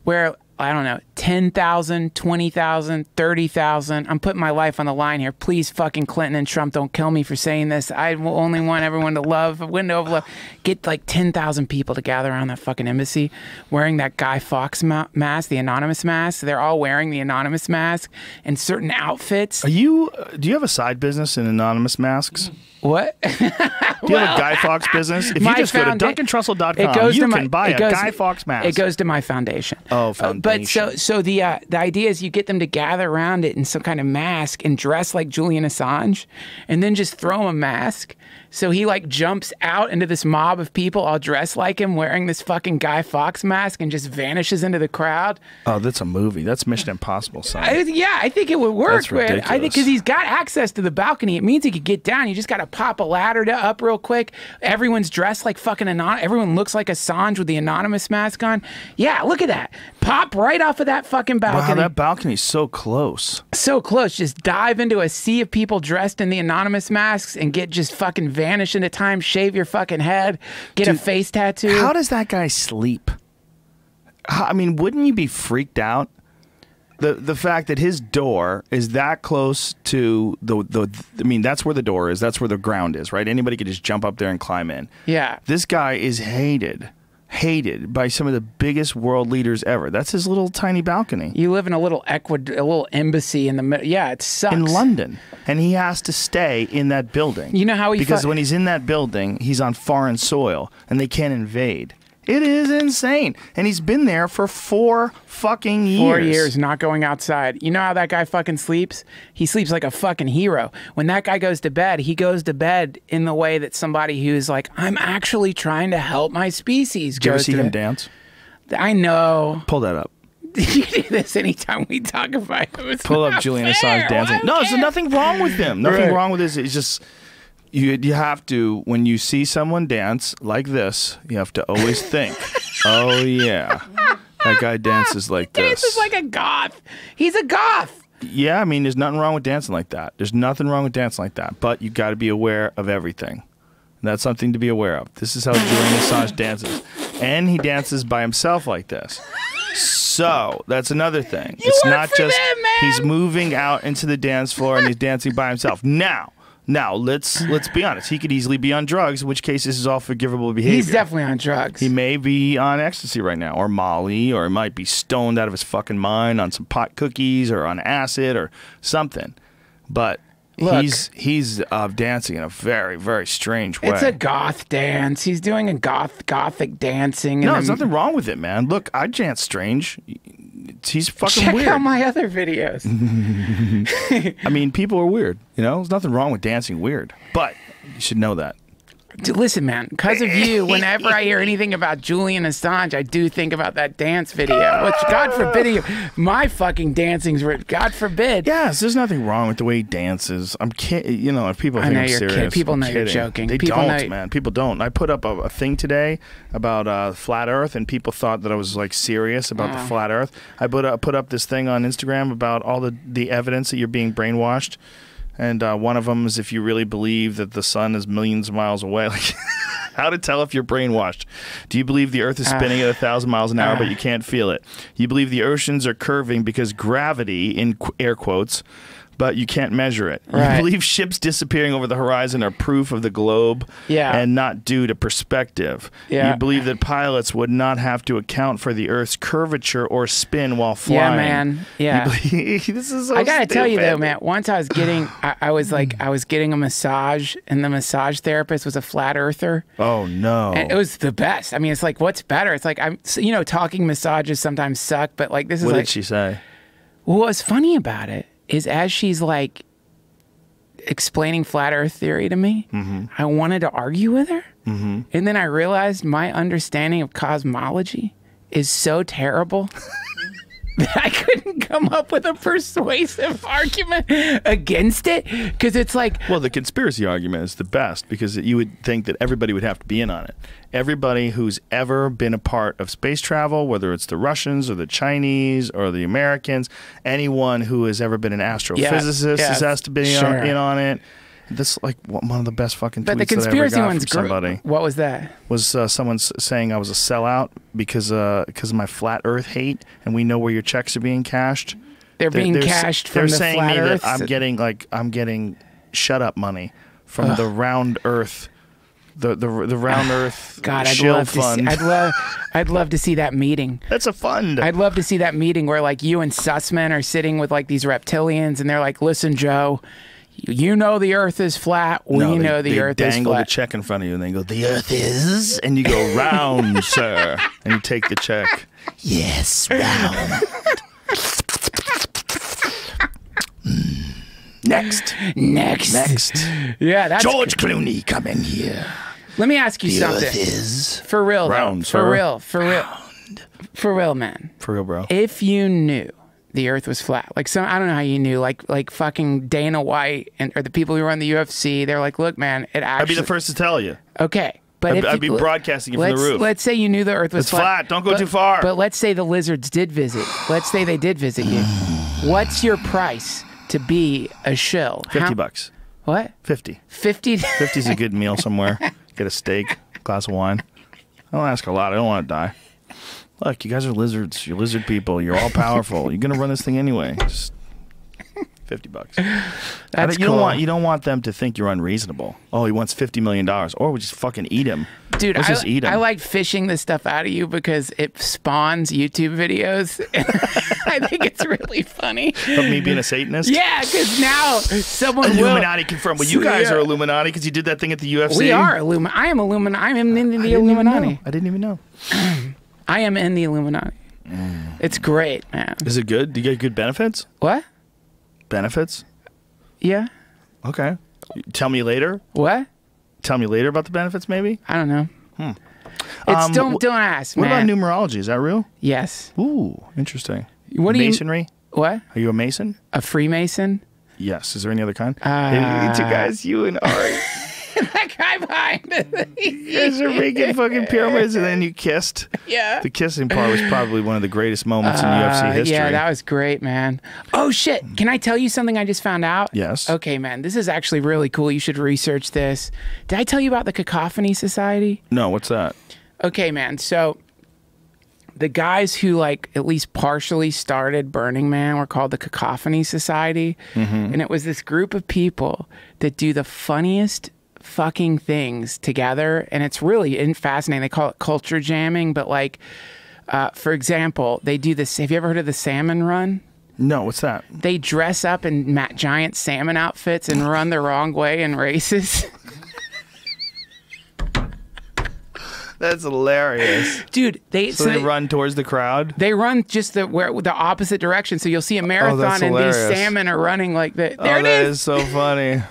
where, I don't know, 10,000, 20,000, 30,000. I'm putting my life on the line here. Please, fucking Clinton and Trump, don't kill me for saying this. I will only want everyone to love, a window of love. Get like 10,000 people to gather around that fucking embassy wearing that Guy Fawkes mask, the anonymous mask. They're all wearing the anonymous mask and certain outfits. Do you have a side business in anonymous masks? What? Do you have a Guy Fawkes business? If you just go to DuncanTrussell.com, you can buy a Guy Fawkes mask. It goes to my foundation. Oh, foundation. But so the idea is you get them to gather around it in some kind of mask and dress like Julian Assange, and then just throw him a mask. So he like jumps out into this mob of people all dressed like him, wearing this fucking Guy Fawkes mask, and just vanishes into the crowd. Oh, that's a movie. That's Mission Impossible, son. I think it would work. That's ridiculous. I think because he's got access to the balcony, it means he could get down. You just got to pop a ladder up real quick. Everyone's dressed like fucking everyone looks like Assange with the anonymous mask on. Yeah, look at that. Pop right off of that fucking balcony. Wow, that balcony's so close. So close. Just dive into a sea of people dressed in the anonymous masks and get just fucking vanish into time, shave your fucking head, get a face tattoo. How does that guy sleep? I mean, wouldn't you be freaked out? The fact that his door is that close to I mean, that's where the door is. That's where the ground is, right? Anybody could just jump up there and climb in. Yeah. This guy is hated by some of the biggest world leaders ever. That's his little tiny balcony. You live in a little embassy in the middle. Yeah, it sucks. In London. And he has to stay in that building. You know how he... Because when he's in that building, he's on foreign soil, and they can't invade. It is insane. And he's been there for 4 fucking years. 4 years not going outside. You know how that guy fucking sleeps? He sleeps like a fucking hero. When that guy goes to bed, he goes to bed in the way that somebody who's like, I'm actually trying to help my species. Did you ever see him dance? I know. Pull that up. You do this anytime we talk about it. Pull up Julian Assange dancing. No, there's nothing wrong with him. Nothing wrong with this. It's just... You have to, when you see someone dance like this, you have to always think, oh yeah, that guy dances like this. Dances like a goth. He's a goth. Yeah, I mean, there's nothing wrong with dancing like that. There's nothing wrong with dancing like that. But you got to be aware of everything. And that's something to be aware of. This is how Julian Assange dances. And he dances by himself like this. So that's another thing. It's not just he's moving out into the dance floor and he's dancing by himself. Now, let's be honest. He could easily be on drugs, in which case this is all forgivable behavior. He's definitely on drugs. He may be on ecstasy right now, or Molly, or he might be stoned out of his fucking mind on some pot cookies, or on acid, or something. But look, he's dancing in a very, very strange way. It's a goth dance. He's doing a gothic dancing. No, there's nothing wrong with it, man. Look, I dance strange. He's fucking Check weird. out my other videos. I mean, people are weird. There's nothing wrong with dancing weird, but you should know that. Listen, man, because of you, whenever I hear anything about Julian Assange, I do think about that dance video. Which, God forbid, my fucking dancing's written. God forbid. Yes, there's nothing wrong with the way he dances. I'm kidding. If people think I'm serious, people know you're joking. They don't, man. People don't. I put up a thing today about flat Earth, and people thought that I was like serious about the flat Earth. I put up this thing on Instagram about all the evidence that you're being brainwashed. And one of them is if you really believe that the sun is millions of miles away. Like, how to tell if you're brainwashed. Do you believe the earth is spinning at 1,000 miles an hour, but you can't feel it? You believe the oceans are curving because gravity, in air quotes, but you can't measure it. Right. You believe ships disappearing over the horizon are proof of the globe and not due to perspective. Yeah. You believe that pilots would not have to account for the Earth's curvature or spin while flying. Yeah, man. Yeah. This is so I gotta tell you though, stupid. man. Once I was getting, I was getting a massage, and the massage therapist was a flat earther. Oh no! And it was the best. I mean, it's like, what's better? It's like talking massages sometimes suck, but like this is What like. did she say? Well, what's funny about it is as she's like explaining flat Earth theory to me, I wanted to argue with her, and then I realized my understanding of cosmology is so terrible. I couldn't come up with a persuasive argument against it because it's like... Well, the conspiracy argument is the best because you would think that everybody would have to be in on it. Everybody who's ever been a part of space travel, whether it's the Russians or the Chinese or the Americans, anyone who has ever been an astrophysicist has to be in on it. This like one of the best fucking tweets but the conspiracy that I ever got one's from somebody. What was that? Was someone saying I was a sellout because of my flat Earth hate, and we know where your checks are being cashed. They're being cashed from the saying flat me Earth. That I'm getting shut up money from the round Earth, the round Earth. God, fund. I'd love to see that meeting. That's a fund. I'd love to see that meeting where like you and Sussman are sitting with like these reptilians, and they're like, "Listen, Joe. You know the Earth is flat. We know the Earth is flat." They dangle the check in front of you, and they go, "The Earth is," and you go, "Round, sir," and you take the check. Yes, round. Next. Yeah, that's George Clooney coming here. Let me ask you something. Earth is For real, round, though. sir. For real, man. For real, bro. If you knew the Earth was flat, like I don't know how you knew, like fucking Dana White or the people who run the UFC, they're like, look, man, it actually. I'd be the first to tell you. Okay. But I'd be broadcasting it from the roof. Let's say you knew the Earth was It's flat. Don't go too far. But let's say the lizards did visit. Let's say they did visit you. What's your price to be a shill? $50. What? 50. 50? 50's a good meal somewhere. Get a steak, glass of wine. I don't ask a lot. I don't want to die. Look, you guys are lizards. You're lizard people. You're all powerful. You're gonna run this thing anyway. Just $50. That's you cool. don't want them to think you're unreasonable. Oh, he wants $50 million, or we just fucking eat him. Dude, Let's just eat him. I like fishing this stuff out of you because it spawns YouTube videos. I think it's really funny. Of me being a Satanist? Yeah, because now someone Illuminati confirmed. Well, you guys are Illuminati because you did that thing at the UFC. We are Illuminati. I am Illuminati. I am in the Illuminati. I didn't even know. I am in the Illuminati. It's great, man. Is it good? Do you get good benefits? What? Benefits? Yeah. Okay. Tell me later. What? Tell me later about the benefits, maybe? I don't know. It's don't ask, What man. about numerology? Is that real? Yes. Ooh, interesting. What do you? Masonry? What? Are you a Mason? A Freemason? Yes. Is there any other kind? You two guys, you and Ari. That guy behind it. You guys are making fucking pyramids, and then you kissed. Yeah. The kissing part was probably one of the greatest moments in UFC history. Yeah, that was great, man. Oh, shit. Can I tell you something I just found out? Yes. Okay, man. This is actually really cool. You should research this. Did I tell you about the Cacophony Society? No, what's that? Okay, man. So the guys who like at least partially started Burning Man were called the Cacophony Society. And it was this group of people that do the funniest fucking things together, and it's really fascinating. They call it culture jamming, but like for example, they do this. Have you ever heard of the salmon run? No, what's that? They dress up in giant salmon outfits and run the wrong way in races. That's hilarious. Dude, they run towards the crowd? They run just the opposite direction. So you'll see a marathon and these salmon are running like that. There it is. That is so funny.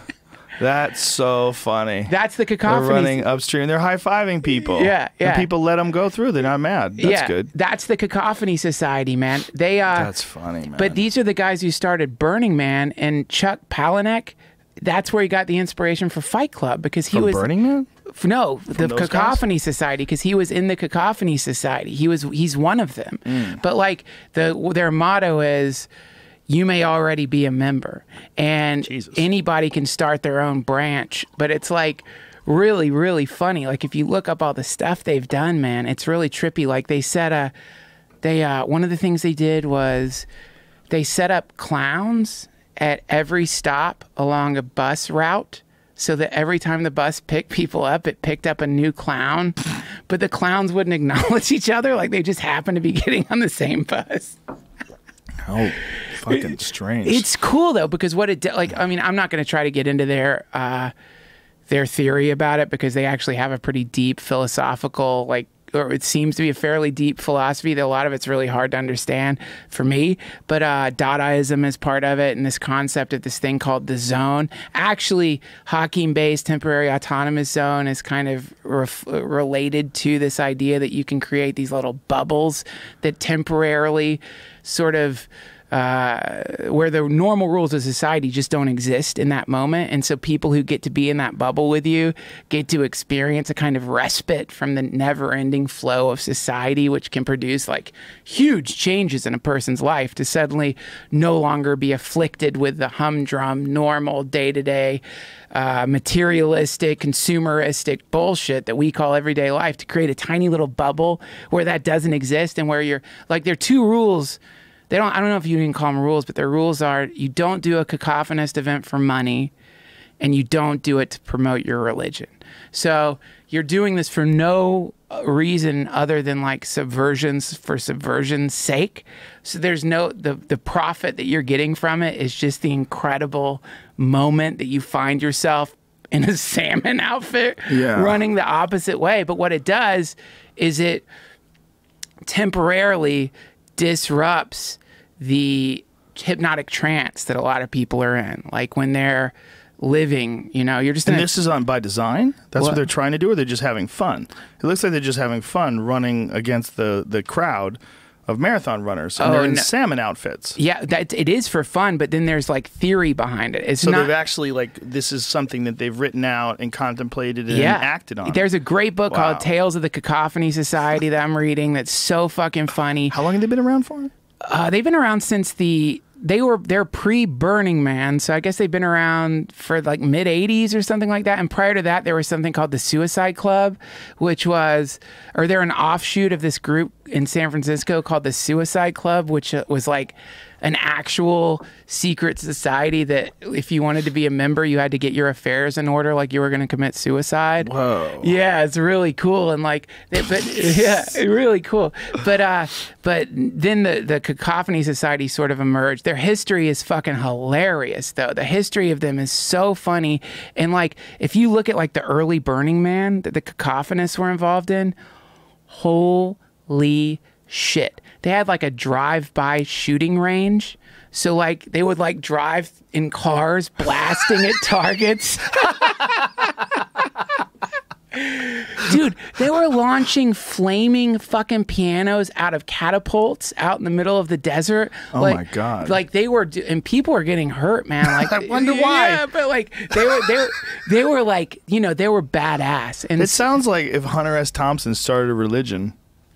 That's so funny. That's the Cacophony. They're running upstream. They're high-fiving people. Yeah. And people let them go through. They're not mad. That's good. That's the Cacophony Society, man. That's funny, man. But these are the guys who started Burning Man, and Chuck Palahniuk, that's where he got the inspiration for Fight Club because he was Burning Man? No, the Cacophony Society, because he was in the Cacophony Society. He's one of them. But like their motto is, you may already be a member, and anybody can start their own branch. But it's like really, really funny. Like if you look up all the stuff they've done, man, it's really trippy. Like they set one of the things they did was they set up clowns at every stop along a bus route, so that every time the bus picked people up, it picked up a new clown, but the clowns wouldn't acknowledge each other, like they just happened to be getting on the same bus. How fucking strange. It's cool though, because what it like, I mean, I'm not going to try to get into their theory about it, because they actually have a pretty deep philosophical, like, or it seems to be a fairly deep philosophy that a lot of it's really hard to understand for me. But Dadaism is part of it, and this concept of this thing called the zone. Actually, Hakim-based temporary autonomous zone is kind of related to this idea that you can create these little bubbles that temporarily sort of where the normal rules of society just don't exist in that moment. And so people who get to be in that bubble with you get to experience a kind of respite from the never-ending flow of society, which can produce like huge changes in a person's life, to suddenly no longer be afflicted with the humdrum, normal, day-to-day, materialistic, consumeristic bullshit that we call everyday life, to create a tiny little bubble where that doesn't exist, and where you're like, there are two rules. I don't know if you can call them rules, but their rules are: you don't do a cacophonous event for money, and you don't do it to promote your religion. So you're doing this for no reason other than like subversions for subversion's sake. So there's no, the profit that you're getting from it is just the incredible moment that you find yourself in a salmon outfit running the opposite way. But what it does is it temporarily disrupts the hypnotic trance that a lot of people are in. Like when they're living, you know, you're just in and this is on by design? That's what they're trying to do, or they're just having fun? It looks like they're just having fun running against the crowd of marathon runners, and they're in salmon outfits. Yeah, it is for fun, but then there's like theory behind it. It's so not, they've actually, like, this is something that they've written out and contemplated and acted on. There's a great book called Tales of the Cacophony Society that I'm reading that's so fucking funny. How long have they been around for? They've been around since they're pre-Burning Man, so I guess they've been around for like mid-'80s or something like that. And prior to that, there was something called the Suicide Club, they're an offshoot of this group in San Francisco called the Suicide Club, which was like an actual secret society that if you wanted to be a member, you had to get your affairs in order, like you were going to commit suicide. Whoa. Yeah, it's really cool. And like, really cool. But then the Cacophony Society sort of emerged. Their history is fucking hilarious, though. The history of them is so funny. And like, if you look at like the early Burning Man that the Cacophonists were involved in, holy shit. They had like a drive-by shooting range. So like they would like drive in cars blasting at targets. Dude, they were launching flaming fucking pianos out of catapults out in the middle of the desert. Oh like, my God. Like they were, and people were getting hurt, man. Like I wonder why. Yeah, but like they were like, you know, they were badass. And it sounds like if Hunter S. Thompson started a religion.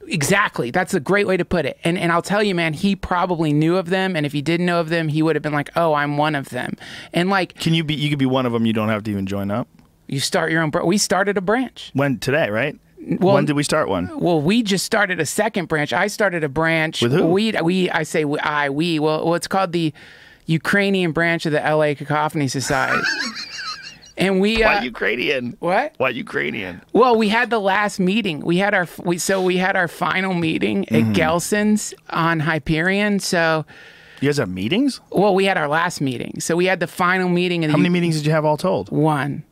Exactly. That's a great way to put it. And I'll tell you, man, he probably knew of them. And if he didn't know of them, he would have been like, oh, I'm one of them. And like, you could be one of them. You don't have to even join up. You start your own. We started a branch. When? Today, right? Well, when did we start one? Well, we just started a second branch. I started a branch. With who? Well, it's called the Ukrainian branch of the LA Cacophony Society. And why Ukrainian? What? Why Ukrainian? Well, we had the last meeting. We had our final meeting at Gelson's on Hyperion. So you guys have meetings? Well, we had our last meeting. So we had the final meeting. How many meetings did you have all told? One.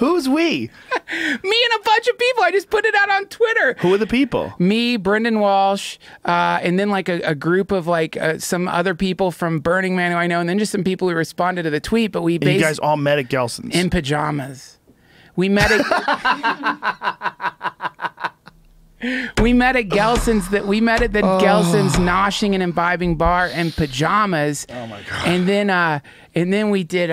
Who's we? Me and a bunch of people. I just put it out on Twitter. Who are the people? Me, Brendan Walsh, and then like a group of like some other people from Burning Man who I know, and then just some people who responded to the tweet. But you guys all met at Gelson's in pajamas. We met at Gelson's. Gelson's noshing and imbibing bar in pajamas. Oh my God! And then we did.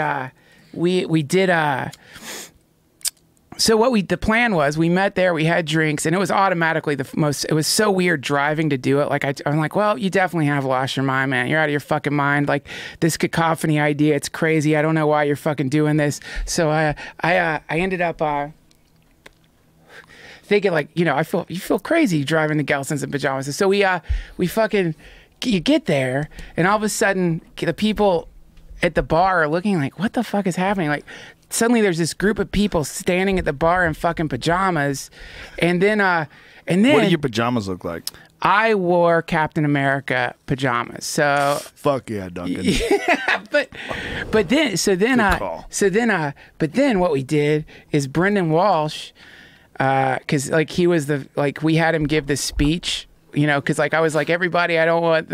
So the plan was, we met there, we had drinks, and it was automatically it was so weird driving to do it. Like I'm like, well, you definitely have lost your mind, man. You're out of your fucking mind. Like this cacophony idea, it's crazy. I don't know why you're fucking doing this. So I ended up thinking like, you know, you feel crazy driving to Gelson's in pajamas. So we fucking you get there, and all of a sudden, the people at the bar are looking like, what the fuck is happening? Like, suddenly there's this group of people standing at the bar in fucking pajamas, and then what do your pajamas look like? I wore Captain America pajamas. So fuck yeah, Duncan. Yeah, but then what we did is Brendan Walsh, because like he was we had him give the speech. You know, because like I was like, everybody, I don't want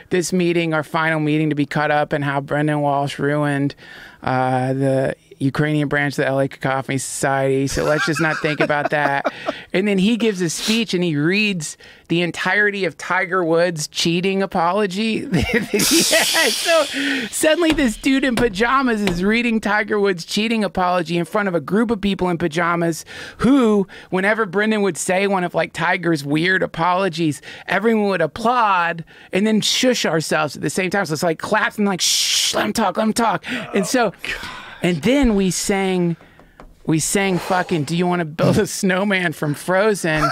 this meeting, our final meeting, to be cut up and how Brendan Walsh ruined the Ukrainian branch of the LA Cacophony Society. So let's just not think about that. And then he gives a speech and he reads the entirety of Tiger Woods' cheating apology. So suddenly this dude in pajamas is reading Tiger Woods' cheating apology in front of a group of people in pajamas who, whenever Brendan would say one of like Tiger's weird apologies, everyone would applaud and then shush ourselves at the same time. So it's like claps and like, shh, let him talk. And so... And then we sang fucking "Do You Want to Build a Snowman" from Frozen,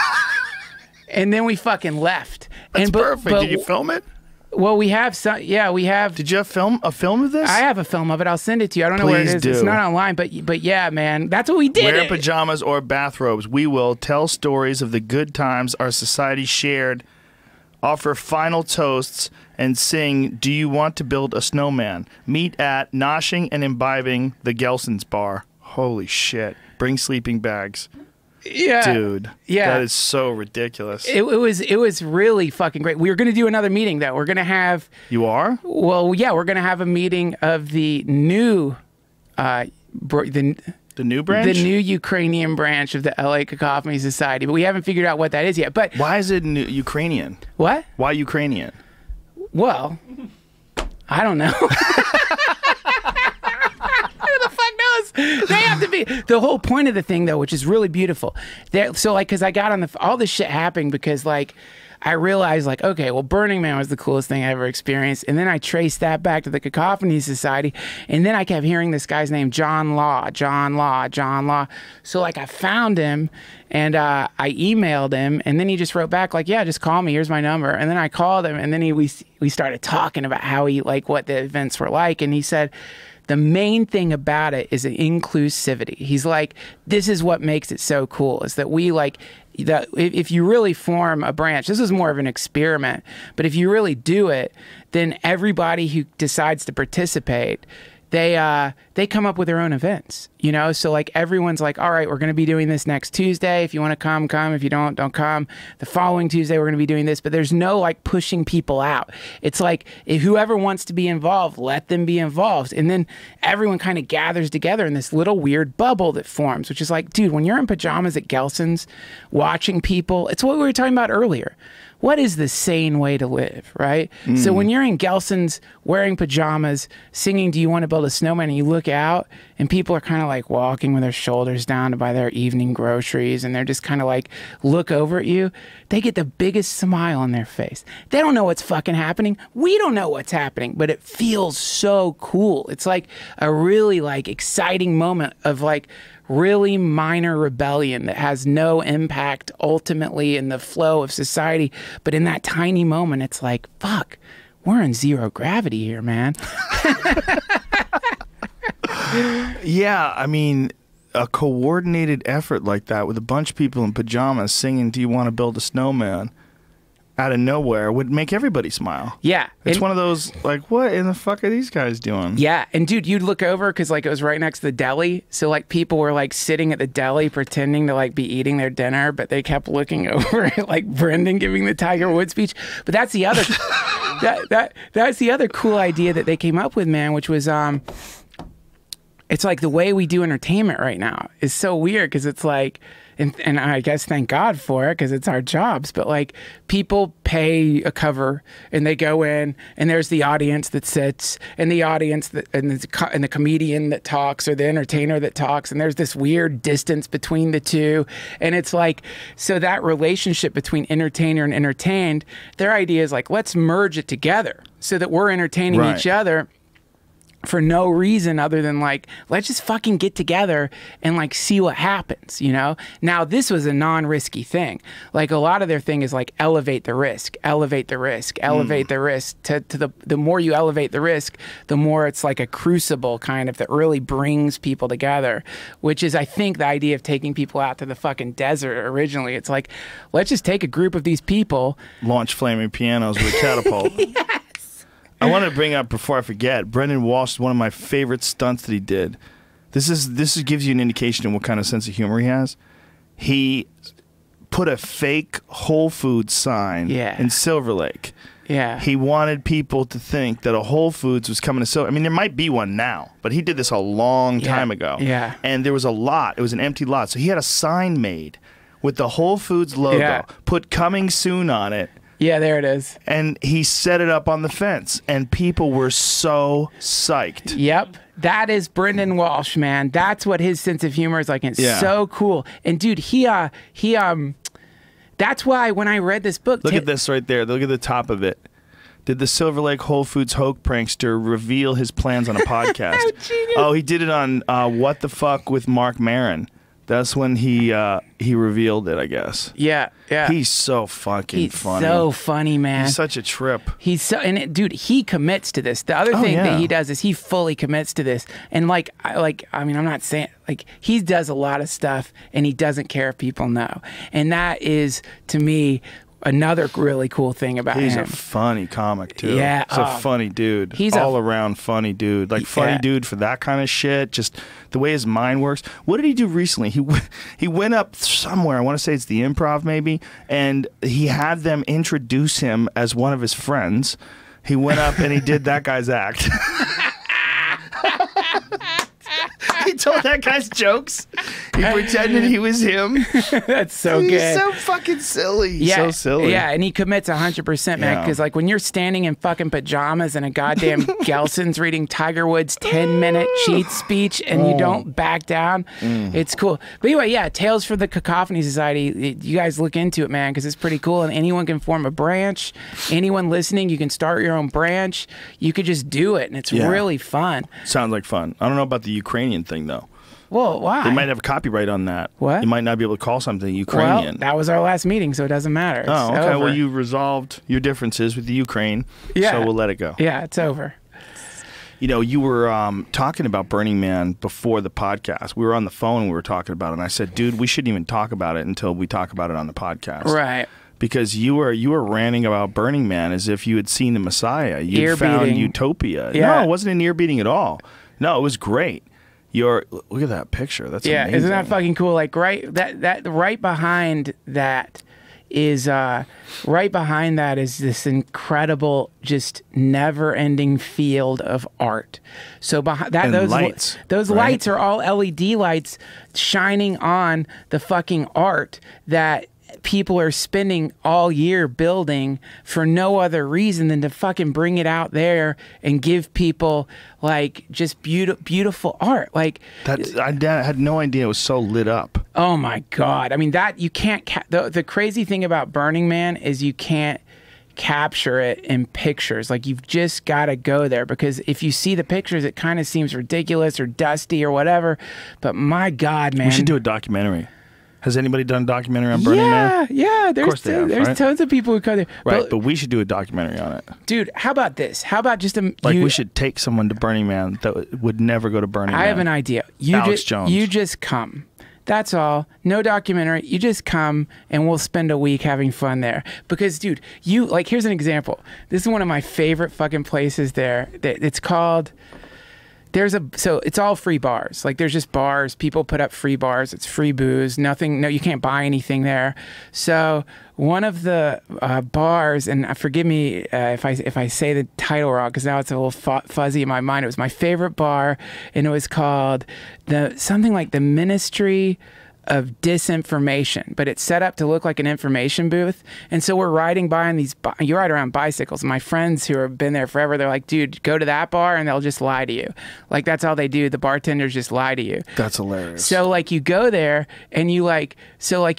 and then we fucking left. That's perfect. Did you film it? Well, we have some. Yeah, we have. Did you have a film of this? I have a film of it. I'll send it to you. I don't know where it is. It's not online, but yeah, man, that's what we did. Wear pajamas or bathrobes. We will tell stories of the good times our society shared, offer final toasts, and sing "Do You Want to Build a Snowman?" Meet at Noshing and Imbibing, the Gelson's Bar. Holy shit. Bring sleeping bags. Yeah. Dude. Yeah. That is so ridiculous. It was really fucking great. We were going to do another meeting, though. We're going to have... You are? Well, yeah, we're going to have a meeting of the new... The new branch? The new Ukrainian branch of the LA Cacophony Society. But we haven't figured out what that is yet. But why is it Ukrainian? What? Why Ukrainian? Well, I don't know. Who the fuck knows? They have to be. The whole point of the thing, though, which is really beautiful. So, like, because I got on all this shit happened because, like, I realized, like, okay, well, Burning Man was the coolest thing I ever experienced. And then I traced that back to the Cacophony Society. And then I kept hearing this guy's name, John Law. So, like, I found him and I emailed him. And then he just wrote back, like, yeah, just call me. Here's my number. And then I called him. And then we started talking about how what the events were like. And he said, the main thing about it is inclusivity. He's like, this is what makes it so cool, is that we like, that if you really form a branch, this is more of an experiment, but if you really do it, then everybody who decides to participate, they come up with their own events, you know? So like everyone's like, all right, we're going to be doing this next Tuesday. If you want to come, come. If you don't come. The following Tuesday, we're going to be doing this. But there's no like pushing people out. It's like if whoever wants to be involved, let them be involved. And then everyone kind of gathers together in this little weird bubble that forms, which is like, dude, when you're in pajamas at Gelson's watching people, it's what we were talking about earlier. What is the sane way to live, right? So when you're in Gelson's wearing pajamas, singing "Do You Want to Build a Snowman?" and you look out and people are kind of like walking with their shoulders down to buy their evening groceries and they're just kind of like look over at you, they get the biggest smile on their face. They don't know what's fucking happening. We don't know what's happening, but it feels so cool. It's like a really like exciting moment of like really minor rebellion that has no impact ultimately in the flow of society. But in that tiny moment, it's like, fuck, we're in zero gravity here, man. Yeah, I mean, a coordinated effort like that with a bunch of people in pajamas singing "Do You Want to Build a Snowman?" out of nowhere would make everybody smile. Yeah. It's one of those, like, what in the fuck are these guys doing? Yeah. And dude, you'd look over because like it was right next to the deli. So like people were like sitting at the deli pretending to like be eating their dinner, but they kept looking over at like Brendan giving the Tiger Woods speech. But that's the other, that's the other cool idea that they came up with, man, which was, it's like the way we do entertainment right now is so weird because it's like, and I guess thank God for it because it's our jobs, but like people pay a cover and they go in and there's the audience that sits and the audience that, and the comedian that talks or the entertainer that talks, and there's this weird distance between the two. And it's like, so that relationship between entertainer and entertained, their idea is like, let's merge it together so that we're entertaining each other. for no reason other than like, let's just fucking get together and like see what happens, you know? Now, this was a non-risky thing. Like a lot of their thing is like elevate the risk, elevate the risk, elevate the risk. To the more you elevate the risk, the more it's like a crucible kind of that really brings people together, which is, I think, the idea of taking people out to the fucking desert originally. It's like, let's just take a group of these people. Launch flaming pianos with a catapult. I want to bring up, before I forget, Brendan Walsh is one of my favorite stunts that he did. This gives you an indication of what kind of sense of humor he has. He put a fake Whole Foods sign in Silver Lake. Yeah. He wanted people to think that a Whole Foods was coming to Silver. I mean, there might be one now, but he did this a long time ago. Yeah. And there was a lot. It was an empty lot. So he had a sign made with the Whole Foods logo, put coming soon on it. Yeah, there it is. And he set it up on the fence, and people were so psyched. Yep. That is Brendan Walsh, man. That's what his sense of humor is like. It's so cool. And dude, that's why when I read this book, look at this right there. Look at the top of it. Did the Silver Lake Whole Foods Hoke prankster reveal his plans on a podcast? Oh, he did it on What the Fuck with Mark Maron. That's when he revealed it, I guess. Yeah, yeah. He's so fucking funny. He's so funny, man. He's such a trip. He's so, and dude, he commits to this. The other thing that he does is he fully commits to this. And I mean, I'm not saying, like, he does a lot of stuff and he doesn't care if people know. And that is, to me, another really cool thing about him. He's a funny comic too. Yeah, he's a funny dude. He's all around funny dude. Like funny dude for that kind of shit. Just the way his mind works. What did he do recently? He went up somewhere. I want to say it's the Improv maybe, and he had them introduce him as one of his friends. He went up and he did that guy's act. He told that guy's jokes. He pretended he was him. That's so good. He's so fucking silly. He's so silly. Yeah, and he commits 100%, man. Because like when you're standing in fucking pajamas and a goddamn Gelson's reading Tiger Woods' 10-minute cheat speech and you don't back down, it's cool. But anyway, yeah, Tales for the Cacophony Society. You guys look into it, man, because it's pretty cool. And anyone can form a branch. Anyone listening, you can start your own branch. You could just do it, and it's really fun. Sounds like fun. I don't know about the Ukrainian thing, though. Well, why? They might have copyright on that. What? You might not be able to call something Ukrainian. Well, that was our last meeting, so it doesn't matter. It's okay. over. Well, you resolved your differences with the Ukraine, so we'll let it go. Yeah, it's over. You know, you were talking about Burning Man before the podcast. We were on the phone and we were talking about it, and I said, dude, we shouldn't even talk about it until we talk about it on the podcast. Right. Because you were ranting about Burning Man as if you had seen the Messiah. You found utopia. Yeah. No, it wasn't an ear beating at all. No, it was great. Look at that picture. That's amazing. Isn't that fucking cool? Like right behind that is this incredible, just never-ending field of art. So behind that, those lights are all LED lights shining on the fucking art that people are spending all year building for no other reason than to fucking bring it out there and give people like just beautiful art. Like I had no idea it was so lit up. Oh my God. I mean, that you can't the crazy thing about Burning Man is you can't capture it in pictures. Like you've just got to go there, because if you see the pictures it kind of seems ridiculous or dusty or whatever, but my God, man, we should do a documentary. Has anybody done a documentary on Burning Man? Yeah, there's right? tons of people who come there. Right, but we should do a documentary on it. Dude, how about this? How about just we should take someone to Burning Man that would never go to Burning Man. I have an idea. Alex Jones. You just come. That's all. No documentary. You just come and we'll spend a week having fun there. Because, dude, here's an example. This is one of my favorite fucking places there. It's called... So it's all free bars. Like there's just bars. People put up free bars. It's free booze. Nothing. No, you can't buy anything there. So one of the bars, and forgive me if I say the title wrong, because now it's a little fuzzy in my mind. It was my favorite bar, and it was called something like the Ministry of Disinformation, but it's set up to look like an information booth. And so we're riding by on you ride around bicycles. My friends who have been there forever, they're like, dude, go to that bar and they'll just lie to you. Like that's all they do. The bartenders just lie to you. That's hilarious. So like you go there and you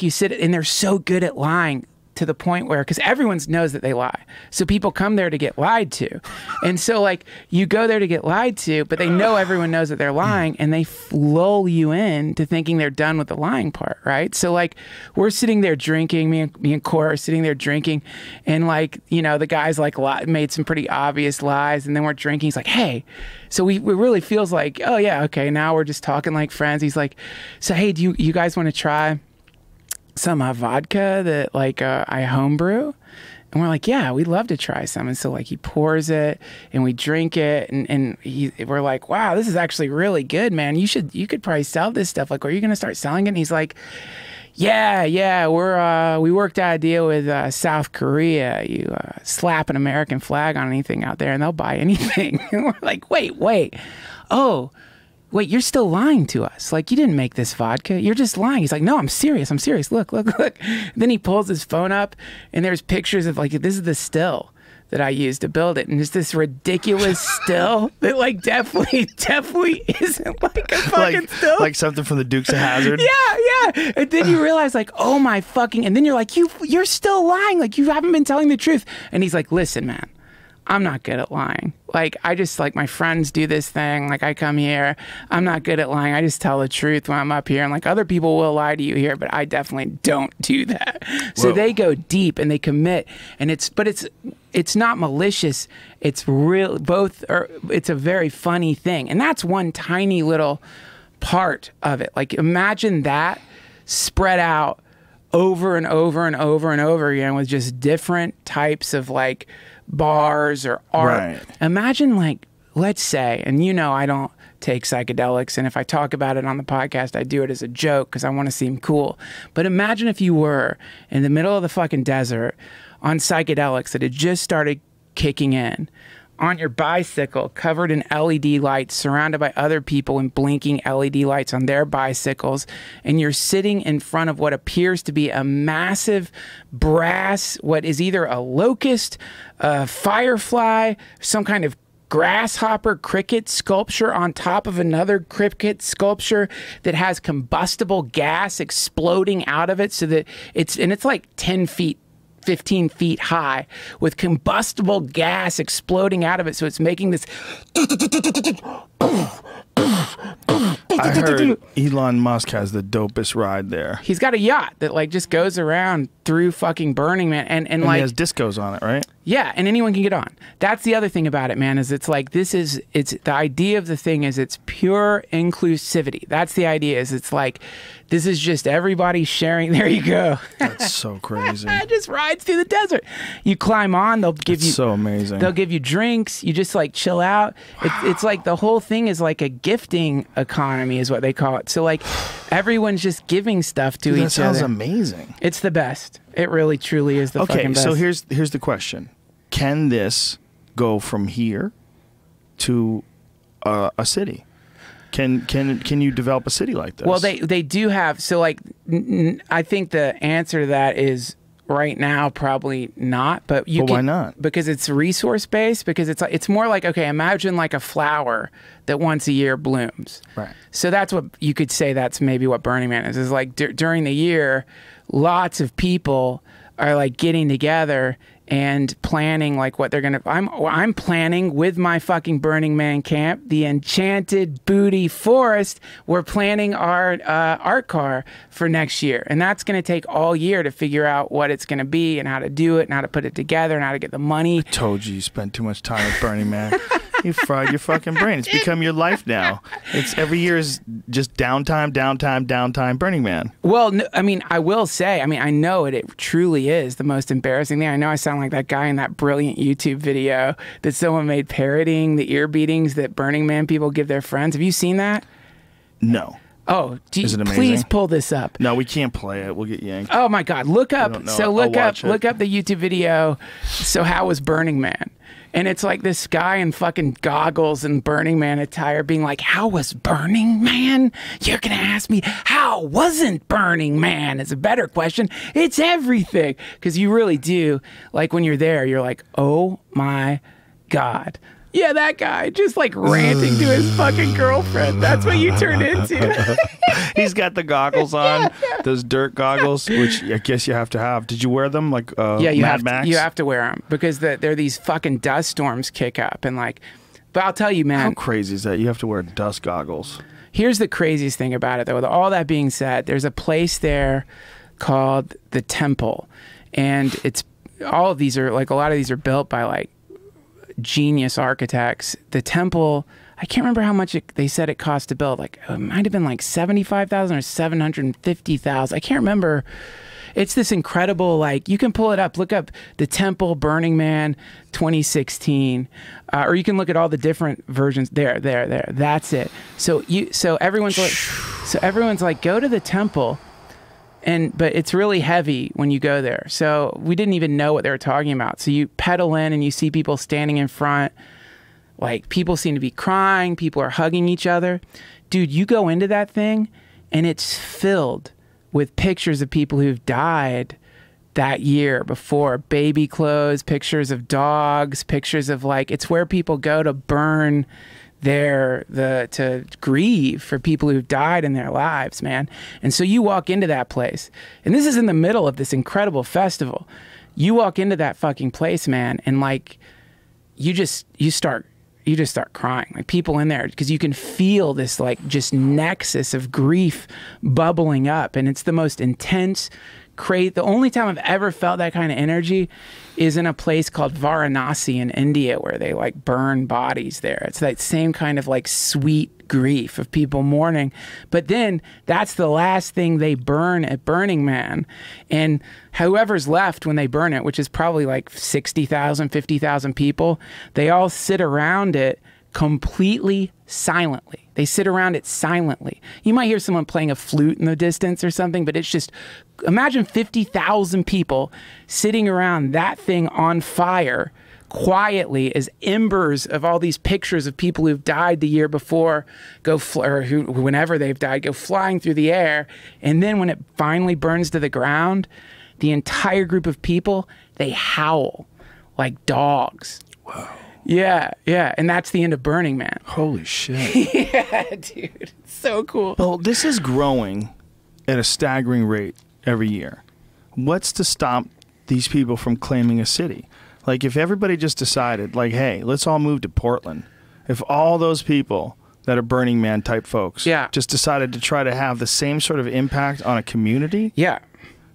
sit and they're so good at lying. to the point where, because everyone knows that they lie. So people come there to get lied to. And so like you go there to get lied to, but they know everyone knows that they're lying, and they lull you in to thinking they're done with the lying part, right? So like we're sitting there drinking, me and Cora are sitting there drinking, and like, you know, the guy's like made some pretty obvious lies, and then we're drinking. He's like, hey, so we really feels like, oh yeah, okay, now we're just talking like friends. He's like, so hey, do you guys want to try some vodka that like I homebrew? And we're like, yeah, we'd love to try some. And so like he pours it and we drink it, and we're like, wow, this is actually really good, man. You could probably sell this stuff. Like, are you gonna start selling it? And he's like, yeah, we worked out a deal with South Korea. You slap an American flag on anything out there and they'll buy anything. And we're like, wait, oh, wait, you're still lying to us. Like, you didn't make this vodka. You're just lying. He's like, no, I'm serious. Look. Then he pulls his phone up, and there's pictures of, like, this is the still that I used to build it. And it's this ridiculous still that, like, definitely isn't like a fucking still. Like something from the Dukes of Hazzard. Yeah. And then you realize, like, oh, my fucking... And then you're like, you're still lying. Like, you haven't been telling the truth. And he's like, listen, man, I'm not good at lying. Like, I just, like, my friends do this thing. Like, I come here. I'm not good at lying. I just tell the truth when I'm up here. And, like, other people will lie to you here, but I definitely don't do that. So they go deep and they commit. And it's not malicious. It's real. It's a very funny thing. And that's one tiny little part of it. Like, imagine that spread out over and over and over and over again with just different types of, like, bars or art. Right. Imagine, like, let's say, and you know I don't take psychedelics, and if I talk about it on the podcast, I do it as a joke because I want to seem cool. But imagine if you were in the middle of the fucking desert on psychedelics that had just started kicking in, on your bicycle, covered in LED lights, surrounded by other people in blinking LED lights on their bicycles, and you're sitting in front of what appears to be a massive brass, what is either a locust, a firefly, some kind of grasshopper cricket sculpture on top of another cricket sculpture that has combustible gas exploding out of it, so that it's like 10 feet 15 feet high with combustible gas exploding out of it. So it's making this. I heard Elon Musk has the dopest ride there. He's got a yacht that like just goes around through fucking Burning Man, and like he has discos on it, right? Yeah, and anyone can get on. That's the other thing about it, man, is it's like it's the idea of the thing is it's pure inclusivity. That's the idea, is it's like this is just everybody sharing. There you go. That's so crazy. It just rides through the desert. You climb on, they'll give you so amazing. They'll give you drinks. You just like chill out. It's like the whole thing is like a gifting economy is what they call it. So like everyone's just giving stuff to each other. That sounds amazing. It's the best. It really truly is the fucking best. So here's the question. Can this go from here to a city? Can you develop a city like this? Well, they do have. So like, I think the answer to that is right now probably not. But why not? Because it's resource based. Because it's more like, okay, imagine like a flower that once a year blooms. Right. So that's what you could say. That's maybe what Burning Man is like during the year. Lots of people are like getting together and planning like what they're gonna. I'm planning with my fucking Burning Man camp, the Enchanted Booty Forest. We're planning our art car for next year, and that's gonna take all year to figure out what it's gonna be and how to do it and how to put it together and how to get the money. I told you spent too much time with Burning Man. You fried your fucking brain. It's become your life now. It's every year is just downtime, Burning Man. Well, no, I mean, I will say, I mean, I know it truly is the most embarrassing thing. I know I sound like that guy in that brilliant YouTube video that someone made parodying the ear beatings that Burning Man people give their friends. Have you seen that? No. Oh, is it amazing? Please pull this up. No, we can't play it. We'll get yanked. Oh my God. Look up. So look up the YouTube video. So how was Burning Man? And it's like this guy in fucking goggles and Burning Man attire being like, how was Burning Man? You're going to ask me, how wasn't Burning Man? It's a better question. It's everything. Because you really do, like when you're there, you're like, oh my God. Yeah, that guy just like ranting to his fucking girlfriend. That's what you turned into. He's got the goggles on, those dirt goggles, which I guess you have to have. Did you wear them like yeah, Mad Max? You have to wear them because there are these fucking dust storms kick up and like. But I'll tell you, man. How crazy is that? You have to wear dust goggles. Here's the craziest thing about it, though. With all that being said, there's a place there called the Temple, and it's all of these are like a lot of these are built by like genius architects. The Temple, I can't remember how much they said it cost to build. Like it might have been like 75,000 or 750,000. I can't remember. It's this incredible, like, you can pull it up. Look up the Temple Burning Man 2016, or you can look at all the different versions. There. That's it. So everyone's like, go to the Temple, but it's really heavy when you go there. So we didn't even know what they were talking about. So you pedal in and you see people standing in front. Like, people seem to be crying. People are hugging each other. Dude, you go into that thing, and it's filled with pictures of people who've died that year before. Baby clothes, pictures of dogs, pictures of like, it's where people go to burn to grieve for people who've died in their lives, man. And so you walk into that place, and this is in the middle of this incredible festival. You walk into that fucking place, man, and like, you just start crying, like people in there, because you can feel this like just nexus of grief bubbling up, and it's the most intense, crazy. The only time I've ever felt that kind of energy is in a place called Varanasi in India, where they like burn bodies there. It's that same kind of like sweet grief of people mourning, but then that's the last thing they burn at Burning Man, and whoever's left when they burn it, which is probably like 60,000, 50,000 people, they all sit around it completely silently. They sit around it silently. You might hear someone playing a flute in the distance or something, but it's just, imagine 50,000 people sitting around that thing on fire quietly as embers of all these pictures of people who've died the year before whenever they've died go flying through the air. And then when it finally burns to the ground, the entire group of people, they howl like dogs. Wow. Yeah. And that's the end of Burning Man. Holy shit. Yeah, dude. It's so cool. Well, this is growing at a staggering rate every year. What's to stop these people from claiming a city? Like, if everybody just decided, like, hey, let's all move to Portland. If all those people that are Burning Man type folks just decided to try to have the same sort of impact on a community,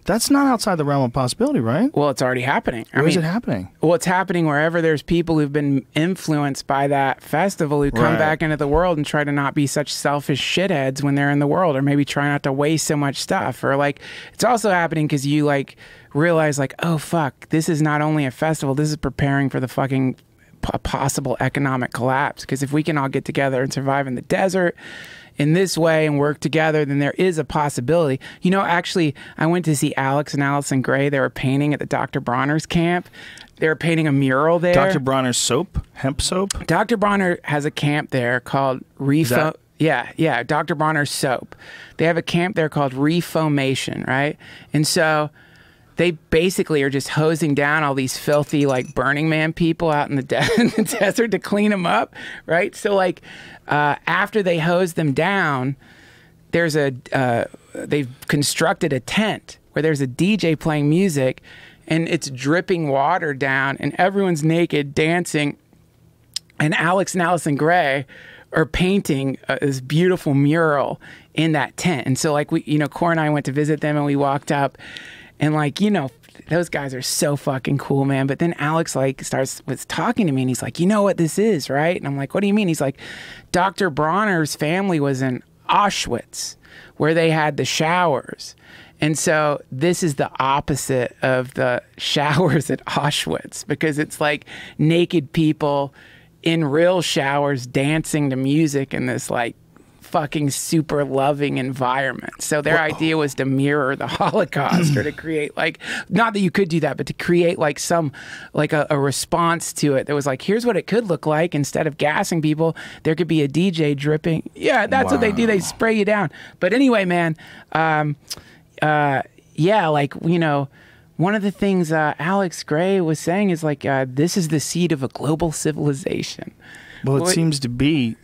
that's not outside the realm of possibility, right? Well, it's already happening. Where is it happening? Well, it's happening wherever there's people who've been influenced by that festival who come back into the world and try to not be such selfish shitheads when they're in the world, or maybe try not to waste so much stuff. Or like, it's also happening because you like realize like, oh fuck, this is not only a festival, this is preparing for the fucking possible economic collapse. Because if we can all get together and survive in the desert in this way and work together, then there is a possibility. You know, actually, I went to see Alex and Allison Gray. They were painting at the Dr. Bronner's camp. They were painting a mural there. Dr. Bronner's soap? Hemp soap? Dr. Bronner has a camp there called Yeah, Dr. Bronner's soap. They have a camp there called Reformation, right? And so they basically are just hosing down all these filthy, like, Burning Man people out in the desert to clean them up, right? So, like, after they hose them down, there's they've constructed a tent where there's a DJ playing music, and it's dripping water down, and everyone's naked dancing, and Alex and Allison Gray are painting this beautiful mural in that tent. And so, like, Cor and I went to visit them, and we walked up, and, like, those guys are so fucking cool, man. But then Alex, like, was talking to me, and he's like, you know what this is, right? And I'm like, what do you mean? He's like, Dr. Bronner's family was in Auschwitz, where they had the showers. And so this is the opposite of the showers at Auschwitz, because it's like naked people in real showers dancing to music in this, like, fucking super loving environment. So their idea was to mirror the Holocaust, or to create, like, not that you could do that, but to create like some, like a response to it that was like, here's what it could look like. Instead of gassing people, there could be a DJ dripping. Yeah, that's what they do. They spray you down. But anyway, man, like, one of the things Alex Gray was saying is like, this is the seed of a global civilization. Well, it seems to be.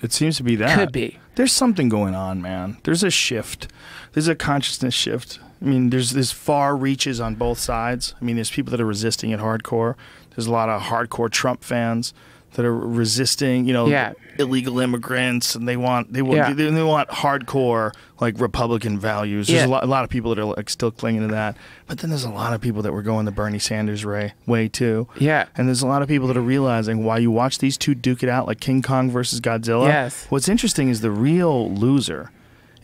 It seems to be that. Could be. There's something going on, man. There's a shift. There's a consciousness shift. I mean, there's far reaches on both sides. I mean, there's people that are resisting it hardcore. There's a lot of hardcore Trump fans that are resisting, illegal immigrants, and they want hardcore like Republican values. There's a lot of people that are like still clinging to that. But then there's a lot of people that were going the Bernie Sanders way too. Yeah. And there's a lot of people that are realizing while you watch these two duke it out like King Kong versus Godzilla. Yes. What's interesting is the real loser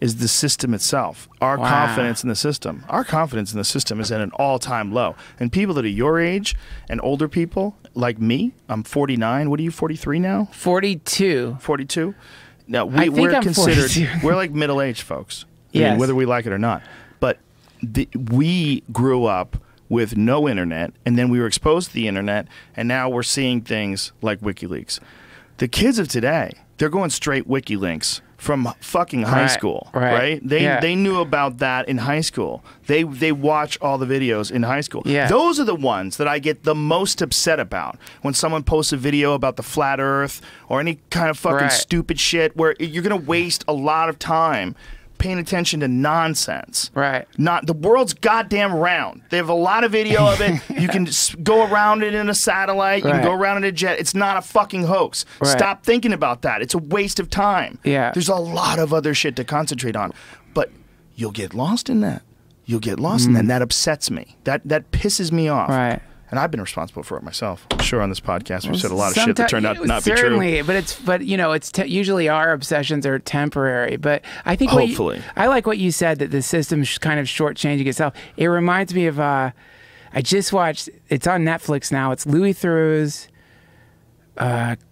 is the system itself. Our confidence in the system. Our confidence in the system is at an all-time low. And people that are your age and older people, like me, I'm 49. What are you, 43 now? 42. 42? Now, we're considered, 42. We're like middle-aged folks. Yes. Whether we like it or not. But we grew up with no internet, and then we were exposed to the internet, and now we're seeing things like WikiLeaks. The kids of today, they're going straight WikiLeaks from fucking high school, right? They knew about that in high school. They watch all the videos in high school. Yeah. Those are the ones that I get the most upset about when someone posts a video about the flat earth or any kind of fucking stupid shit where you're going to waste a lot of time paying attention to nonsense. Right. Not the world's goddamn round. They have a lot of video of it. You can go around it in a satellite. You can go around in a jet. It's not a fucking hoax. Right. Stop thinking about that. It's a waste of time. Yeah. There's a lot of other shit to concentrate on. But you'll get lost in that. You'll get lost in that. And that upsets me. That pisses me off. Right. And I've been responsible for it myself. I'm sure on this podcast we've said a lot of shit that turned out not be true. Certainly, but usually our obsessions are temporary. But I think hopefully, I like what you said, that the system's kind of shortchanging itself. It reminds me of I just watched. It's on Netflix now. It's Louis Theroux's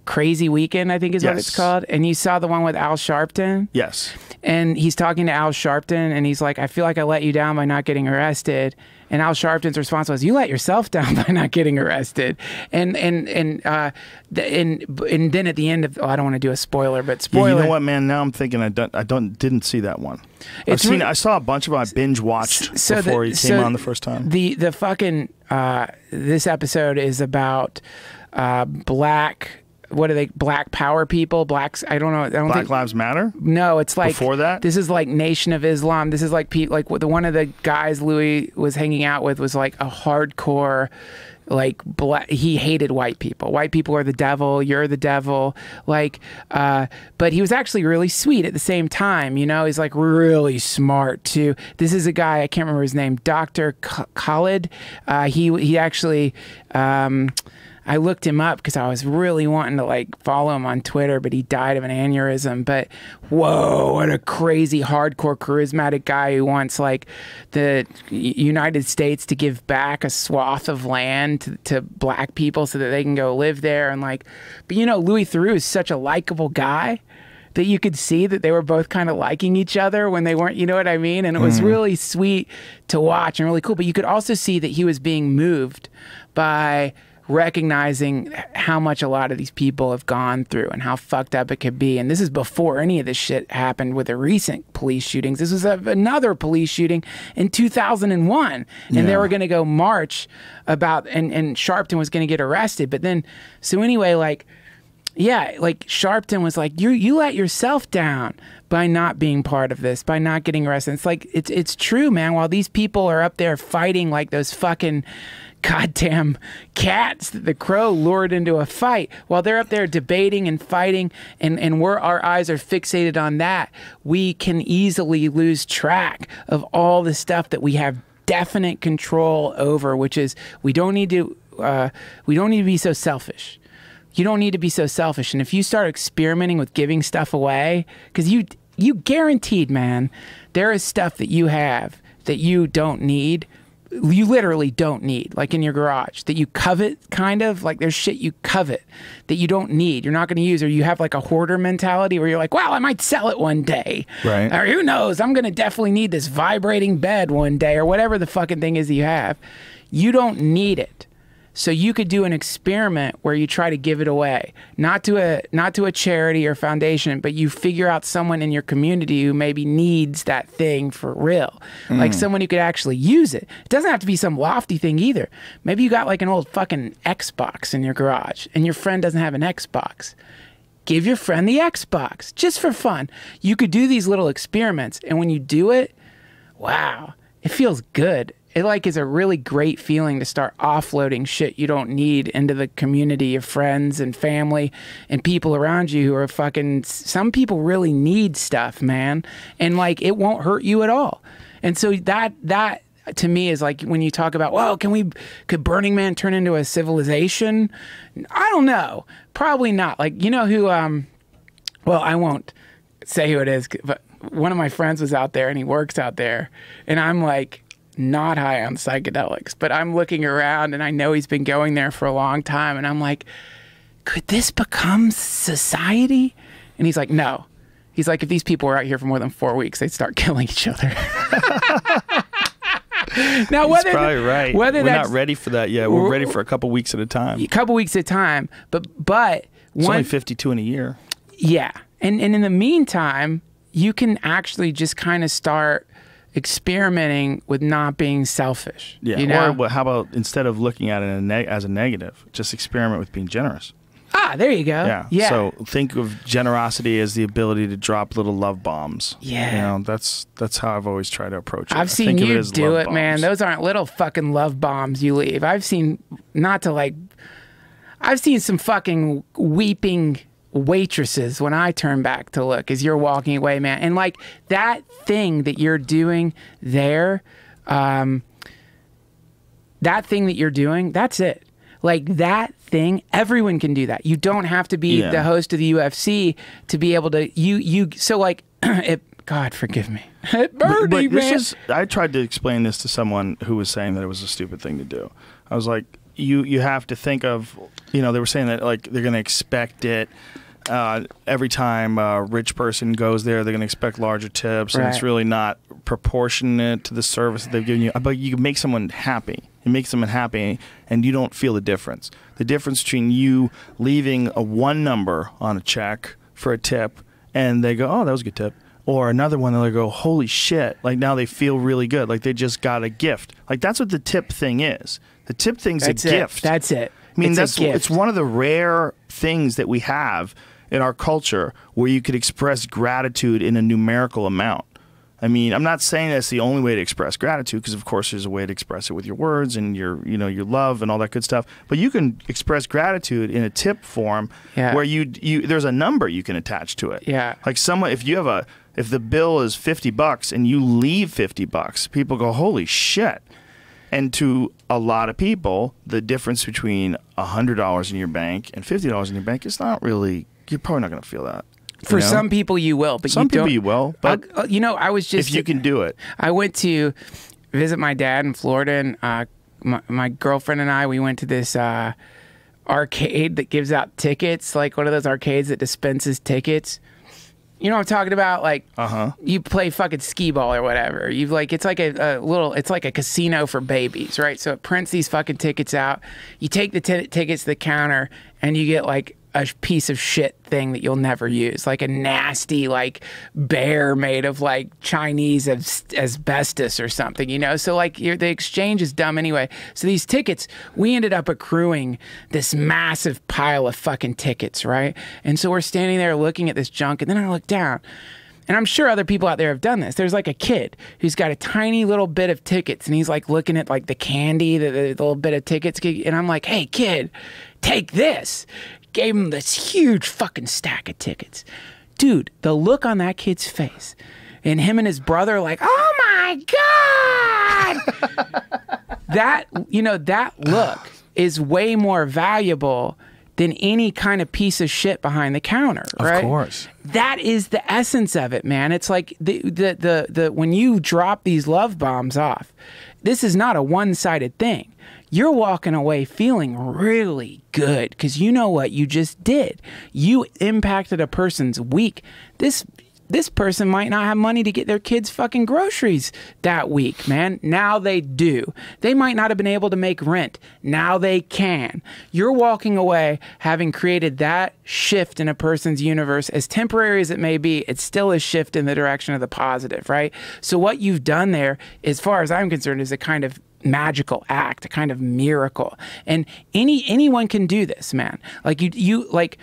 Crazy Weekend, I think is what it's called. And you saw the one with Al Sharpton. Yes. And he's talking to Al Sharpton, and he's like, "I feel like I let you down by not getting arrested." And Al Sharpton's response was, "You let yourself down by not getting arrested." And then at the end of, I don't want to do a spoiler, but spoiler. Yeah, you know what, man? Now I'm thinking I didn't see that one. I saw a bunch of it. I binge watched before he came on the first time. The fucking this episode is about black. What are they? Black power people? Blacks? I don't know. Black Lives Matter? No, it's like before that. This is like Nation of Islam. This is like one of the guys Louis was hanging out with was like a hardcore, like he hated white people. White people are the devil. You're the devil. Like, but he was actually really sweet at the same time. You know, he's like really smart too. This is a guy, I can't remember his name, Dr. Khalid. He actually. I looked him up because I was really wanting to like follow him on Twitter, but he died of an aneurysm. But whoa, what a crazy, hardcore, charismatic guy who wants like the United States to give back a swath of land to black people so that they can go live there. And like, but Louis Theroux is such a likable guy that you could see that they were both kind of liking each other when they weren't, you know what I mean? And it was really sweet to watch and really cool. But you could also see that he was being moved by recognizing how much a lot of these people have gone through and how fucked up it could be. And this is before any of this shit happened with the recent police shootings. This was another police shooting in 2001. And they were going to go march about, and Sharpton was going to get arrested. But then, so anyway, like Sharpton was like, you let yourself down by not being part of this, by not getting arrested. It's like, it's true, man. While these people are up there fighting like those fucking goddamn cats that the Crow lured into a fight, while they're up there debating and fighting and our eyes are fixated on that, we can easily lose track of all the stuff that we have definite control over, which is we don't need to be so selfish. You don't need to be so selfish. And if you start experimenting with giving stuff away, because you guaranteed, man, there is stuff that you have that you don't need. You literally don't need, like in your garage, that you covet, kind of like there's shit you covet that you don't need, you're not going to use, or you have like a hoarder mentality where you're like, well, I might sell it one day, right? Or who knows, I'm going to definitely need this vibrating bed one day, or whatever the fucking thing is that you have. You don't need it. So you could do an experiment where you try to give it away, not to a charity or foundation, but you figure out someone in your community who maybe needs that thing for real, like someone who could actually use it. It doesn't have to be some lofty thing either. Maybe you got like an old fucking Xbox in your garage and your friend doesn't have an Xbox. Give your friend the Xbox just for fun. You could do these little experiments, and when you do it, wow, it feels good. It like is a really great feeling to start offloading shit you don't need into the community of friends and family and people around you who are fucking, some people really need stuff, man. And like, it won't hurt you at all. And so that to me is like when you talk about, well, could Burning Man turn into a civilization? I don't know. Probably not. Like, you know who, well, I won't say who it is, but one of my friends was out there and he works out there, and I'm like, not high on psychedelics, but I'm looking around and I know he's been going there for a long time, and I'm like, could this become society? And he's like, no. He's like, if these people were out here for more than 4 weeks, they'd start killing each other. Now, He's probably right. We're not ready for that yet. We're ready for a couple weeks at a time. A couple weeks at a time, but it's only 52 in a year. Yeah, and in the meantime, you can actually just kind of start experimenting with not being selfish. Yeah. You know? Or how about instead of looking at it as a negative, just experiment with being generous. Ah, there you go. Yeah. Yeah. So think of generosity as the ability to drop little love bombs. Yeah. You know, that's how I've always tried to approach it. I've seen you do it, bombs. man. Those aren't little fucking love bombs you leave. I've seen some fucking weeping waitresses when I turn back to look as you're walking away, man. And like that thing that you're doing there, that's it. Like that thing, everyone can do that. You don't have to be the host of the UFC to be able to, so like, God forgive me. Birdie, man. I tried to explain this to someone who was saying that it was a stupid thing to do. I was like, you have to think of, they were saying that like they're going to expect it. Every time a rich person goes there, they're going to expect larger tips, and it's really not proportionate to the service that they've given you. But you can make someone happy. It makes someone happy, and you don't feel the difference. The difference between you leaving a one number on a check for a tip, and they go, "Oh, that was a good tip," or another one, and they go, "Holy shit!" Like now they feel really good, like they just got a gift. Like that's what the tip thing is. The tip thing's a gift. That's it. I mean, it's one of the rare things that we have in our culture where you could express gratitude in a numerical amount. I mean, I'm not saying that's the only way to express gratitude, because of course there's a way to express it with your words and your love and all that good stuff. But you can express gratitude in a tip form where there's a number you can attach to it. Yeah. Like if the bill is $50 and you leave $50, people go, "Holy shit." And to a lot of people, the difference between $100 in your bank and $50 in your bank is not really. You're probably not going to feel that. For some people, you will, but some people you will. But I was just if you can do it. I went to visit my dad in Florida, and my girlfriend and I, we went to this arcade that gives out tickets, like one of those arcades that dispenses tickets. You know what I'm talking about? Like, you play fucking skee ball or whatever. You've like, it's like it's like a casino for babies, right? So it prints these fucking tickets out. You take the tickets to the counter, and you get like a piece of shit thing that you'll never use, like a nasty like bear made of like Chinese asbestos or something, so like the exchange is dumb anyway. So these tickets, we ended up accruing this massive pile of fucking tickets, right? And so we're standing there looking at this junk, and then I look down, and I'm sure other people out there have done this. There's like a kid who's got a tiny little bit of tickets, and he's like looking at like the candy, the little bit of tickets, and I'm like, "Hey kid, take this." Gave him this huge fucking stack of tickets. Dude, the look on that kid's face, and him and his brother like, "Oh my God." that look is way more valuable than any kind of piece of shit behind the counter, right? Of course. That is the essence of it, man. It's like the when you drop these love bombs off, this is not a one-sided thing. You're walking away feeling really good because you know what you just did. You impacted a person's week. This this person might not have money to get their kids fucking groceries that week, man. Now they do. They might not have been able to make rent. Now they can. You're walking away having created that shift in a person's universe. As temporary as it may be, it's still a shift in the direction of the positive, right? So what you've done there, as far as I'm concerned, is a kind of magical act, a kind of miracle. And anyone can do this, man. Like you like,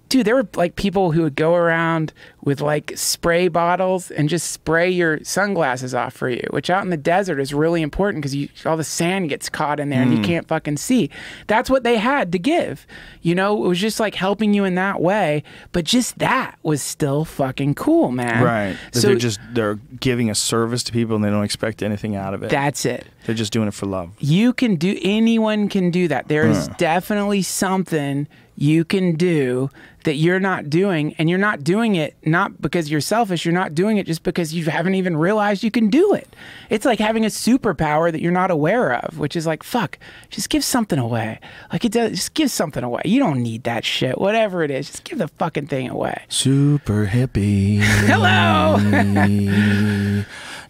dude, there were like people who would go around with like spray bottles and just spray your sunglasses off for you, which out in the desert is really important because all the sand gets caught in there and you can't fucking see. That's what they had to give. You know, it was just like helping you in that way. But just that was still fucking cool, man. Right. So they're giving a service to people and they don't expect anything out of it. That's it. They're just doing it for love. Anyone can do that. There is definitely something you can do that you're not doing, and you're not doing it not because you're selfish. You're not doing it just because you haven't even realized you can do it. It's like having a superpower that you're not aware of, which is like, fuck, just give something away. Like it does, just give something away. You don't need that shit. Whatever it is, just give the fucking thing away. Super hippie. Hello.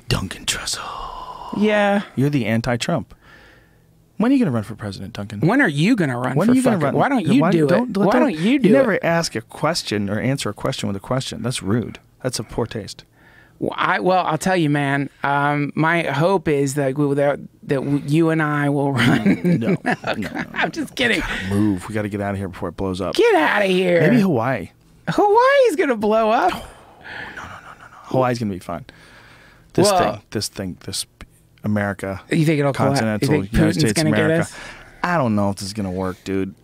Duncan Trussell. Yeah. You're the anti-Trump. When are you going to run for president, Duncan? When are you going to run when for are you fucking... Run? Why don't you do it? Why don't you do it? You never ask a question or answer a question with a question. That's rude. That's a poor taste. Well, I'll tell you, man. My hope is that you and I will run. No. I'm just kidding. Move. We got to get out of here before it blows up. Get out of here. Maybe Hawaii. Hawaii's going to blow up. No. Hawaii's going to be fine. This America. You think it'll continental you think United Putin's States gonna America. Get us? I don't know if this is gonna work, dude.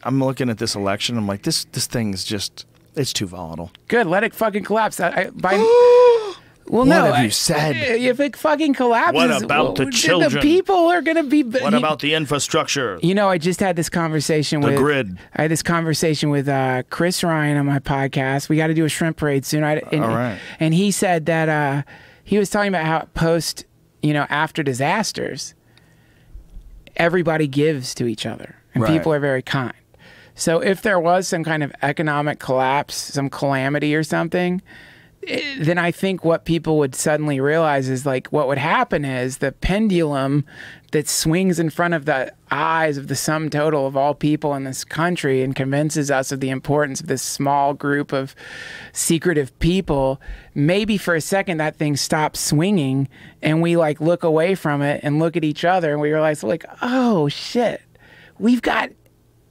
I'm looking at this election. I'm like, this thing is just, it's too volatile. Good, let it fucking collapse. Well, what no. have you said? If it fucking collapses, what about the children? The people are gonna be. What about the infrastructure? You know, I just had this conversation with the grid. I had this conversation with Chris Ryan on my podcast. We got to do a shrimp parade soon. All right. And he said that he was talking about how after disasters, everybody gives to each other and people are very kind. So if there was some kind of economic collapse, some calamity or something, then I think what people would suddenly realize is like what would happen is the pendulum that swings in front of the eyes of the sum total of all people in this country and convinces us of the importance of this small group of secretive people, maybe for a second that thing stops swinging and we like look away from it and look at each other and we realize like, oh shit, we've got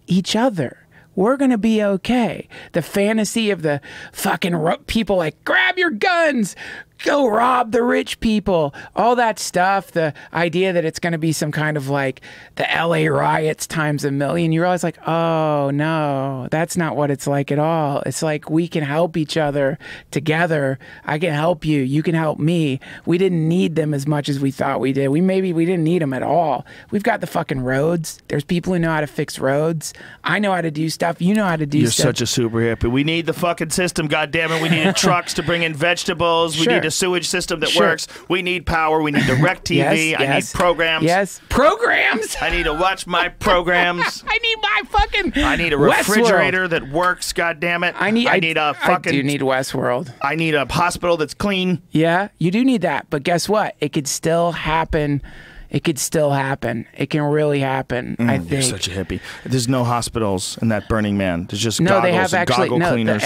each other. We're going to be okay. The fantasy of the fucking people like, grab your guns, go rob the rich people, all that stuff, the idea that it's going to be some kind of like the LA riots times a million, you realize like, oh no, that's not what it's like at all. It's like we can help each other together. I can help you. You can help me. We didn't need them as much as we thought we did. We didn't need them at all. We've got the fucking roads. There's people who know how to fix roads. I know how to do stuff. You know how to do stuff. You're such a super hippie. We need the fucking system, goddammit. We need trucks to bring in vegetables. We need a sewage system that works. We need power. We need direct TV. I need programs. Yes, programs. I need to watch my programs. I need my fucking. I need a refrigerator that works. Goddammit. I need a fucking. I do need Westworld. I need a hospital that's clean. Yeah, you do need that. But guess what? It could still happen. It could still happen. It can really happen. I think. You're such a hippie. There's no hospitals in that Burning Man. There's just no. Goggles They have actually goggle cleaners.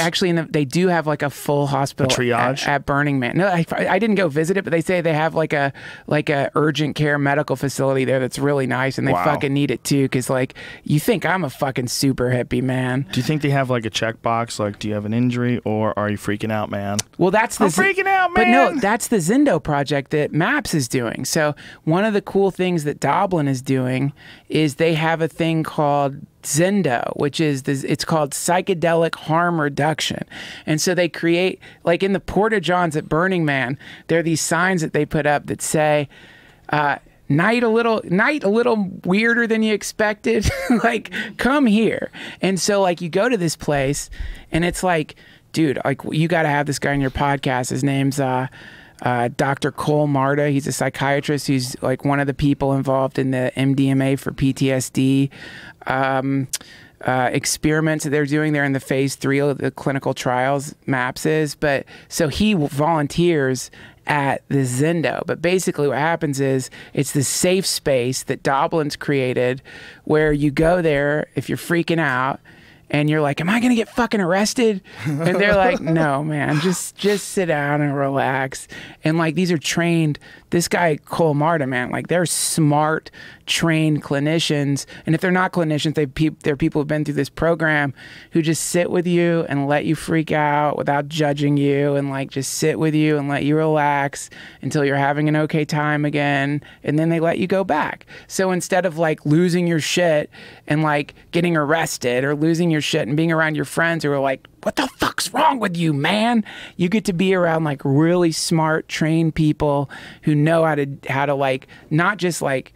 They do have like a full hospital triage at Burning Man. No, I didn't go visit it, but they say they have like a urgent care medical facility there that's really nice, and they fucking need it too. Because like you think I'm a fucking super hippie, man. Do you think they have like a checkbox like, do you have an injury or are you freaking out, man? Well, that's I'm freaking out, man. But no, that's the Zendo project that MAPS is doing. So one of the cool things that Doblin is doing is they have a thing called Zendo, which is it's called psychedelic harm reduction. And so they create, like in the Porta-Johns at Burning Man, there are these signs that they put up that say, night a little weirder than you expected. Like, come here. And so like you go to this place and it's like, dude, like you got to have this guy on your podcast. His name's Dr. Cole Marta. He's a psychiatrist. He's like one of the people involved in the MDMA for PTSD experiments that they're doing. They're in the phase 3 of the clinical trials, MAPS is. But so he volunteers at the Zendo. But basically what happens is it's this safe space that Doblin's created where you go there if you're freaking out and you're like, am I going to get fucking arrested? And they're like, no, man, just sit down and relax. And like, these are trained, this guy, Cole Marta, man, like they're smart, trained clinicians. And if they're not clinicians, they're people who've been through this program who just sit with you and let you freak out without judging you, and like just sit with you and let you relax until you're having an okay time again. And then they let you go back. So instead of like losing your shit and like getting arrested or losing your shit and being around your friends who are like, what the fuck's wrong with you, man? You get to be around like really smart, trained people who know how to like, not just like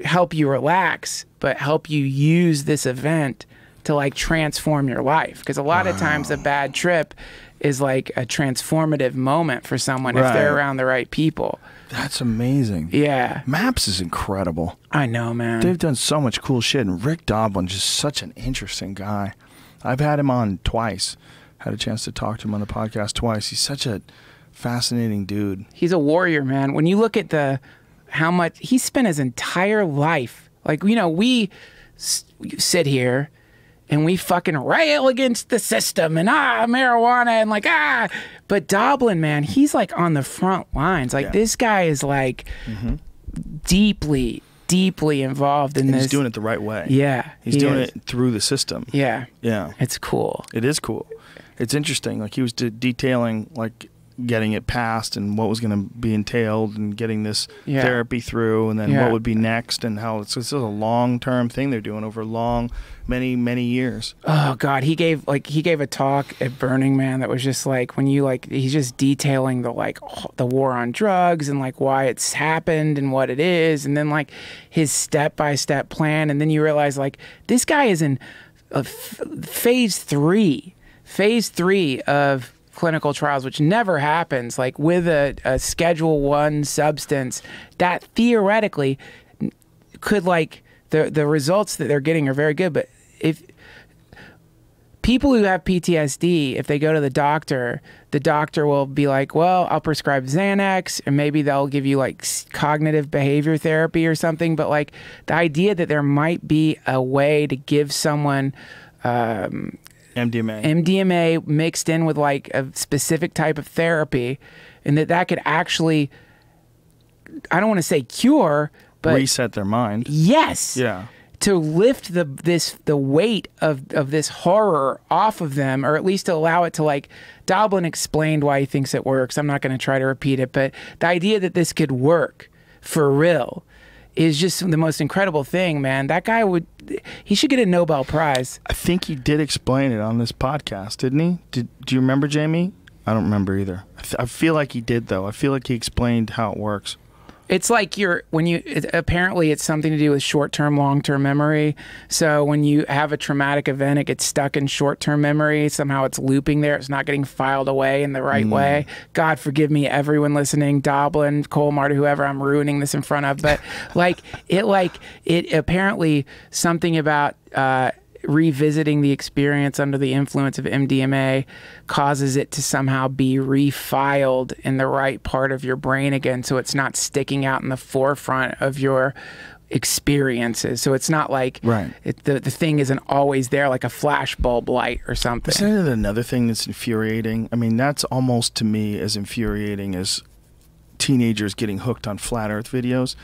help you relax, but help you use this event to like transform your life. Because a lot of times a bad trip is like a transformative moment for someone if they're around the right people. That's amazing. Yeah. MAPS is incredible. I know, man. They've done so much cool shit, and Rick Doblin's just such an interesting guy. I've had him on twice. Had a chance to talk to him on the podcast twice. He's such a fascinating dude. He's a warrior, man. When you look at how much he spent his entire life, like, you know, we sit here and we fucking rail against the system and marijuana and like but Doblin, man, he's like on the front lines. Like this guy is like deeply involved in this. He's doing it the right way. Yeah, he's doing it through the system. Yeah, yeah, it's cool. It is cool. It's interesting. Like he was detailing like getting it passed and what was going to be entailed and getting this therapy through, and then what would be next, and how it's a long-term thing they're doing over many years. Oh God, he gave a talk at Burning Man that was just like, when you like, he's just detailing the war on drugs and like why it's happened and what it is, and then like his step-by-step plan, and then you realize like this guy is in phase 3 of clinical trials, which never happens, like with a Schedule 1 substance that theoretically could, like, the results that they're getting are very good. But if people who have PTSD, if they go to the doctor will be like, well, I'll prescribe Xanax, and maybe they'll give you like cognitive behavior therapy or something. But like the idea that there might be a way to give someone MDMA mixed in with like a specific type of therapy, and that could actually, I don't want to say cure, but reset their mind. Yes. Yeah. To lift the weight of this horror off of them, or at least to allow it to, like, Doblin explained why he thinks it works. I'm not going to try to repeat it, but the idea that this could work for real is just the most incredible thing, man. That guy he should get a Nobel Prize. I think he did explain it on this podcast, didn't he? Do you remember, Jamie? I don't remember either. I feel like he did, though. I feel like he explained how it works. It's like apparently it's something to do with short-term, long-term memory. So when you have a traumatic event, it gets stuck in short-term memory. Somehow it's looping there. It's not getting filed away in the right way. God forgive me, everyone listening, Doblin, Cole Marta, whoever I'm ruining this in front of. But it apparently something about revisiting the experience under the influence of MDMA causes it to somehow be refiled in the right part of your brain again, so it's not sticking out in the forefront of your experiences. So it's not like the thing isn't always there, like a flashbulb light or something. Isn't it another thing that's infuriating? I mean, that's almost to me as infuriating as teenagers getting hooked on flat earth videos.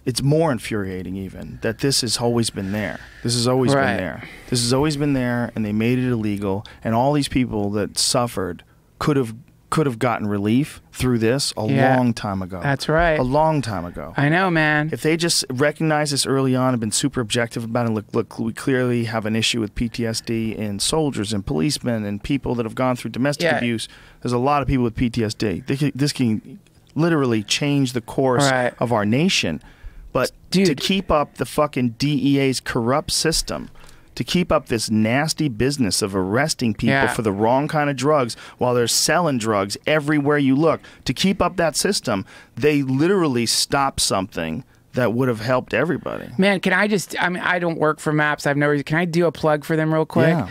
It's more infuriating even that this has always been there. This has always been there. This has always been there, and they made it illegal. And all these people that suffered could have gotten relief through this a long time ago. That's right. A long time ago. I know, man. If they just recognized this early on and been super objective about it, look, we clearly have an issue with PTSD in soldiers and policemen and people that have gone through domestic abuse. There's a lot of people with PTSD. This can literally change the course of our nation. But to keep up the fucking DEA's corrupt system, to keep up this nasty business of arresting people for the wrong kind of drugs while they're selling drugs everywhere you look, to keep up that system, they literally stop something that would have helped everybody. Man, can I just, I mean, I don't work for Maps. I've no reason. Can I do a plug for them real quick? Yeah.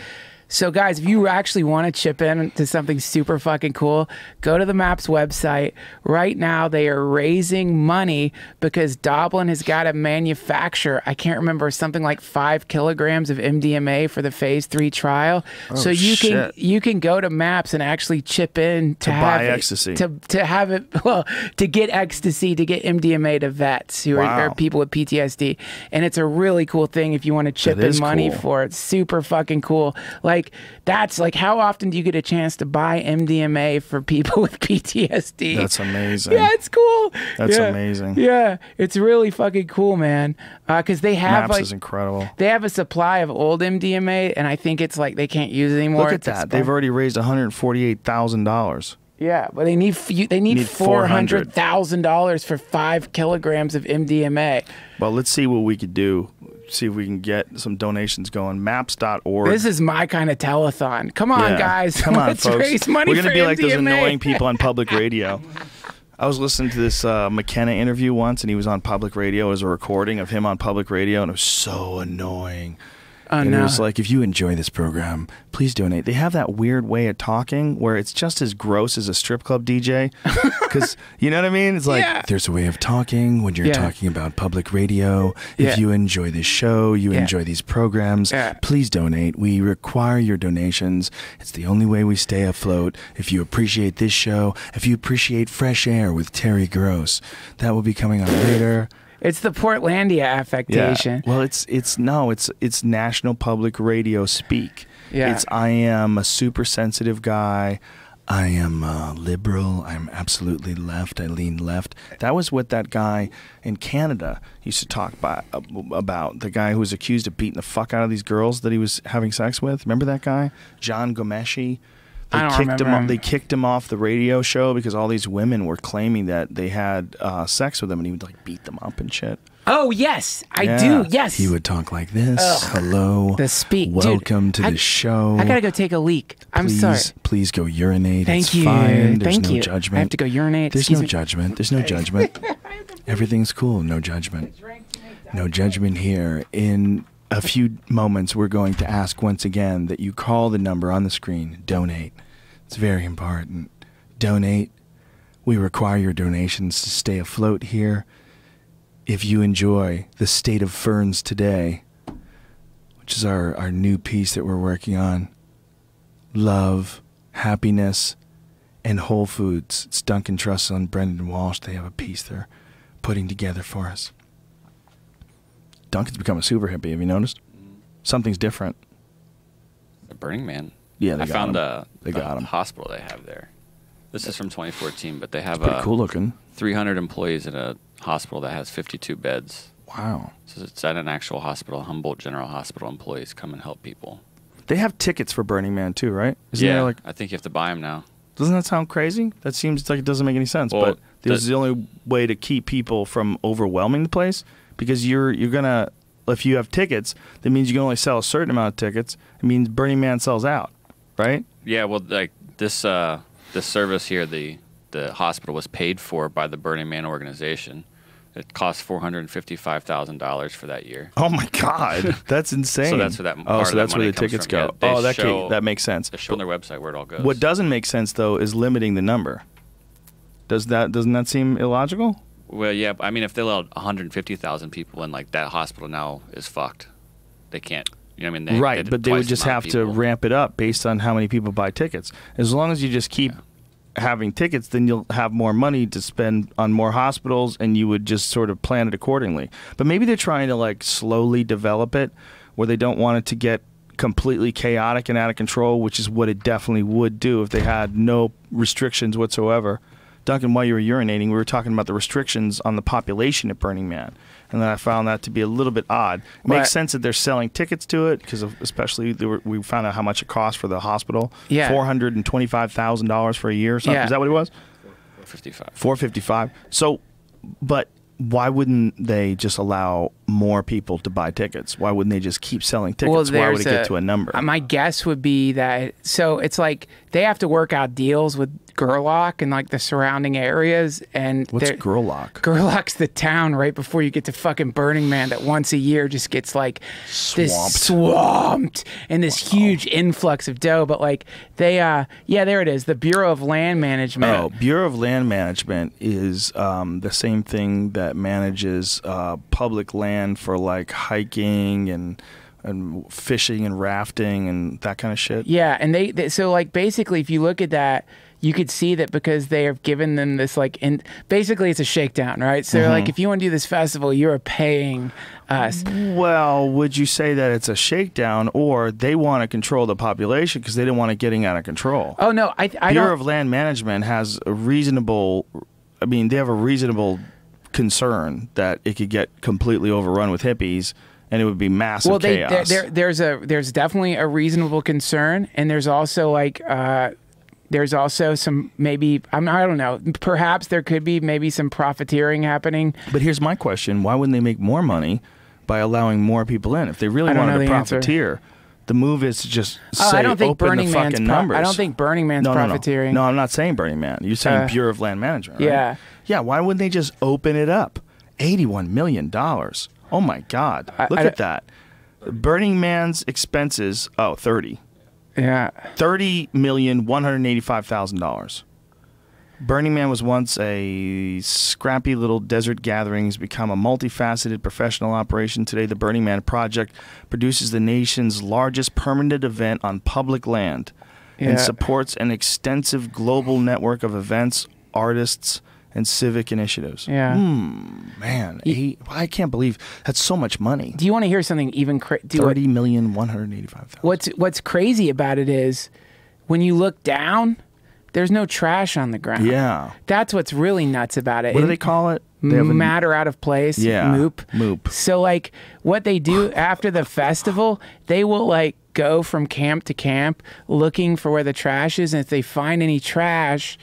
So guys, if you actually want to chip in to something super fucking cool, go to the Maps website. Right now, they are raising money because Doblin has got to manufacture, I can't remember, something like 5 kilograms of MDMA for the phase 3 trial. So you can go to Maps and actually chip in to have buy ecstasy. To have it, well, to get ecstasy, to get MDMA to vets who are people with PTSD. And it's a really cool thing if you want to chip in money for it. Super fucking cool. Like, that's like, how often do you get a chance to buy MDMA for people with PTSD? That's amazing. Yeah, it's cool. That's amazing. Yeah, it's really fucking cool, man. Because they have Maps is incredible. They have a supply of old MDMA, and I think it's like they can't use it anymore. Look at that. They've already raised $148,000. Yeah, but they need $400,000 for 5 kilograms of MDMA. Well, let's see what we could do. See if we can get some donations going. Maps.org. This is my kind of telethon. Come on, guys. Come on, Let's folks. raise money. We're going to be like those MDMA. annoying people on public radio. I was listening to this McKenna interview once, and he was on public radio as a recording of him on public radio, and it was so annoying. And it was like, if you enjoy this program, please donate. They have that weird way of talking where it's just as gross as a strip club DJ. Because, you know what I mean? It's like, there's a way of talking when you're talking about public radio. If you enjoy this show, you enjoy these programs, please donate. We require your donations. It's the only way we stay afloat. If you appreciate this show, if you appreciate Fresh Air with Terry Gross, that will be coming on later. It's the Portlandia affectation. Yeah. Well, it's National Public Radio speak. Yeah. It's, I am a super sensitive guy. I am liberal. I'm absolutely left. I lean left. That was what that guy in Canada used to talk about. The guy who was accused of beating the fuck out of these girls that he was having sex with. Remember that guy? John Gomeshi? They kicked him off the radio show because all these women were claiming that they had sex with him, and he would like beat them up and shit. Oh yes, I do. Yes, he would talk like this. Hello, the speak. Welcome to the show. I gotta go take a leak. I'm sorry. Please go urinate. Thank you. Fine. There's Thank no you. judgment. I have to go urinate. There's no judgment. There's no judgment. Everything's cool. No judgment. No judgment here. In a few moments, we're going to ask once again that you call the number on the screen. Donate. It's very important. Donate. We require your donations to stay afloat here. If you enjoy The State of Ferns Today, which is our new piece that we're working on, love, happiness, and Whole Foods. It's Duncan Trussell and Brendan Walsh. They have a piece they're putting together for us. Duncan's become a super hippie. Have you noticed? Something's different. The Burning Man. Yeah, I found the hospital they have there. This is from 2014, but they have pretty cool looking. 300 employees in a hospital that has 52 beds. Wow. So it's at an actual hospital. Humboldt General Hospital employees come and help people. They have tickets for Burning Man too, right? Yeah, I think you have to buy them now. Doesn't that sound crazy? That seems like it doesn't make any sense. Well, but this is the only way to keep people from overwhelming the place, because you're gonna, if you have tickets, that means you can only sell a certain amount of tickets. It means Burning Man sells out, right? Yeah. Well, like this service here, the hospital was paid for by the Burning Man organization. It cost $455,000 for that year. Oh my God, that's insane. So that's where that. So that's where the tickets go. Yeah, that makes sense. They show on their website where it all goes. What doesn't make sense though is limiting the number. Doesn't that seem illogical? Well, yeah. I mean, if they allowed 150,000 people in, like, that hospital now is fucked. They can't. You know what I mean? Right, but they would just have to ramp it up based on how many people buy tickets. As long as you just keep having tickets, then you'll have more money to spend on more hospitals, and you would just sort of plan it accordingly. But maybe they're trying to like slowly develop it where they don't want it to get completely chaotic and out of control, which is what it definitely would do if they had no restrictions whatsoever. Duncan, while you were urinating, we were talking about the restrictions on the population at Burning Man, and then I found that to be a little bit odd. It makes sense that they're selling tickets to it, because especially we found out how much it cost for the hospital. Yeah, $425,000 for a year or something. Yeah. Is that what it was? $455. So, but why wouldn't they just allow more people to buy tickets? Why wouldn't they just keep selling tickets? Why would it get to a number? My guess would be that, so it's like they have to work out deals with Gerlach and like the surrounding areas. And What's Gerlach? Gerlach's the town right before you get to fucking Burning Man that once a year just gets like swamped and this huge influx of dough. But like they, there it is, the Bureau of Land Management. Oh, Bureau of Land Management is the same thing that manages public land for like hiking and fishing and rafting and that kind of shit. Yeah, and they so like basically if you look at that, you could see that because they have given them this like, and basically it's a shakedown, right? So like if you want to do this festival, you are paying us. Well, would you say that it's a shakedown, or they want to control the population because they don't want it getting out of control? Oh no, I Bureau don't. of Land Management has a reasonable, I mean, they have a reasonable concern that it could get completely overrun with hippies. And it would be massive chaos. There's definitely a reasonable concern, and there's also like there's also some maybe I don't know, perhaps there could be maybe some profiteering happening. But here's my question: why wouldn't they make more money by allowing more people in? If they really wanted to profiteer, the move is to just say I don't think open Burning the fucking Man's numbers. I don't think Burning Man's profiteering. No, I'm not saying Burning Man. You're saying Bureau of Land Management, right? Yeah. Why wouldn't they just open it up? $81 million. Oh my God! Look at that. Burning Man's expenses. 30. Yeah. $30,185,000. Burning Man was once a scrappy little desert gathering. Has become a multifaceted professional operation. Today, the Burning Man Project produces the nation's largest permanent event on public land and supports an extensive global network of events, artists, and civic initiatives. Yeah. Man, I can't believe that's so much money. Do you want to hear something even crazy? $30,185,000. What's crazy about it is when you look down, there's no trash on the ground. Yeah. That's what's really nuts about it. What do they call it? Matter out of place. Yeah. Moop. So like what they do after the festival, they will like go from camp to camp looking for where the trash is, and if they find any trash,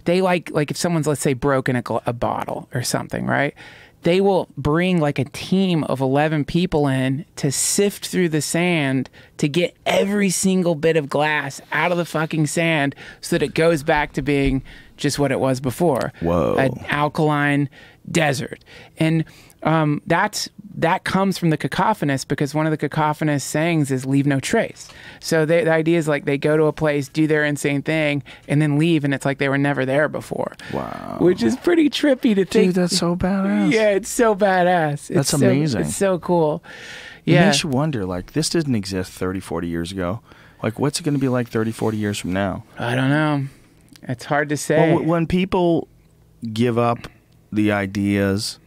they like if someone's, let's say, broken a bottle or something, right? They will bring like a team of 11 people in to sift through the sand to get every single bit of glass out of the fucking sand so that it goes back to being just what it was before. Whoa. An alkaline desert. And that comes from the cacophonous, because one of the cacophonous sayings is leave no trace. So the idea is like they go to a place, do their insane thing, and then leave, and it's like they were never there before. Wow. Which is pretty trippy to think. Dude, that's so badass. Yeah, it's so badass. That's amazing. It's so cool. Yeah. It makes you wonder, like, this didn't exist 30, 40 years ago. Like, what's it going to be like 30, 40 years from now? I don't know. It's hard to say. Well, when people give up the ideas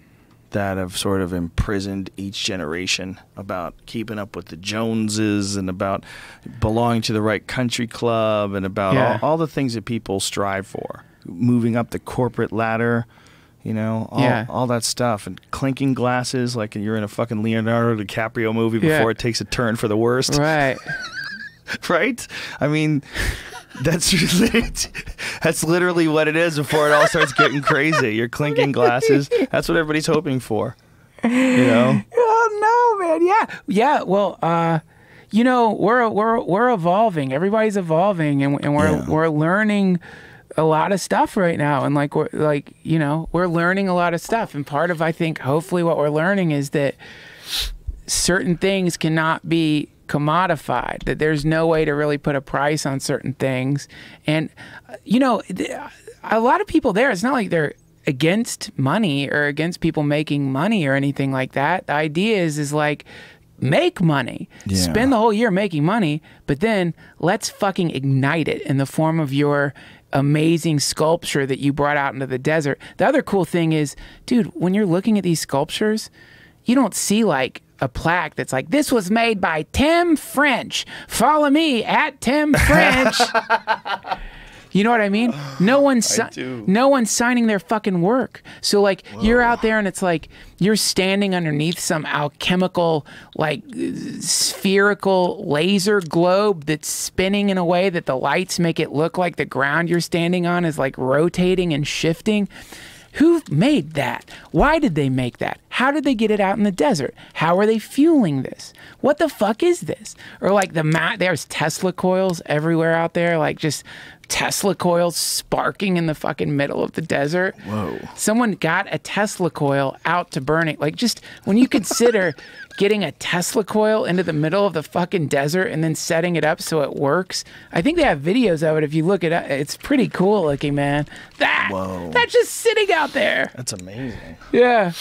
that have sort of imprisoned each generation about keeping up with the Joneses and about belonging to the right country club and about all the things that people strive for, moving up the corporate ladder, you know, all that stuff, and clinking glasses like you're in a fucking Leonardo DiCaprio movie before it takes a turn for the worst. Right. Right? I mean, that's literally what it is before it all starts getting crazy. You're clinking glasses. That's what everybody's hoping for. You know? Oh no, man. Yeah. Well, you know, we're evolving. Everybody's evolving, and we're learning a lot of stuff right now. And we're learning a lot of stuff. And part of, I think, hopefully what we're learning is that certain things cannot be commodified, that there's no way to really put a price on certain things. And you know, a lot of people there, it's not like they're against money or against people making money or anything like that. The idea is like, make money, spend the whole year making money, but then let's fucking ignite it in the form of your amazing sculpture that you brought out into the desert. The other cool thing is, dude, when you're looking at these sculptures, you don't see like a plaque that's like, this was made by Tim French. Follow me at Tim French. You know what I mean? No one's signing their fucking work. So like you're out there and it's like you're standing underneath some alchemical like spherical laser globe that's spinning in a way that the lights make it look like the ground you're standing on is like rotating and shifting. Who made that? Why did they make that? How did they get it out in the desert? How are they fueling this? What the fuck is this? Or like there's Tesla coils everywhere out there, like just Tesla coils sparking in the fucking middle of the desert. Whoa. Someone got a Tesla coil out to burn it. Like, just when you consider getting a Tesla coil into the middle of the fucking desert and then setting it up so it works. I think they have videos of it if you look it up. It's pretty cool looking, man. That's just sitting out there. That's amazing. Yeah.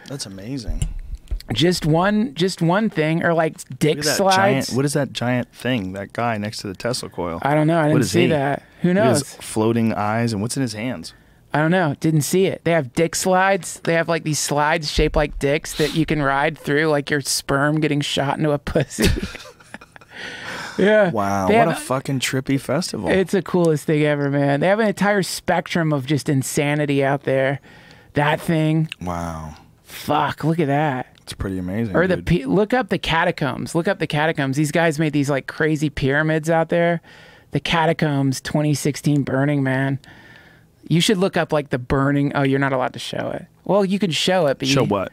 That's amazing. Just one thing, or like dick slides. What is that giant thing? That guy next to the Tesla coil. I don't know. I didn't see that. Who knows? He has floating eyes, and what's in his hands? I don't know. Didn't see it. They have dick slides. They have like these slides shaped like dicks that you can ride through, like your sperm getting shot into a pussy. Yeah. Wow. What a fucking trippy festival. It's the coolest thing ever, man. They have an entire spectrum of just insanity out there. That thing. Wow. Fuck. Look at that. It's pretty amazing. Or dude. look up the catacombs. Look up the catacombs. These guys made these like crazy pyramids out there. The catacombs 2016 Burning Man. You should look up like the burning. Oh, you're not allowed to show it. Well, you can show it. But show what?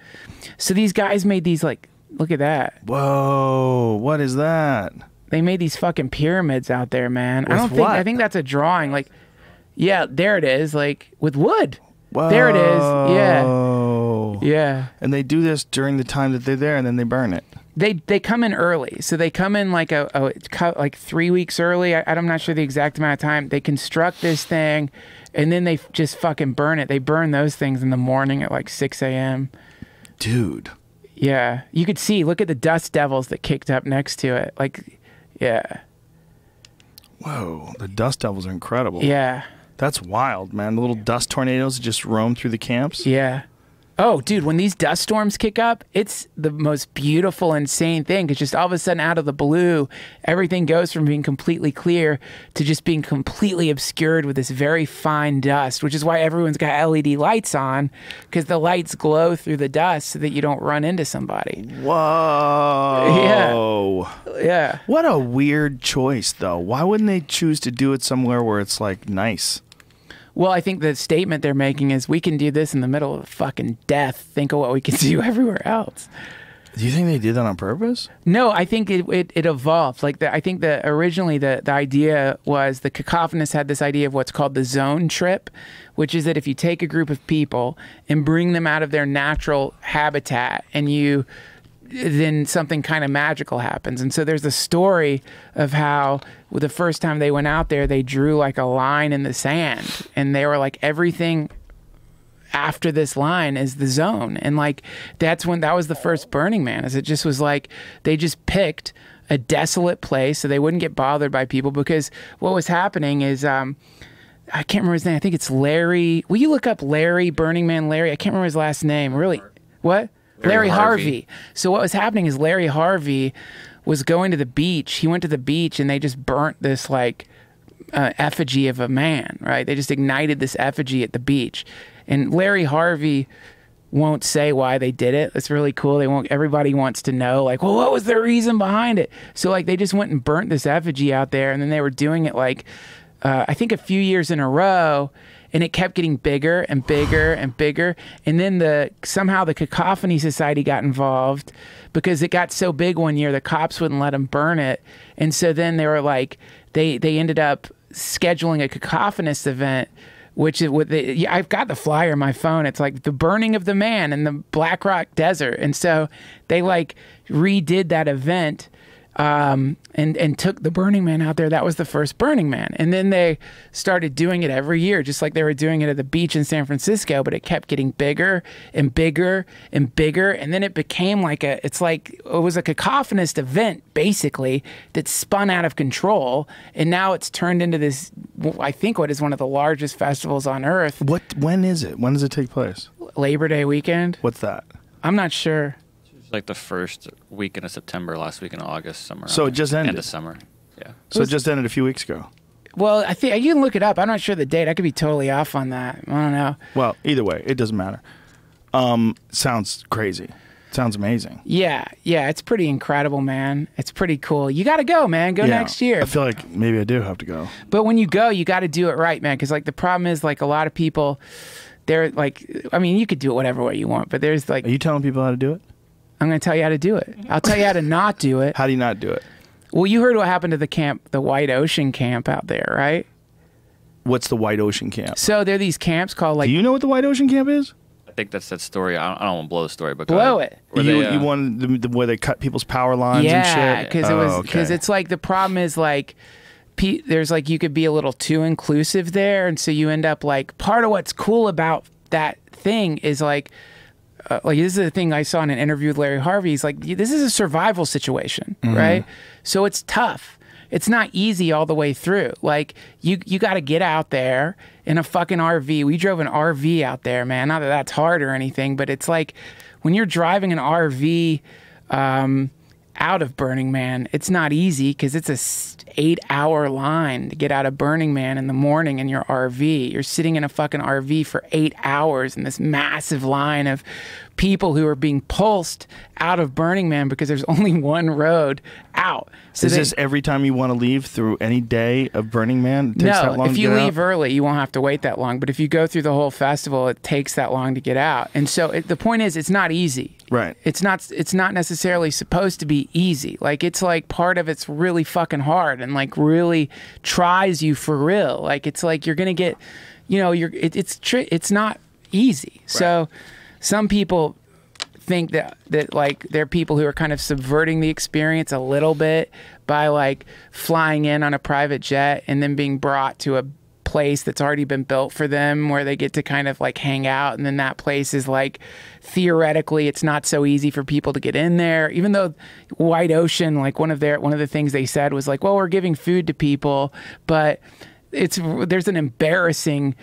So these guys made these like, look at that. Whoa, what is that? They made these fucking pyramids out there, man. I think that's a drawing. Like, yeah, there it is. Like with wood. Whoa. There it is. Yeah. Yeah. And they do this during the time that they're there, and then they burn it. They come in early, so they come in like like 3 weeks early. I'm not sure the exact amount of time. They construct this thing, and then they just fucking burn it. They burn those things in the morning at like 6 a.m. Dude. Yeah, you could see. Look at the dust devils that kicked up next to it. Like, yeah. Whoa, the dust devils are incredible. Yeah. That's wild, man. The little dust tornadoes just roam through the camps. Yeah. Oh, dude, when these dust storms kick up, it's the most beautiful, insane thing. Because just all of a sudden, out of the blue, everything goes from being completely clear to just being completely obscured with this very fine dust, which is why everyone's got LED lights on, because the lights glow through the dust so that you don't run into somebody. Whoa. Yeah. What a weird choice, though. Why wouldn't they choose to do it somewhere where it's, like, nice? Well, I think the statement they're making is we can do this in the middle of fucking death. Think of what we can do everywhere else. Do you think they did that on purpose? No, I think it evolved. Like I think that originally the idea was the Cacophonous had this idea of what's called the zone trip, which is that if you take a group of people and bring them out of their natural habitat and then something kind of magical happens. And so there's a story of how the first time they went out there, they drew like a line in the sand, and they were like, everything after this line is the zone. And like, that was the first Burning Man, is it just was like, they just picked a desolate place so they wouldn't get bothered by people, because what was happening is, I can't remember his name. I think it's Larry. Will you look up Larry, Burning Man Larry? I can't remember his last name. Really? What? Larry Harvey. So what was happening is Larry Harvey was going to the beach. He went to the beach and they just burnt this like effigy of a man, right? They just ignited this effigy at the beach. And Larry Harvey won't say why they did it. It's really cool. Everybody wants to know, like, well, what was the reason behind it? So like they just went and burnt this effigy out there, and then they were doing it like I think a few years in a row. And it kept getting bigger and bigger and bigger. And then somehow the Cacophony Society got involved, because it got so big one year, the cops wouldn't let them burn it. And so then they were like, they ended up scheduling a cacophonous event, which is I've got the flyer on my phone. It's like the burning of the man in the Black Rock Desert. And so they like redid that event. And took the Burning Man out there. That was the first Burning Man. And then they started doing it every year, just like they were doing it at the beach in San Francisco, but it kept getting bigger and bigger and bigger. And then it became like it was a cacophonous event, basically, that spun out of control. And now it's turned into this, I think, what is one of the largest festivals on earth. When is it? When does it take place? Labor Day weekend. What's that? I'm not sure. Like the first weekend of September, last week in August, somewhere. So it just ended? End of summer, yeah. So it just ended a few weeks ago? Well, I think you can look it up. I'm not sure the date. I could be totally off on that. I don't know. Well, either way, it doesn't matter. Sounds crazy. Sounds amazing. Yeah, it's pretty incredible, man. It's pretty cool. You got to go, man. Go next year. I feel like maybe I do have to go. But when you go, you got to do it right, man. Because like the problem is, like a lot of people, they're like, I mean, you could do it whatever way you want, but there's like. Are you telling people how to do it? I'm going to tell you how to do it. I'll tell you how to not do it. How do you not do it? Well, you heard what happened to the camp, the White Ocean camp out there, right? What's the White Ocean Camp? So there are these camps called like. Do you know what the White Ocean Camp is? I think that's that story. I don't want to blow the story, but go Blow ahead. it. You wanted where they cut people's power lines and shit? Yeah, because it's like the problem is like there's like you could be a little too inclusive there, and so you end up like part of what's cool about that thing is like this is the thing I saw in an interview with Larry Harvey. He's like, this is a survival situation, right? So it's tough. It's not easy all the way through. Like you got to get out there in a fucking RV. We drove an RV out there, man. Not that that's hard or anything, but it's like when you're driving an RV out of Burning Man, it's not easy because it's a 8-hour line to get out of Burning Man in the morning in your RV. You're sitting in a fucking RV for 8 hours in this massive line of people who are being pulsed out of Burning Man because there's only one road out. So is this every time you want to leave through any day of Burning Man? It takes that long if to you get leave out? early, you won't have to wait that long. But if you go through the whole festival, it takes that long to get out. And so the point is, it's not easy. Right. It's not necessarily supposed to be easy. Like it's like part of it's really fucking hard and like really tries you for real. Like it's like you're gonna get, it's not easy. Right. So some people think that like there are people who are kind of subverting the experience a little bit by like flying in on a private jet and then being brought to a place that's already been built for them where they get to kind of like hang out, and then that place is like theoretically it's not so easy for people to get in there, even though White Ocean, like one of the things they said was like, well, we're giving food to people, but there's an embarrassing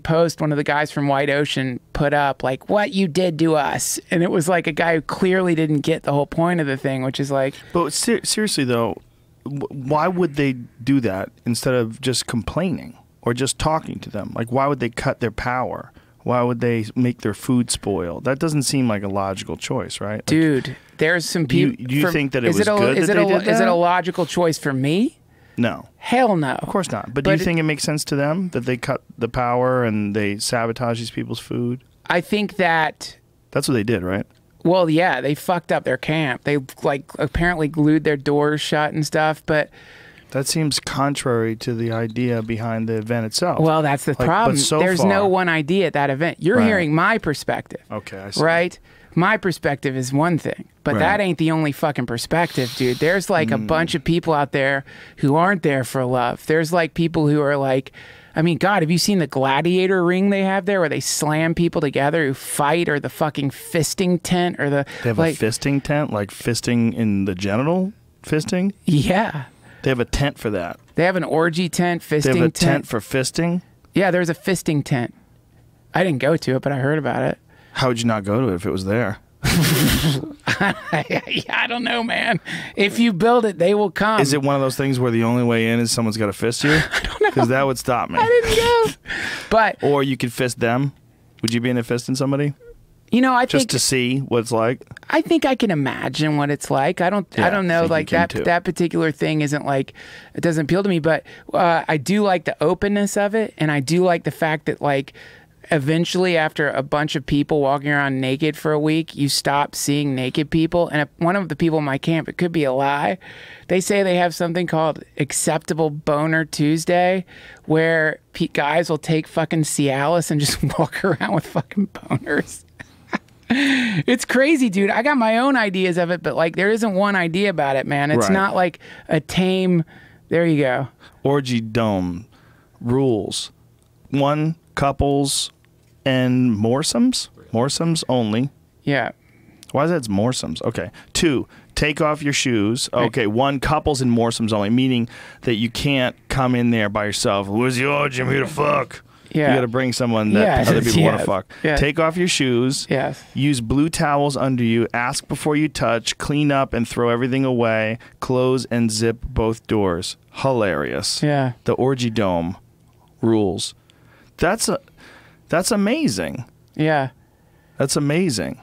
post one of the guys from White Ocean put up, like, what you did to us. And it was like a guy who clearly didn't get the whole point of the thing, which is like... But seriously, though, why would they do that instead of just complaining or just talking to them? Like, why would they cut their power? Why would they make their food spoil? That doesn't seem like a logical choice, right? Like, dude, there's some people... Do you think that it was good that they did that? Is it a logical choice for me? No. Hell no. Of course not. But do you think it makes sense to them that they cut the power and they sabotage these people's food? I think that... That's what they did, right? Well, yeah, they fucked up their camp. They, like, apparently glued their doors shut and stuff, but... That seems contrary to the idea behind the event itself. Well, that's the problem. There's no one idea at that event. You're hearing my perspective. Okay, I see. Right? My perspective is one thing, but that ain't the only fucking perspective, dude. There's like a bunch of people out there who aren't there for love. There's like people who are like, I mean, God, have you seen the gladiator ring they have there where they slam people together who fight, or the fucking fisting tent, or the... They have a fisting tent? Like fisting in the genital fisting? Yeah. They have a tent for that. They have an orgy tent, fisting tent. They have a tent for fisting? Yeah, there's a fisting tent. I didn't go to it, but I heard about it. How would you not go to it if it was there? I don't know, man. If you build it, they will come. Is it one of those things where the only way in is someone's got to fist you? I don't know. Because that would stop me. I didn't go. But or you could fist them. Would you be into fisting somebody? You know, I just think, to see what it's like. I think I can imagine what it's like. I don't know. Like that particular thing isn't like, it doesn't appeal to me. But I do like the openness of it, and I do like the fact that like, eventually, after a bunch of people walking around naked for a week, you stop seeing naked people. And one of the people in my camp, it could be a lie, they say they have something called Acceptable Boner Tuesday, where guys will take fucking Cialis and just walk around with fucking boners. It's crazy, dude. I got my own ideas of it, but like there isn't one idea about it, man. It's not like a tame... There you go. Orgy dome rules. 1, couples and moresomes? Moresomes only. Yeah. Why is that? It's moresomes. Okay. 2, take off your shoes. Okay. 1, couples and moresomes only, meaning that you can't come in there by yourself. Where's the orgy? I'm here to fuck. Yeah. You got to bring someone that other people want to fuck. Yeah. Take off your shoes. Yes. Use blue towels under you. Ask before you touch. Clean up and throw everything away. Close and zip both doors. Hilarious. Yeah. The orgy dome rules. That's amazing. Yeah. That's amazing.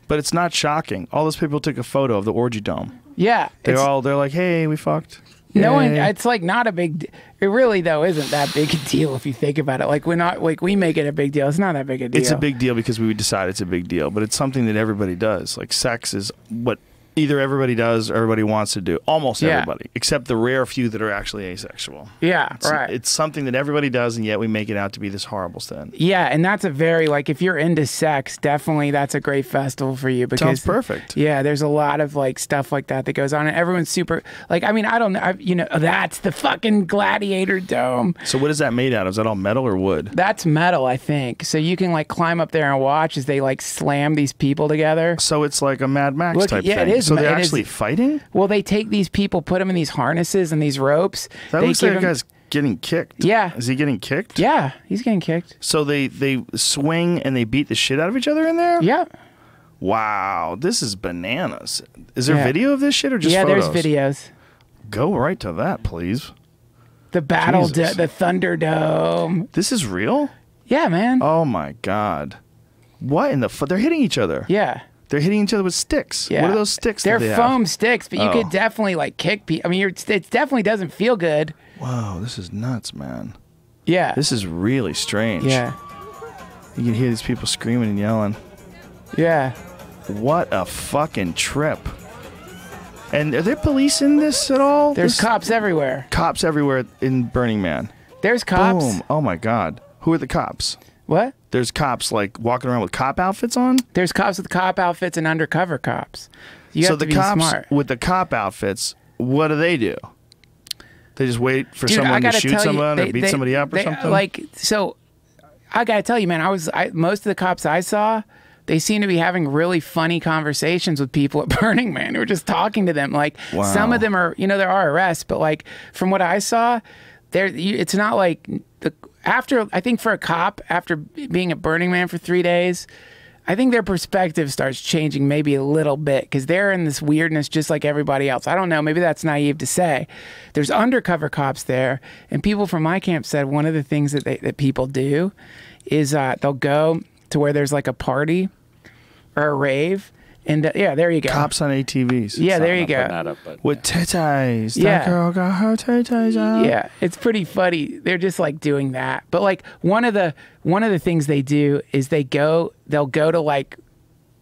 But it's not shocking. All those people took a photo of the orgy dome. Yeah. They're like, hey, we fucked. No one. It's like not a big. It really though isn't that big a deal if you think about it. Like we make it a big deal. It's not that big a deal. It's a big deal because we decide it's a big deal, but it's something that everybody does. Like sex is what Either everybody does or everybody wants to do. Almost Yeah. everybody, except the rare few that are actually asexual. Yeah, It's, right. It's something that everybody does, and yet we make it out to be this horrible sin. Yeah, and that's a very, like, if you're into sex, definitely that's a great festival for you. Because Sounds perfect. Yeah, there's a lot of, like, stuff like that goes on, and everyone's super, like, I mean, I don't know, you know, that's the fucking Gladiator Dome. So what is that made out of? Is that all metal or wood? That's metal, I think. So you can, like, climb up there and watch as they, like, slam these people together. So it's like a Mad Max Look, type yeah, thing. it is. So they're It is. actually fighting? Well, they take these people, put them in these harnesses and these ropes. That they looks give like a them- guy's getting kicked. Yeah. Is he getting kicked? Yeah, he's getting kicked. So they swing and they beat the shit out of each other in there? Yeah. Wow, this is bananas. Is there Yeah. video of this shit or just Yeah, photos? there's videos. Go right to that, please. The battle, Jesus. the Thunderdome. This is real? Yeah, man. Oh my god. What in the they're hitting each other. Yeah. They're hitting each other with sticks. Yeah. What are those sticks They're that they foam have? sticks, but you Oh. could definitely like kick people. I mean, it definitely doesn't feel good. Whoa, this is nuts, man. Yeah. This is really strange. Yeah. You can hear these people screaming and yelling. Yeah. What a fucking trip. And are there police in this at all? There's This- cops everywhere. Cops everywhere in Burning Man. There's cops. Boom. Oh my god. Who are the cops? What? There's cops like walking around with cop outfits on? There's cops with cop outfits and undercover cops. You So have to the be cops smart. with the cop outfits, what do? They just wait for Dude, I someone to gotta shoot tell you, someone or they- beat they- somebody up or they- something? Like, so I gotta tell you, man, most of the cops I saw, they seem to be having really funny conversations with people at Burning Man who are just talking to them. Like, Wow. some of them are, you know, there are arrests, but like from what I saw, it's not like I think for a cop, after being at Burning Man for 3 days, I think their perspective starts changing maybe a little bit because they're in this weirdness just like everybody else. I don't know. Maybe that's naive to say. There's undercover cops there, and people from my camp said one of the things that people do is they'll go to where there's like a party or a rave, and yeah, there you go. Cops on ATVs. Yeah, there I'm you not putting go. that up, but With titties. Yeah. That girl got her titties out. Yeah, it's pretty funny. They're just like doing that. But like one of the things they do is they'll go to like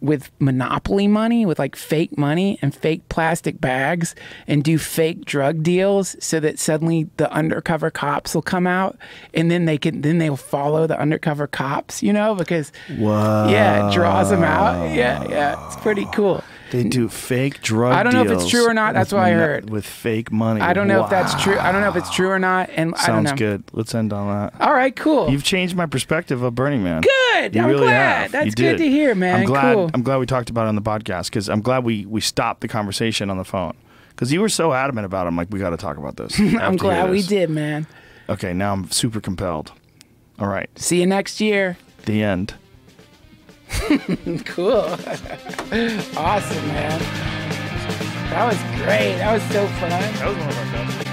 with Monopoly money, with like fake money and fake plastic bags, and do fake drug deals so that suddenly the undercover cops will come out, and then they'll follow the undercover cops, you know, because Whoa. yeah, it draws them out. Yeah, it's pretty cool. They do fake drug I don't know if it's deals true or not. That's with what I heard. With fake money. I don't know if that's Wow. true. I don't know if it's true or not, and I don't Sounds know. good. Let's end on that. All right, cool. You've changed my perspective of Burning Man. Good. You I'm really glad. have. That's You good did. to hear, man. I'm glad. Cool. I'm glad we talked about it on the podcast because I'm glad we stopped the conversation on the phone because you were so adamant about it. I'm like, we got to talk about this. I'm glad we did, man. Okay, now I'm super compelled. All right, See you next year. the end. Cool. Awesome, man. That was great. That was so fun. That was one of our best.